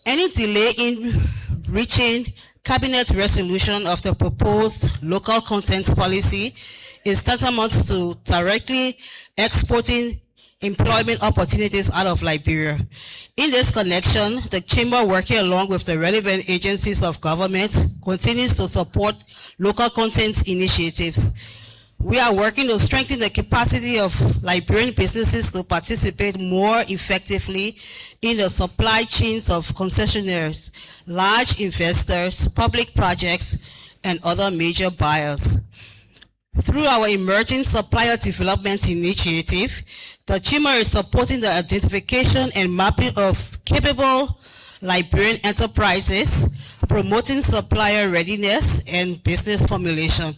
any delay in reaching cabinet resolution of the proposed local content policy is tantamount to directly exporting employment opportunities out of Liberia. In this connection, the Chamber, working along with the relevant agencies of government, continues to support local content initiatives. We are working to strengthen the capacity of Liberian businesses to participate more effectively in the supply chains of concessionaires, large investors, public projects, and other major buyers. Through our Emerging Supplier Development Initiative, the Chamber is supporting the identification and mapping of capable Liberian enterprises, promoting supplier readiness and business formulation,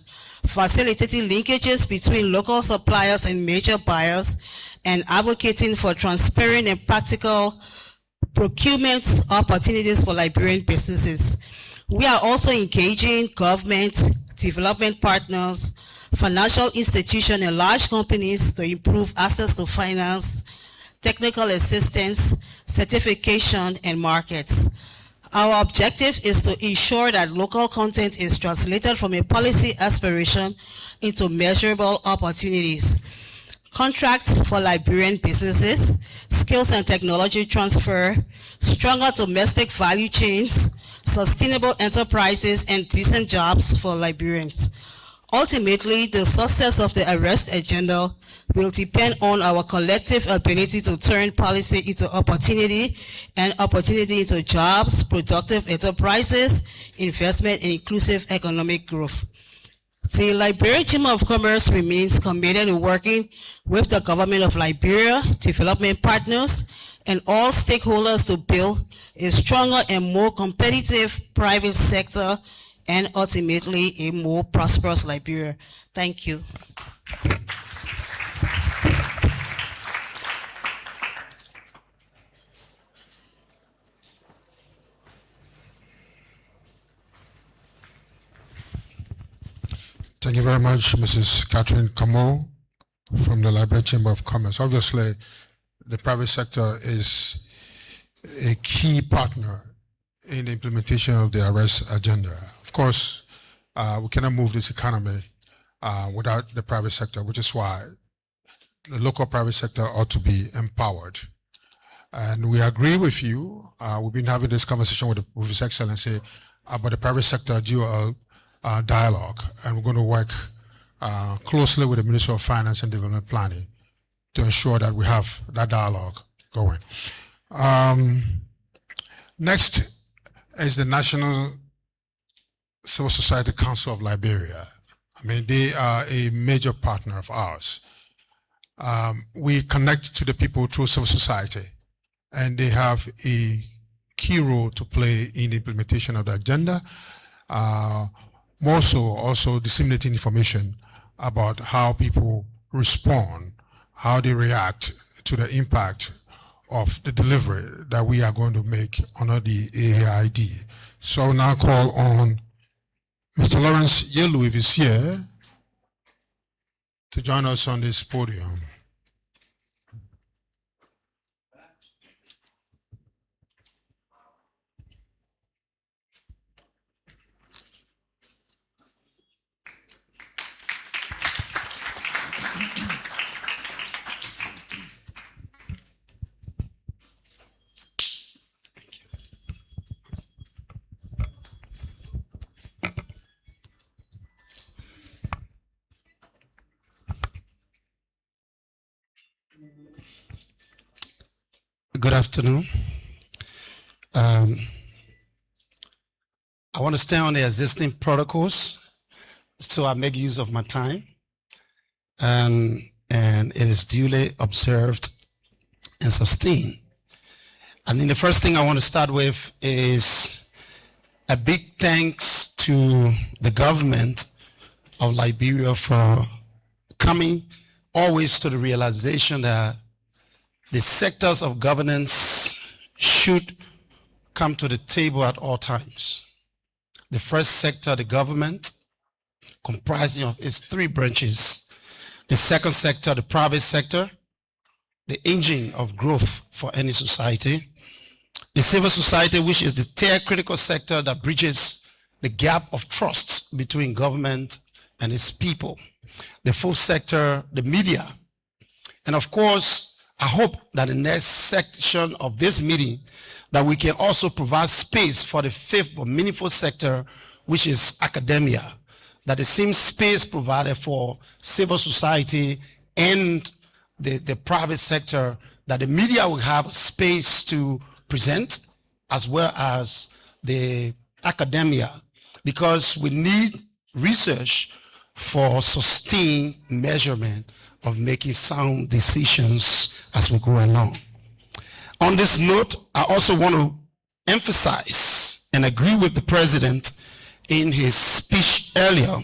facilitating linkages between local suppliers and major buyers, and advocating for transparent and practical procurement opportunities for Liberian businesses. We are also engaging government, development partners, financial institutions, and large companies to improve access to finance, technical assistance, certification, and markets. Our objective is to ensure that local content is translated from a policy aspiration into measurable opportunities. Contracts for Liberian businesses, skills and technology transfer, stronger domestic value chains, sustainable enterprises, and decent jobs for Liberians. Ultimately, the success of the arrest agenda will depend on our collective ability to turn policy into opportunity and opportunity into jobs, productive enterprises, investment, and inclusive economic growth. The Liberian Chamber of Commerce remains committed to working with the government of Liberia, development partners, and all stakeholders to build a stronger and more competitive private sector and ultimately a more prosperous Liberia. Thank you. Thank you very much, Mrs. Catherine Camo from the Liberian Chamber of Commerce. Obviously, the private sector is a key partner in the implementation of the arrest agenda. Of course, we cannot move this economy without the private sector, which is why the local private sector ought to be empowered. And we agree with you. We've been having this conversation with His Excellency about the private sector dual dialogue, and we're going to work closely with the Ministry of Finance and Development Planning to ensure that we have that dialogue going. Next is the National Civil Society Council of Liberia. I mean, they are a major partner of ours. We connect to the people through civil society, and they have a key role to play in the implementation of the agenda. More so, also disseminating information about how people respond, how they react to the impact of the delivery that we are going to make under the AAID. So I will now call on Mr. Lawrence Yelu, if he's here, to join us on this podium. Good afternoon. I want to stay on the existing protocols, so I make use of my time, and it is duly observed and sustained. And then the first thing I want to start with is a big thanks to the government of Liberia for coming always to the realization that the sectors of governance should come to the table at all times. The first sector, the government, comprising of its three branches. The second sector, the private sector, the engine of growth for any society. The civil society, which is the third critical sector that bridges the gap of trust between government and its people. The fourth sector, the media. And of course, I hope that the next section of this meeting that we can also provide space for the fifth but meaningful sector, which is academia, that the same space provided for civil society and the private sector, that the media will have a space to present, as well as the academia, because we need research for sustained measurement of making sound decisions as we go along. On this note, I also want to emphasize and agree with the president in his speech earlier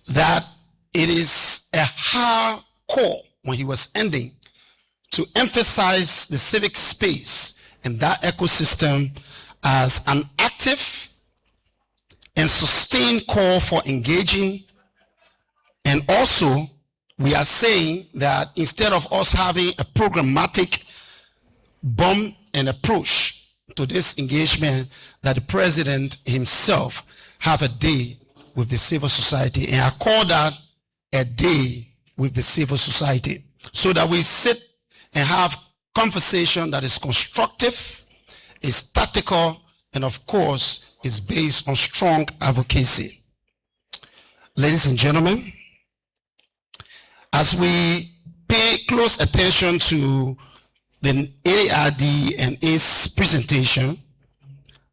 that it is a hard call when he was ending to emphasize the civic space and that ecosystem as an active and sustained call for engaging. And also, we are saying that instead of us having a programmatic bomb and approach to this engagement, that the president himself have a day with the civil society. And I call that a day with the civil society, so that we sit and have conversation that is constructive, is tactical, and of course, is based on strong advocacy. Ladies and gentlemen, as we pay close attention to the AAID and its presentation,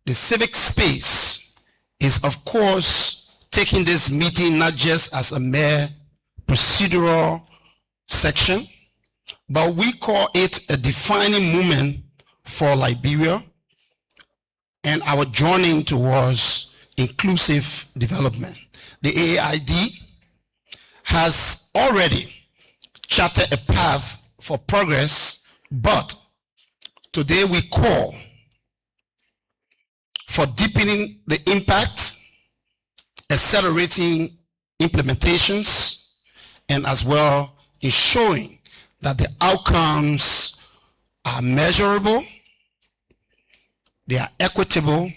the civic space is of course taking this meeting not just as a mere procedural section, but we call it a defining moment for Liberia and our journey towards inclusive development. The AAID has already charted a path for progress, but today we call for deepening the impact, accelerating implementations, and as well ensuring that the outcomes are measurable, they are equitable,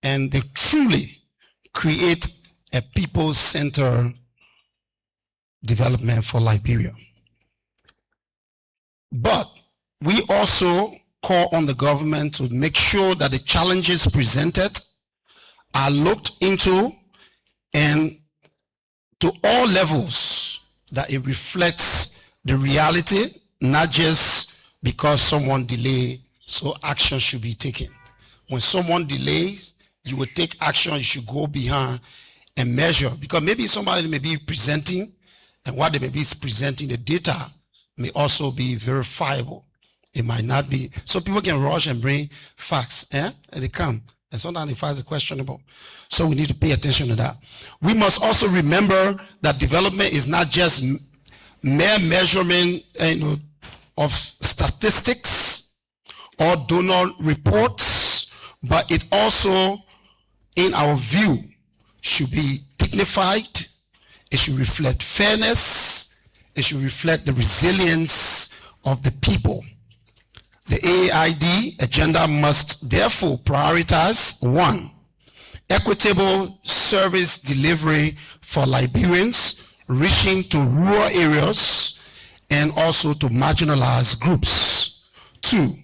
and they truly create a people-centered development for Liberia. But we also call on the government to make sure that the challenges presented are looked into and to all levels, that it reflects the reality, not just because someone delayed, so action should be taken. When someone delays, you will take action, you should go behind and measure, because maybe somebody may be presenting, and what they may be presenting, the data may also be verifiable. It might not be. So people can rush and bring facts, and they come. And sometimes the facts are questionable. So we need to pay attention to that. We must also remember that development is not just mere measurement of statistics or donor reports, but it also, in our view, should be dignified. It should reflect fairness. It should reflect the resilience of the people. The AAID agenda must therefore prioritize: 1, equitable service delivery for Liberians, reaching to rural areas and also to marginalized groups. 2,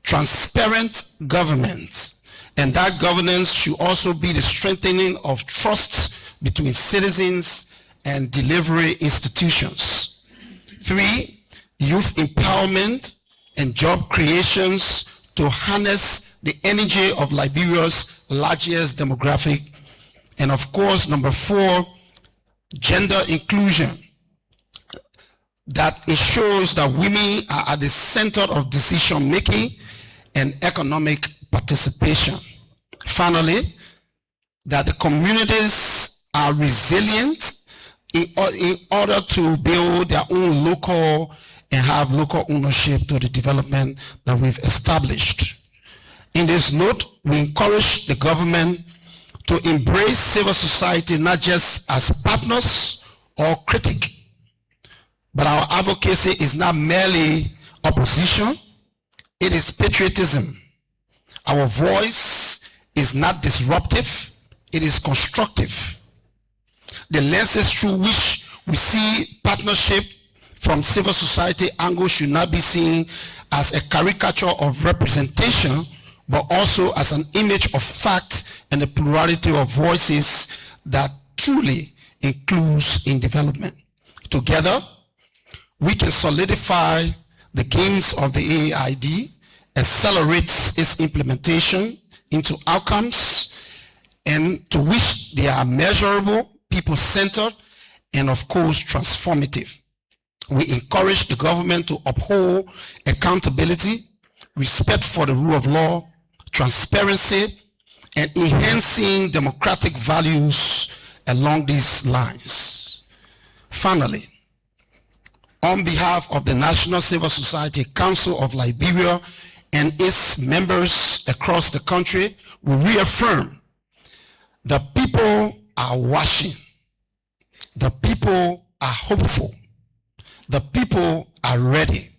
transparent government, and that governance should also be the strengthening of trust between citizens and delivery institutions. 3, youth empowerment and job creations to harness the energy of Liberia's largest demographic. And of course, number 4, gender inclusion, that ensures that women are at the center of decision making and economic participation. Finally, that the communities are resilient in order to build their own local and have local ownership to the development that we've established. In this note, we encourage the government to embrace civil society not just as partners or critic, but our advocacy is not merely opposition, it is patriotism. Our voice is not disruptive, it is constructive. The lenses through which we see partnership from civil society angle should not be seen as a caricature of representation, but also as an image of fact and a plurality of voices that truly includes in development. Together, we can solidify the gains of the AAID, accelerate its implementation into outcomes, and to which they are measurable, people-centered, and of course, transformative. We encourage the government to uphold accountability, respect for the rule of law, transparency, and enhancing democratic values along these lines. Finally, on behalf of the National Civil Society Council of Liberia and its members across the country, we reaffirm the people are watching, the people are hopeful, the people are ready.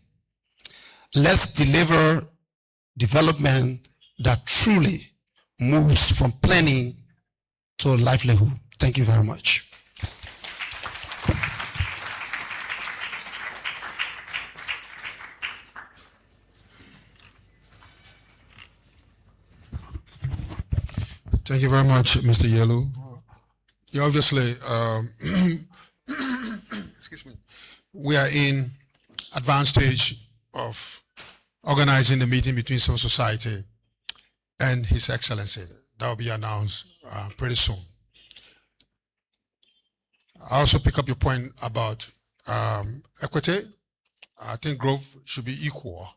Let's deliver development that truly moves from planning to livelihood. Thank you very much. Thank you very much, Mr. Yelu. You obviously, excuse me, we are in advanced stage of organizing the meeting between civil society and His Excellency. That will be announced pretty soon. I also pick up your point about equity. I think growth should be equal.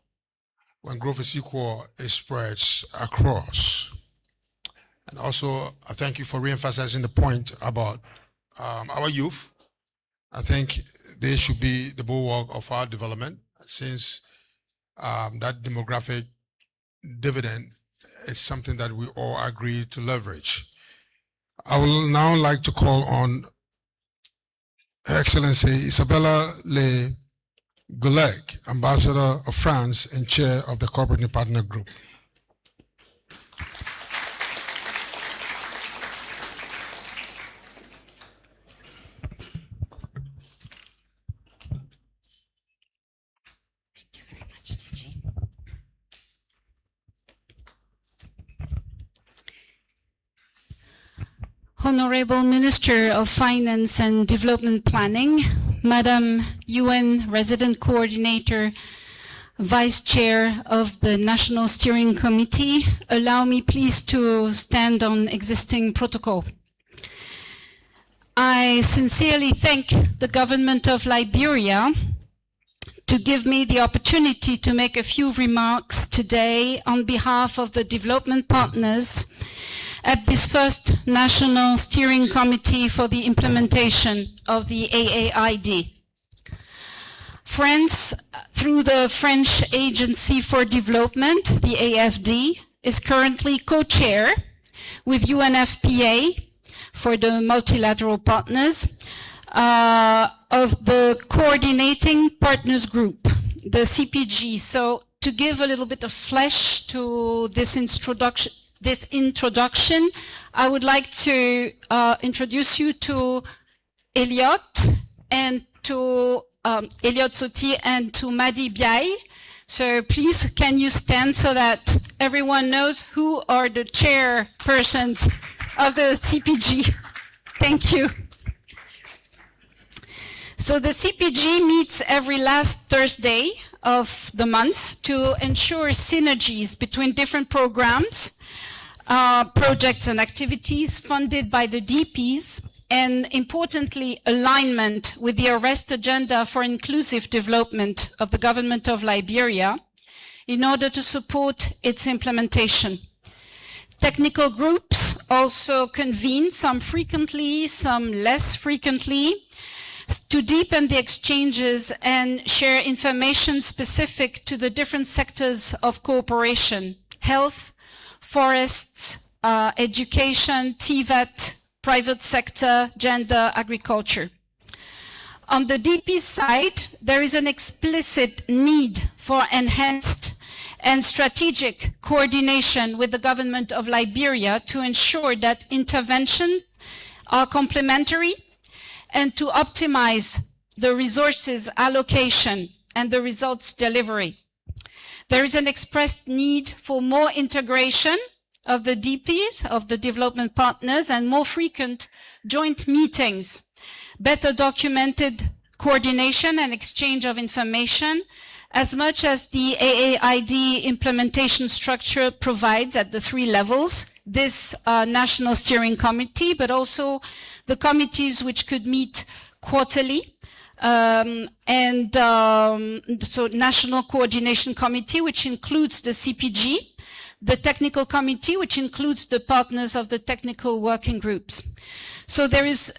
When growth is equal, it spreads across. And also, I thank you for re-emphasizing the point about our youth. I think they should be the bulwark of our development, since that demographic dividend is something that we all agree to leverage. I would now like to call on Her Excellency Isabella Le Gouleg, Ambassador of France and Chair of the Cooperating Partner Group. Honorable Minister of Finance and Development Planning, Madam UN Resident Coordinator, Vice Chair of the National Steering Committee, allow me please to stand on existing protocol. I sincerely thank the government of Liberia to give me the opportunity to make a few remarks today on behalf of the development partners at this first National Steering Committee for the implementation of the AAID. France, through the French Agency for Development, the AFD, is currently co-chair with UNFPA for the multilateral partners of the Coordinating Partners Group, the CPG. So to give a little bit of flesh to this introduction, I would like to introduce you to Elliot and to Elliot Soti and to Madi Biai. So please, can you stand so that everyone knows who are the chairpersons of the CPG? Thank you. So the CPG meets every last Thursday of the month to ensure synergies between different programs, projects and activities funded by the DPs, and importantly, alignment with the Arrest Agenda for Inclusive Development of the Government of Liberia in order to support its implementation. Technical groups also convene, some frequently, some less frequently, to deepen the exchanges and share information specific to the different sectors of cooperation: health, forests, education, TVET, private sector, gender, agriculture. On the DP side, there is an explicit need for enhanced and strategic coordination with the government of Liberia to ensure that interventions are complementary and to optimize the resources allocation and the results delivery. There is an expressed need for more integration of the DPs, of the development partners, and more frequent joint meetings, better documented coordination and exchange of information, as much as the AAID implementation structure provides at the 3 levels, this National Steering Committee, but also the committees which could meet quarterly, so National Coordination Committee, which includes the CPG, the Technical Committee, which includes the partners of the technical working groups. So there is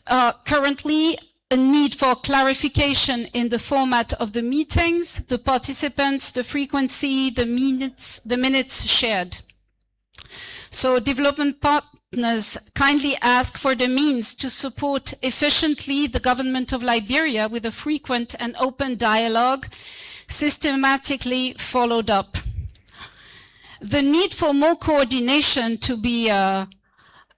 currently a need for clarification in the format of the meetings, the participants, the frequency, the minutes shared. So development partners kindly ask for the means to support efficiently the government of Liberia with a frequent and open dialogue, systematically followed up. The need for more coordination to be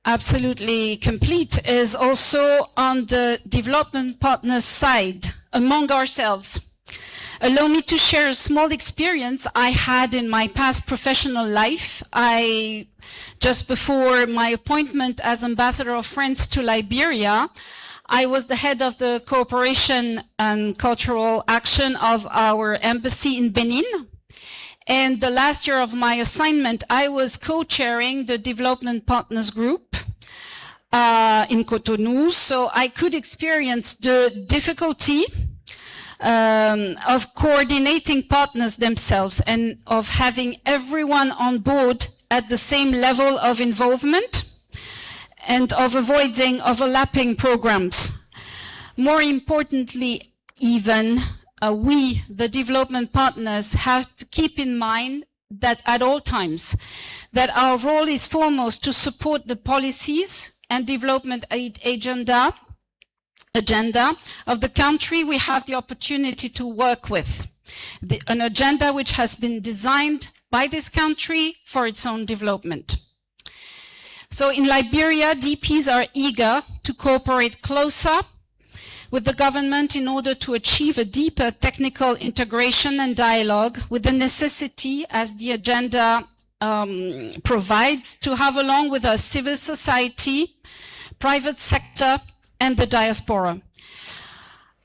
absolutely complete is also on the development partners side, among ourselves. Allow me to share a small experience I had in my past professional life. Just before my appointment as Ambassador of France to Liberia, I was the head of the cooperation and cultural action of our embassy in Benin. And the last year of my assignment, I was co-chairing the Development Partners Group in Cotonou, so I could experience the difficulty of coordinating partners themselves and of having everyone on board at the same level of involvement and of avoiding overlapping programs. More importantly, even, we, the development partners, have to keep in mind that at all times, that our role is foremost to support the policies and development agenda of the country we have the opportunity to work with. An agenda which has been designed by this country for its own development. So in Liberia, DPs are eager to cooperate closer with the government in order to achieve a deeper technical integration and dialogue, with the necessity, as the agenda provides, to have along with us civil society, private sector, and the diaspora.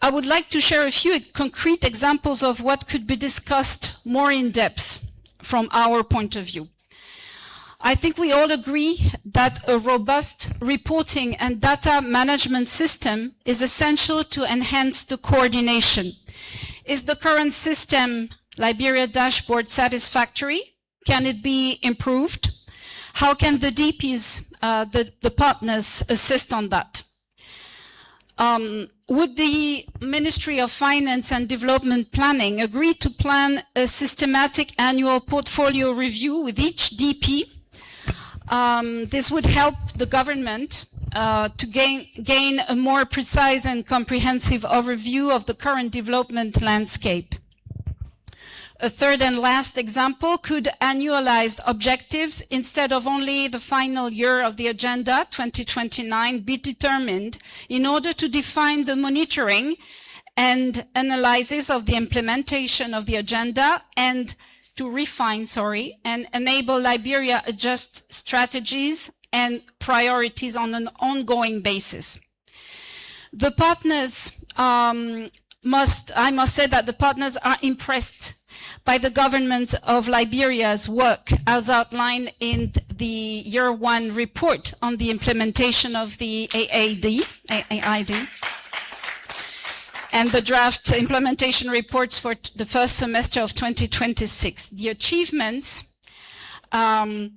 I would like to share a few concrete examples of what could be discussed more in depth from our point of view. I think we all agree that a robust reporting and data management system is essential to enhance the coordination. Is the current system, Liberia dashboard, satisfactory? Can it be improved? How can the DPs, the partners, assist on that? Would the Ministry of Finance and Development Planning agree to plan a systematic annual portfolio review with each DP? This would help the government to gain a more precise and comprehensive overview of the current development landscape. A third and last example, could annualized objectives instead of only the final year of the agenda, 2029, be determined in order to define the monitoring and analysis of the implementation of the agenda and to refine, and enable Liberia adjust strategies and priorities on an ongoing basis. The partners I must say that the partners are impressed by the government of Liberia's work as outlined in the Year 1 report on the implementation of the AAID. And the draft implementation reports for the first semester of 2026. The achievements, as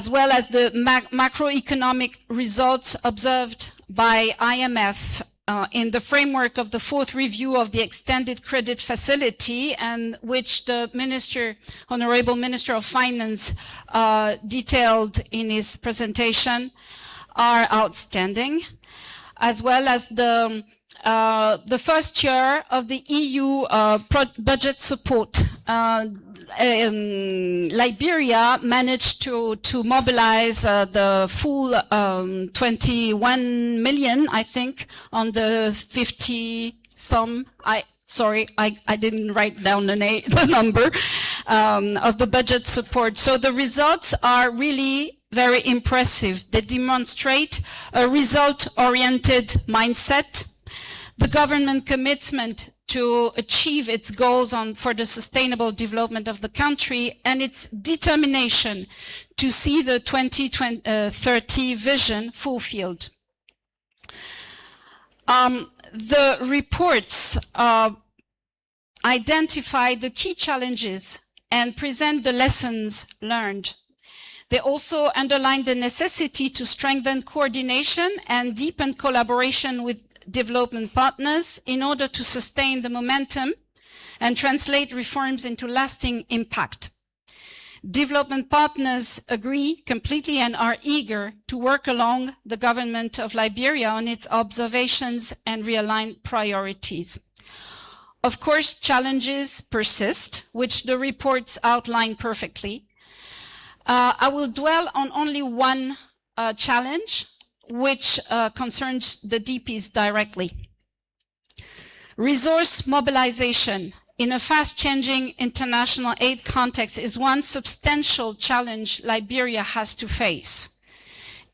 well as the macroeconomic results observed by IMF in the framework of the 4th review of the extended credit facility, and which the Honorable Minister of Finance detailed in his presentation, are outstanding, as well as the first year of the EU budget support. Liberia managed to mobilize the full 21 million, I think, on the 50 some. I didn't write down the number of the budget support. So the results are really very impressive. They demonstrate a result-oriented mindset, the government commitment to achieve its goals for the sustainable development of the country, and its determination to see the 2030 vision fulfilled. The reports identify the key challenges and present the lessons learned. They also underline the necessity to strengthen coordination and deepen collaboration with development partners in order to sustain the momentum and translate reforms into lasting impact. Development partners agree completely and are eager to work along the government of Liberia on its observations and realign priorities. Of course, challenges persist, which the reports outline perfectly. I will dwell on only one challenge, which concerns the DPs directly. Resource mobilization in a fast-changing international aid context is one substantial challenge Liberia has to face.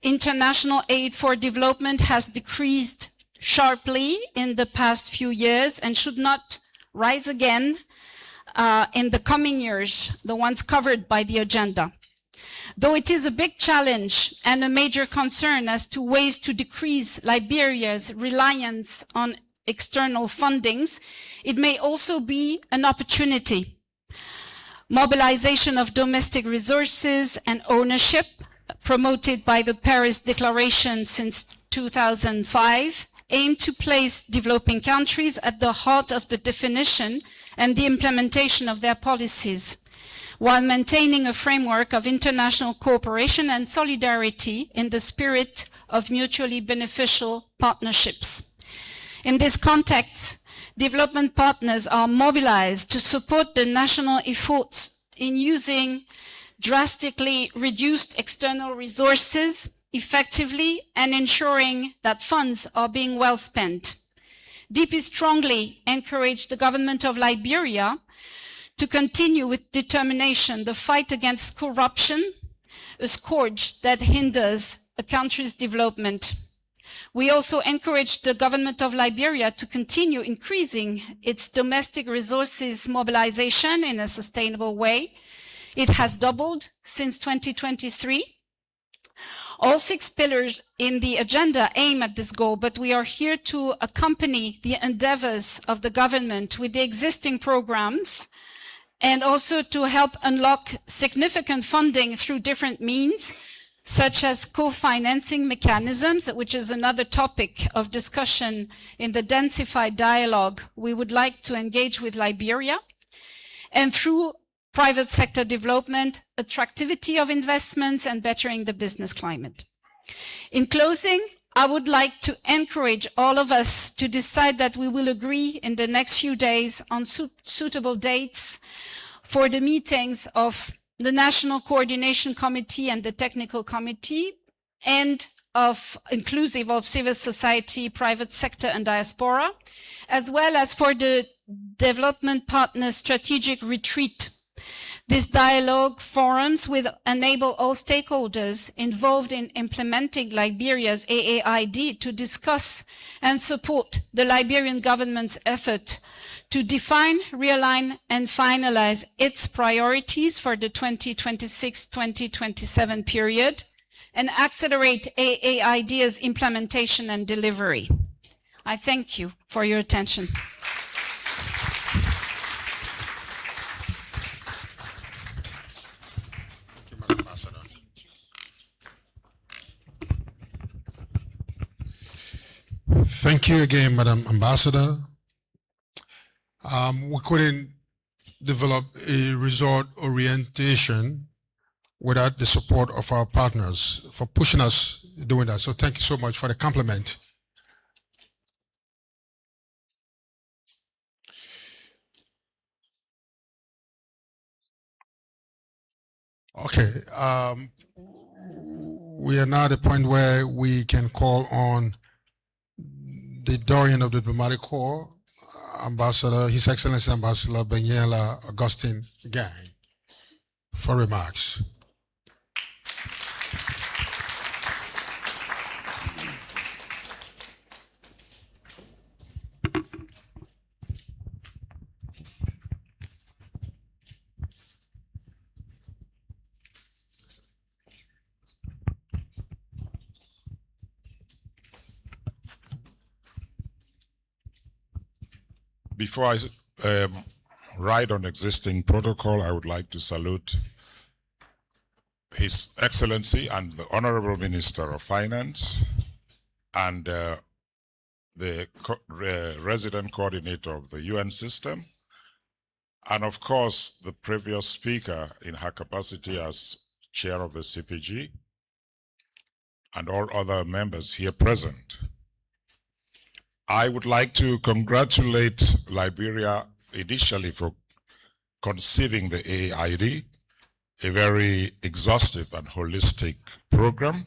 International aid for development has decreased sharply in the past few years and should not rise again in the coming years, the ones covered by the agenda. Though it is a big challenge and a major concern as to ways to decrease Liberia's reliance on external fundings, it may also be an opportunity. Mobilization of domestic resources and ownership, promoted by the Paris Declaration since 2005, aim to place developing countries at the heart of the definition and the implementation of their policies, while maintaining a framework of international cooperation and solidarity in the spirit of mutually beneficial partnerships. In this context, development partners are mobilized to support the national efforts in using drastically reduced external resources effectively and ensuring that funds are being well spent. DP strongly encourage the government of Liberia to continue with determination the fight against corruption, a scourge that hinders a country's development. We also encourage the government of Liberia to continue increasing its domestic resources mobilization in a sustainable way. It has doubled since 2023. All 6 pillars in the agenda aim at this goal, but we are here to accompany the endeavors of the government with the existing programs and also to help unlock significant funding through different means, such as co-financing mechanisms, which is another topic of discussion in the densified dialogue we would like to engage with Liberia, and through private sector development, attractivity of investments, and bettering the business climate. In closing, I would like to encourage all of us to decide that we will agree in the next few days on suitable dates for the meetings of the National Coordination Committee and the Technical Committee, and inclusive of civil society, private sector, and diaspora, as well as for the Development Partners Strategic Retreat. These dialogue forums will enable all stakeholders involved in implementing Liberia's AAID to discuss and support the Liberian government's effort to define, realign, and finalize its priorities for the 2026-2027 period and accelerate AAID's implementation and delivery. I thank you for your attention. Thank you again, Madam Ambassador. We couldn't develop a resort orientation without the support of our partners for pushing us doing that. So thank you so much for the compliment. Okay, we are now at the point where we can call on the Dorian of the Diplomatic Corps, Ambassador, His Excellency Ambassador Benyela Augustine Gang, for remarks. Before I write on existing protocol, I would like to salute His Excellency and the Honorable Minister of Finance and the resident coordinator of the UN system, and of course the previous speaker in her capacity as chair of the CPG, and all other members here present. I would like to congratulate Liberia initially for conceiving the AAID, a very exhaustive and holistic program.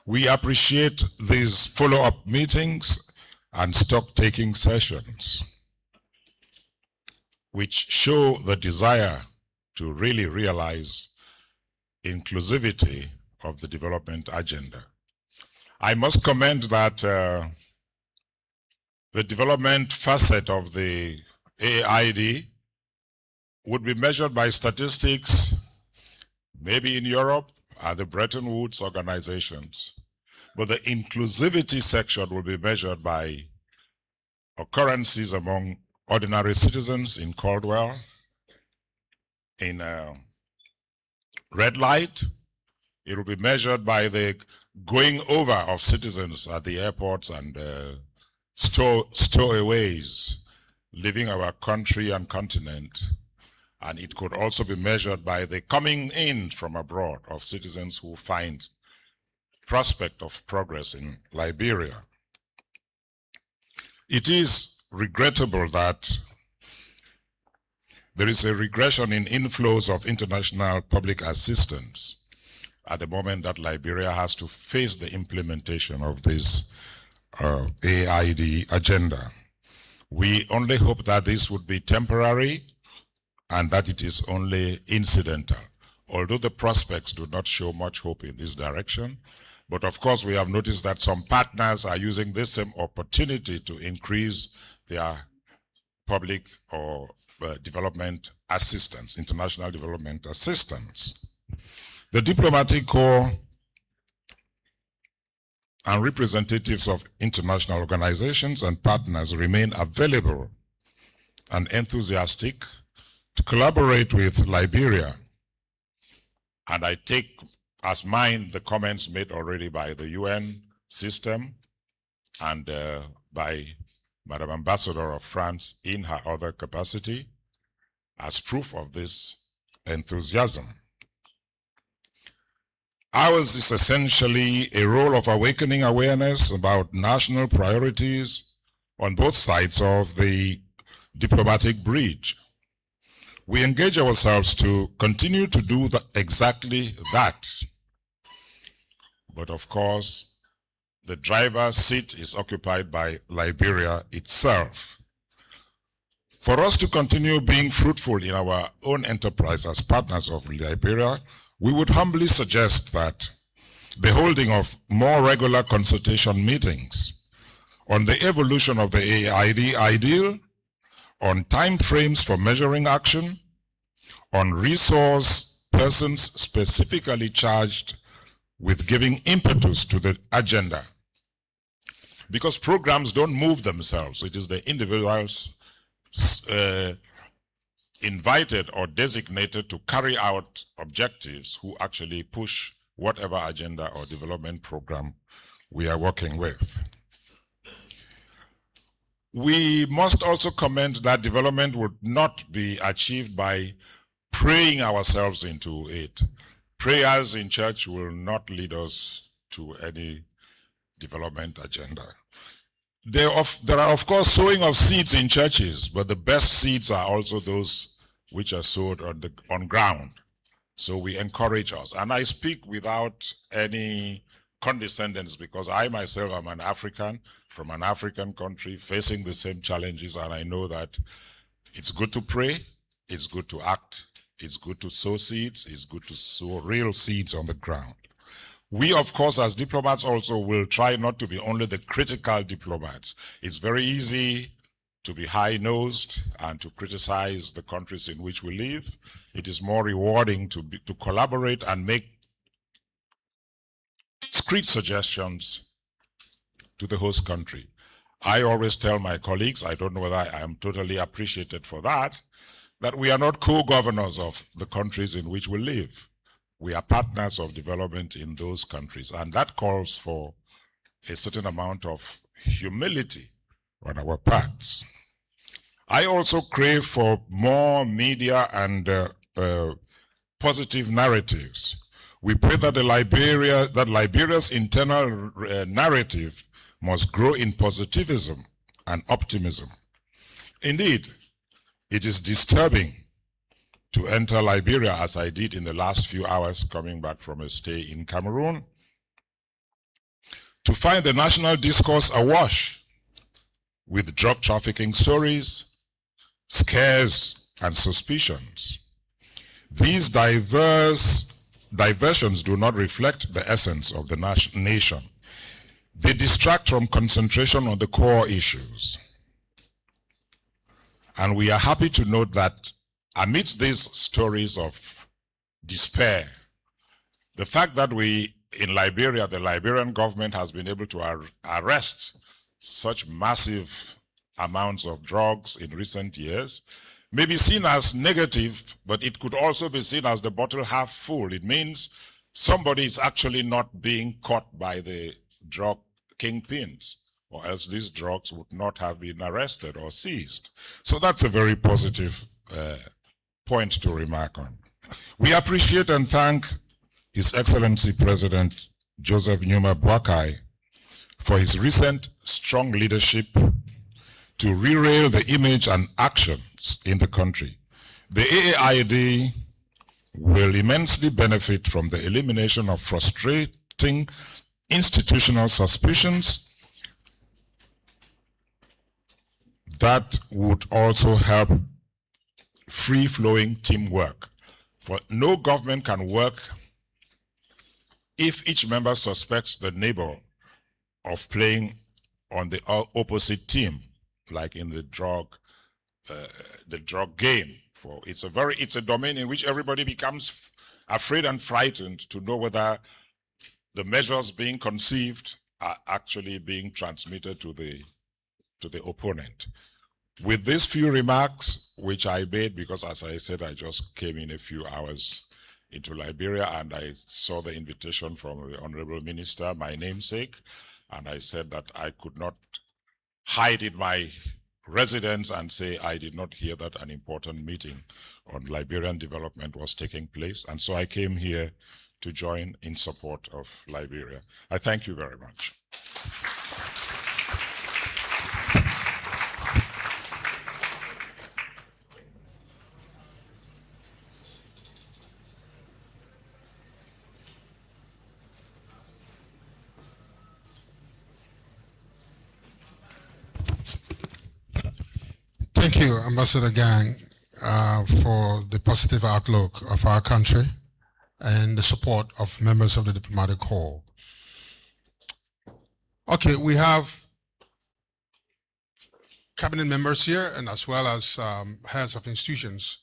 We appreciate these follow-up meetings and stock-taking sessions, which show the desire to really realize inclusivity of the development agenda. I must commend that the development facet of the AAID would be measured by statistics, maybe in Europe, at the Bretton Woods organizations. But the inclusivity section will be measured by occurrences among ordinary citizens in Caldwell, in Red Light. It will be measured by the going over of citizens at the airports and stowaways, leaving our country and continent. And it could also be measured by the coming in from abroad of citizens who find prospect of progress in Liberia. It is regrettable that there is a regression in inflows of international public assistance at the moment that Liberia has to face the implementation of this AAID agenda. We only hope that this would be temporary and that it is only incidental. although the prospects do not show much hope in this direction. But of course, we have noticed that some partners are using this same opportunity to increase their public or development assistance, international development assistance. The diplomatic corps and representatives of international organizations and partners remain available and enthusiastic to collaborate with Liberia. And I take as mine the comments made already by the UN system and by Madam Ambassador of France in her other capacity as proof of this enthusiasm. Ours is essentially a role of awakening awareness about national priorities on both sides of the diplomatic bridge. We engage ourselves to continue to do exactly that. But of course, the driver's seat is occupied by Liberia itself. For us to continue being fruitful in our own enterprise as partners of Liberia, we would humbly suggest that the holding of more regular consultation meetings on the evolution of the AAID ideal, on time frames for measuring action, on resource persons specifically charged with giving impetus to the agenda. Because programs don't move themselves, it is the individuals invited or designated to carry out objectives who actually push whatever agenda or development program we are working with. We must also comment that development would not be achieved by praying ourselves into it. Prayers in church will not lead us to any development agenda. There are, of course, sowing of seeds in churches, but the best seeds are also those which are sowed on ground. So we encourage us. And I speak without any condescendence because I myself am an African from an African country facing the same challenges, and I know that it's good to pray, it's good to act, it's good to sow seeds, it's good to sow real seeds on the ground. We, of course, as diplomats also will try not to be only the critical diplomats. It's very easy to be high-nosed and to criticize the countries in which we live. It is more rewarding to collaborate and make discrete suggestions to the host country. I always tell my colleagues, I don't know whether I am totally appreciated for that we are not co-governors of the countries in which we live. We are partners of development in those countries, and that calls for a certain amount of humility on our parts. I also crave for more media and positive narratives. We pray that Liberia's internal narrative must grow in positivism and optimism. Indeed, it is disturbing to enter Liberia, as I did in the last few hours coming back from a stay in Cameroon, to find the national discourse awash with drug trafficking stories, scares, and suspicions. These diversions do not reflect the essence of the nation. They distract from concentration on the core issues. And we are happy to note that amidst these stories of despair, the fact that in Liberia, the Liberian government has been able to arrest such massive amounts of drugs in recent years may be seen as negative, but it could also be seen as the bottle half full. It means somebody is actually not being caught by the drug kingpins, or else these drugs would not have been arrested or seized. So that's a very positive point to remark on. We appreciate and thank His Excellency President Joseph Numa Boakai for his recent strong leadership to derail the image and actions in the country. The AAID will immensely benefit from the elimination of frustrating institutional suspicions that would also help free-flowing teamwork For no government can work if each member suspects the neighbor of playing on the opposite team, like in the drug game. For it's a domain in which everybody becomes afraid and frightened to know whether the measures being conceived are actually being transmitted to the opponent. With these few remarks, which I made because, as I said, I just came in a few hours into Liberia and I saw the invitation from the Honorable Minister, my namesake, and I said that I could not hide in my residence and say I did not hear that an important meeting on Liberian development was taking place. And so I came here to join in support of Liberia. I thank you very much. Thank you, Ambassador Gang, for the positive outlook of our country and the support of members of the diplomatic corps. Okay, we have cabinet members here and as well as heads of institutions.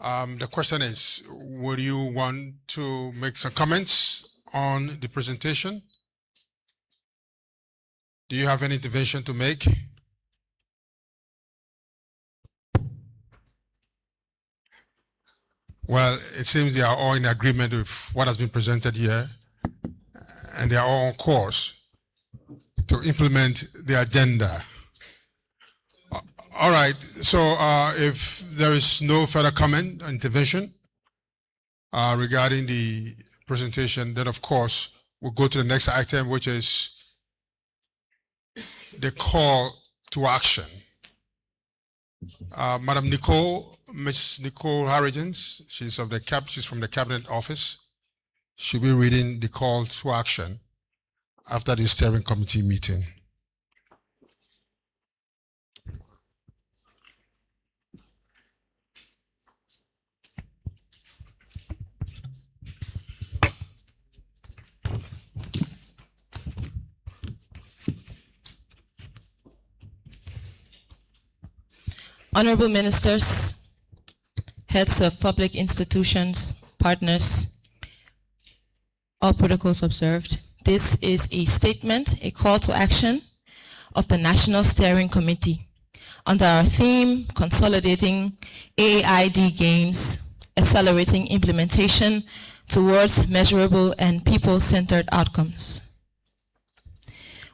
The question is, would you want to make some comments on the presentation? Do you have any intervention to make? Well, it seems they are all in agreement with what has been presented here, and they are all on course to implement the agenda. All right, so if there is no further comment or intervention regarding the presentation, then of course we'll go to the next item, which is the call to action. Madam Ms. Nicole Harrigens, she's from the Cabinet Office. She'll be reading the call to action after the steering committee meeting. Honorable Ministers, heads of public institutions, partners, all protocols observed. This is a statement, a call to action of the National Steering Committee under our theme, Consolidating AAID Gains, Accelerating Implementation Towards Measurable and People-Centered Outcomes.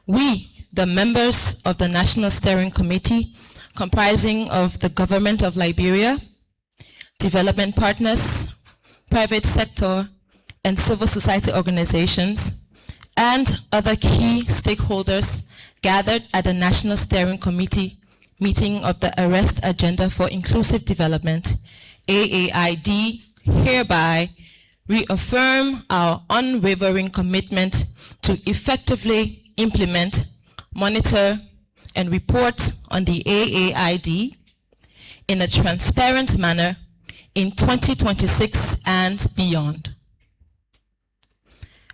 We, the members of the National Steering Committee, comprising of the government of Liberia, development partners, private sector, and civil society organizations, and other key stakeholders gathered at the National Steering Committee meeting of the Arrest Agenda for Inclusive Development, AAID, hereby reaffirm our unwavering commitment to effectively implement, monitor, and report on the AAID in a transparent manner in 2026 and beyond.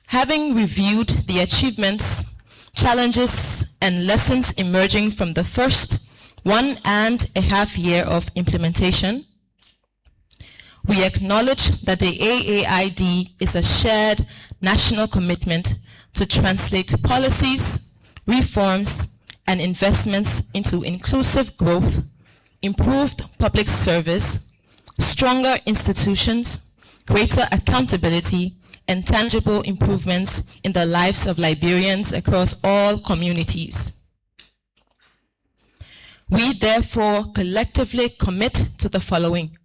Having reviewed the achievements, challenges, and lessons emerging from the first 1.5 years of implementation, we acknowledge that the AAID is a shared national commitment to translate policies, reforms, and investments into inclusive growth, improved public service, stronger institutions, greater accountability, and tangible improvements in the lives of Liberians across all communities. We therefore collectively commit to the following.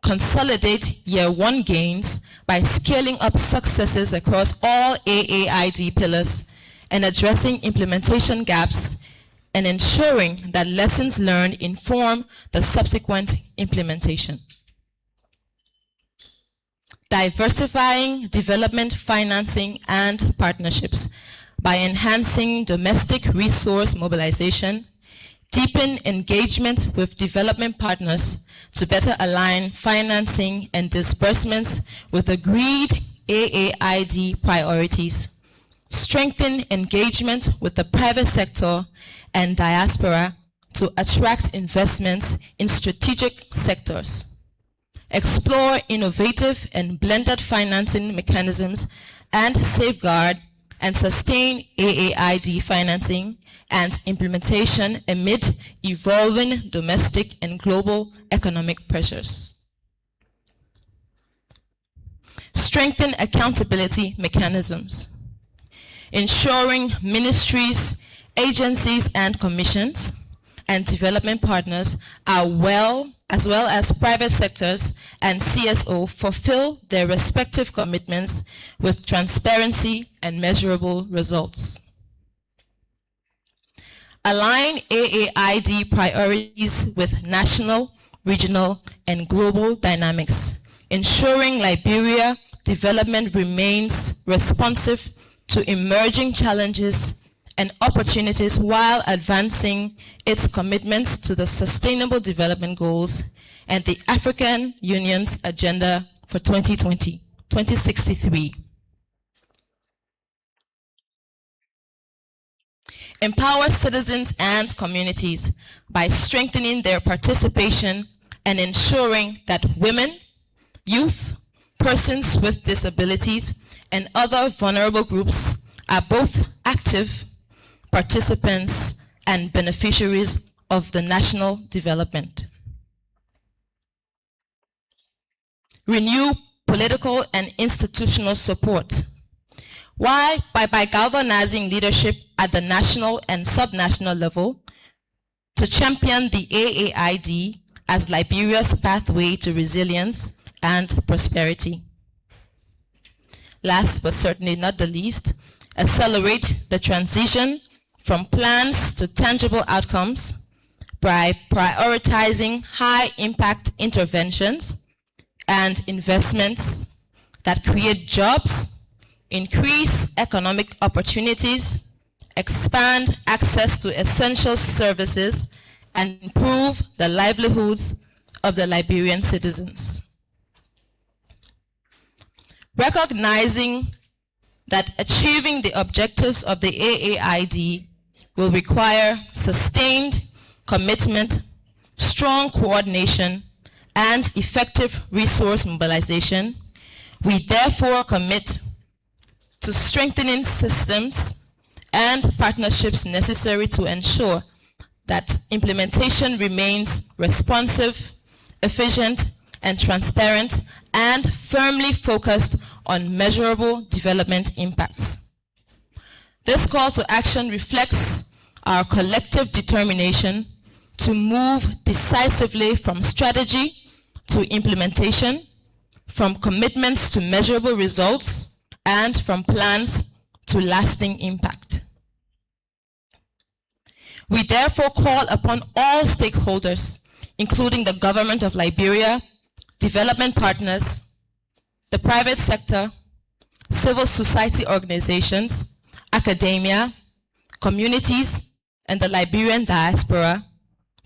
Consolidate year one gains by scaling up successes across all AAID pillars and addressing implementation gaps and ensuring that lessons learned inform the subsequent implementation. Diversifying development financing and partnerships by enhancing domestic resource mobilization, deepen engagement with development partners to better align financing and disbursements with agreed AAID priorities, strengthen engagement with the private sector and diaspora to attract investments in strategic sectors, explore innovative and blended financing mechanisms, and safeguard and sustain AAID financing and implementation amid evolving domestic and global economic pressures. Strengthen accountability mechanisms, ensuring ministries, agencies, and commissions and development partners as well as private sectors and CSO fulfill their respective commitments with transparency and measurable results. Align AAID priorities with national, regional, and global dynamics, ensuring Liberia development remains responsive to emerging challenges and opportunities while advancing its commitments to the Sustainable Development Goals and the African Union's Agenda for 2063. Empower citizens and communities by strengthening their participation and ensuring that women, youth, persons with disabilities, and other vulnerable groups are both active participants and beneficiaries of the national development. Renew political and institutional support. Why? By galvanizing leadership at the national and subnational level to champion the AAID as Liberia's pathway to resilience and prosperity. Last but certainly not the least, accelerate the transition from plans to tangible outcomes by prioritizing high-impact interventions and investments that create jobs, increase economic opportunities, expand access to essential services, and improve the livelihoods of the Liberian citizens. Recognizing that achieving the objectives of the AAID will require sustained commitment, strong coordination, and effective resource mobilization, we therefore commit to strengthening systems and partnerships necessary to ensure that implementation remains responsive, efficient, and transparent, and firmly focused on measurable development impacts. This call to action reflects our collective determination to move decisively from strategy to implementation, from commitments to measurable results, and from plans to lasting impact. We therefore call upon all stakeholders, including the government of Liberia, development partners, the private sector, civil society organizations, academia, communities, and the Liberian diaspora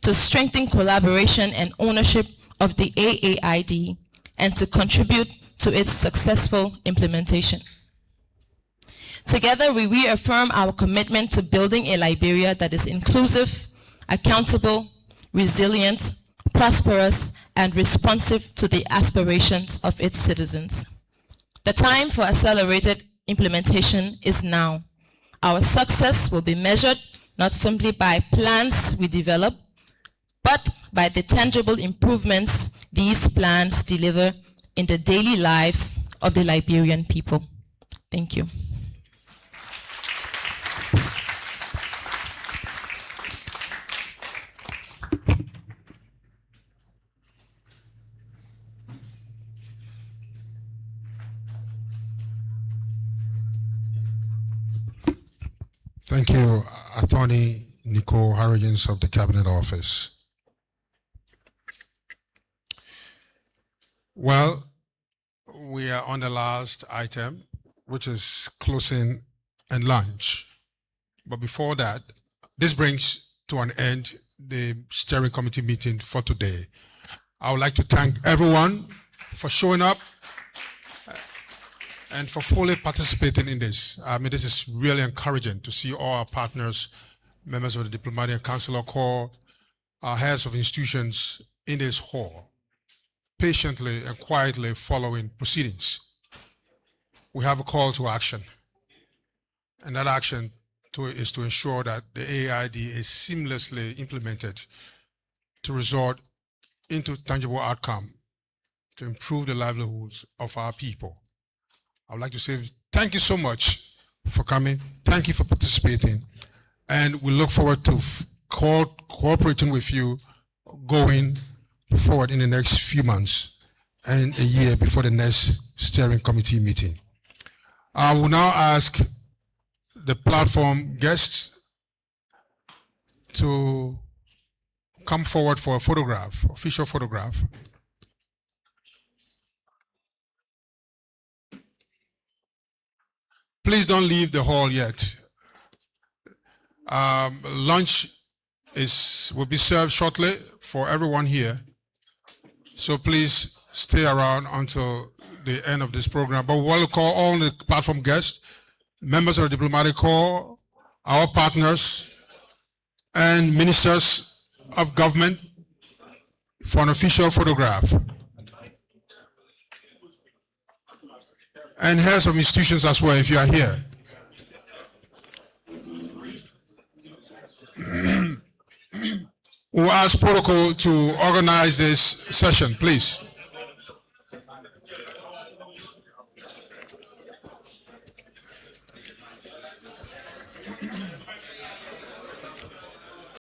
to strengthen collaboration and ownership of the AAID and to contribute to its successful implementation. Together, we reaffirm our commitment to building a Liberia that is inclusive, accountable, resilient, prosperous, and responsive to the aspirations of its citizens. The time for accelerated implementation is now. Our success will be measured not simply by plans we develop, but by the tangible improvements these plans deliver in the daily lives of the Liberian people. Thank you. Thank you, Attorney Nicole Harrigens of the Cabinet Office. Well, we are on the last item, which is closing and lunch. But before that, this brings to an end the steering committee meeting for today. I would like to thank everyone for showing up and for fully participating in this. I mean, this is really encouraging to see all our partners, members of the Diplomatic and Consular Corps, our heads of institutions in this hall, patiently and quietly following proceedings. We have a call to action, and that action is to ensure that the AAID is seamlessly implemented to result into tangible outcome to improve the livelihoods of our people. I would like to say thank you so much for coming. Thank you for participating. And we look forward to cooperating with you going forward in the next few months and a year before the next steering committee meeting. I will now ask the platform guests to come forward for a photograph, official photograph. Please don't leave the hall yet. Lunch will be served shortly for everyone here. So please stay around until the end of this program. But we'll call all the platform guests, members of the Diplomatic Corps, our partners, and ministers of government for an official photograph. And heads of institutions as well, if you are here. We'll ask protocol to organize this session, please.